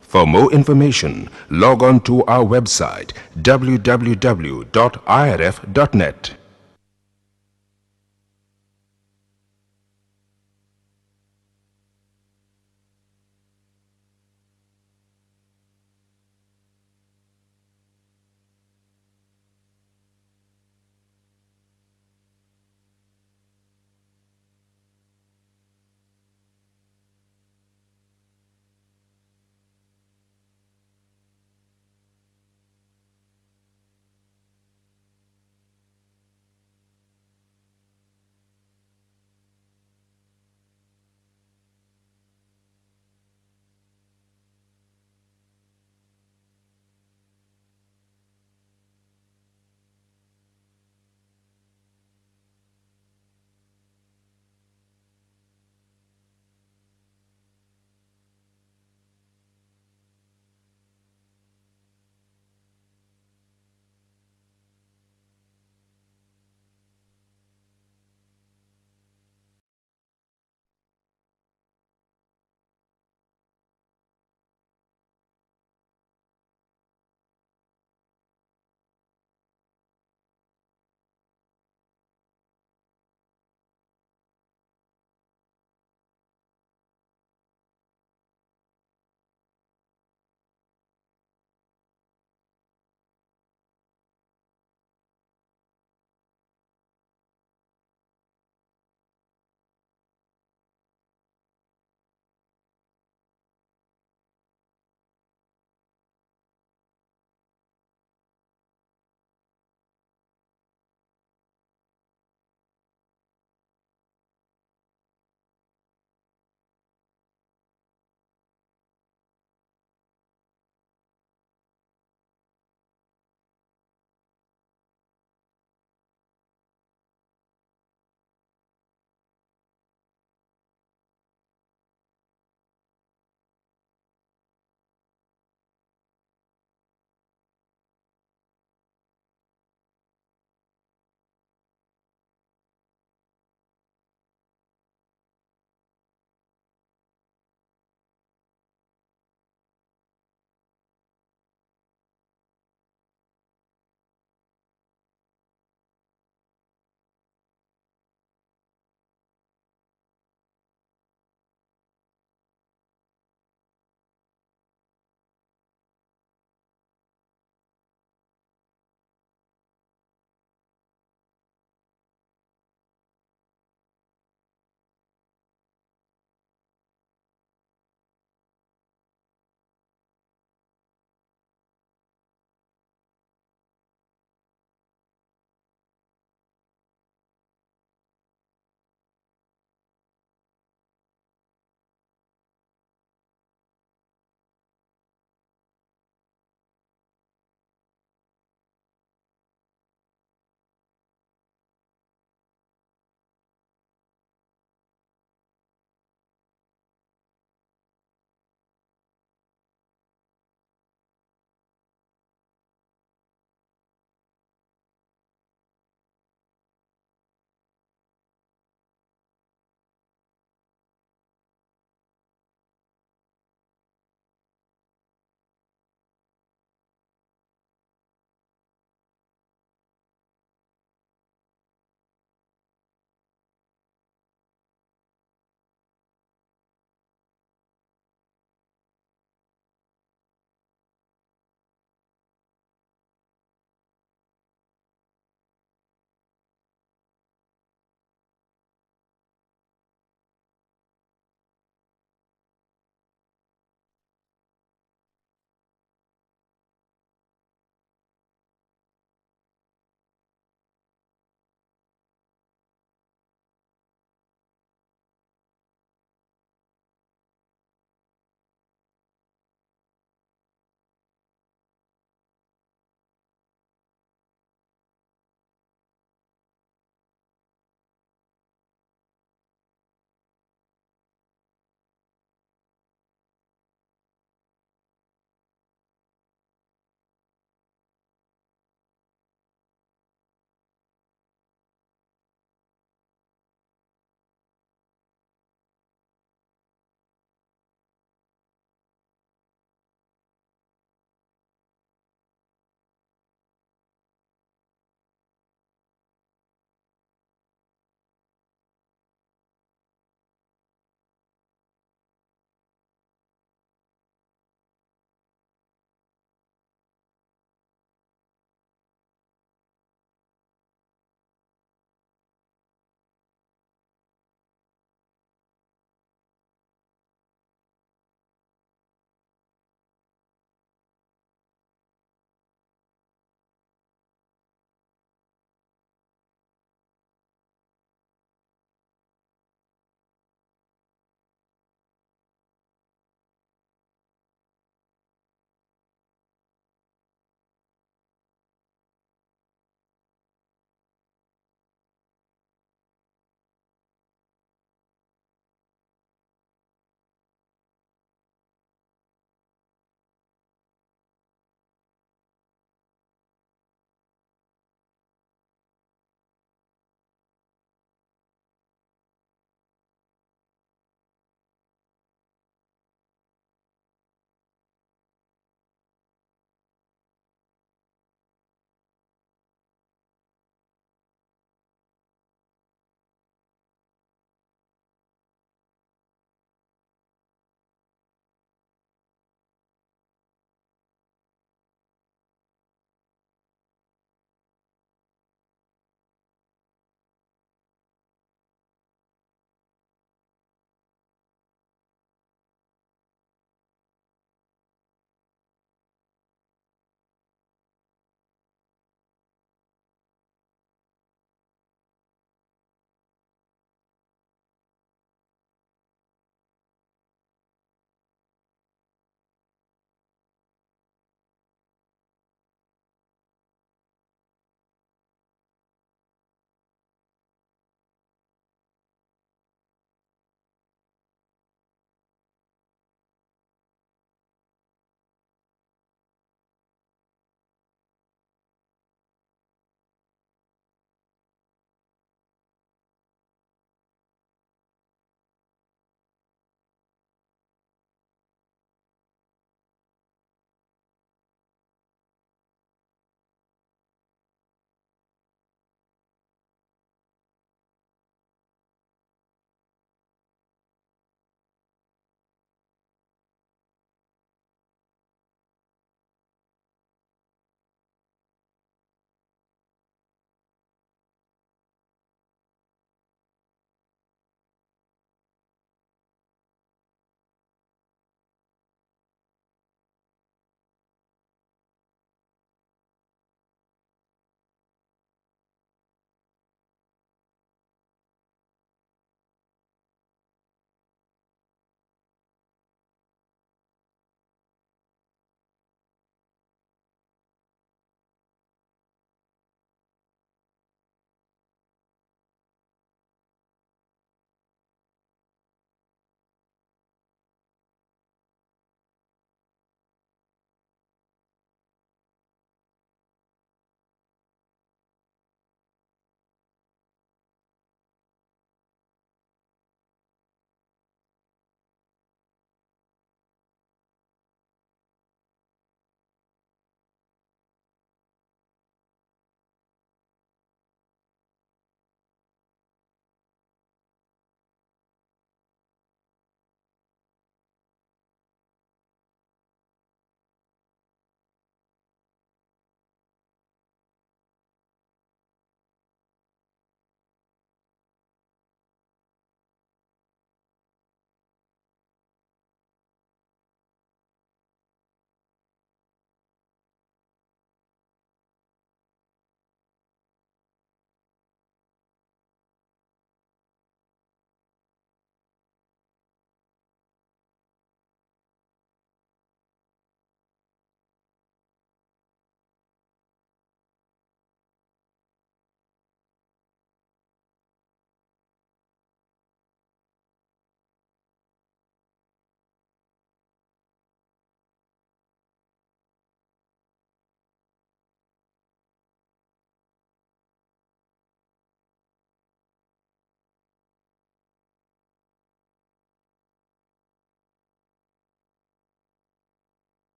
For more information, log on to our website www.irf.net.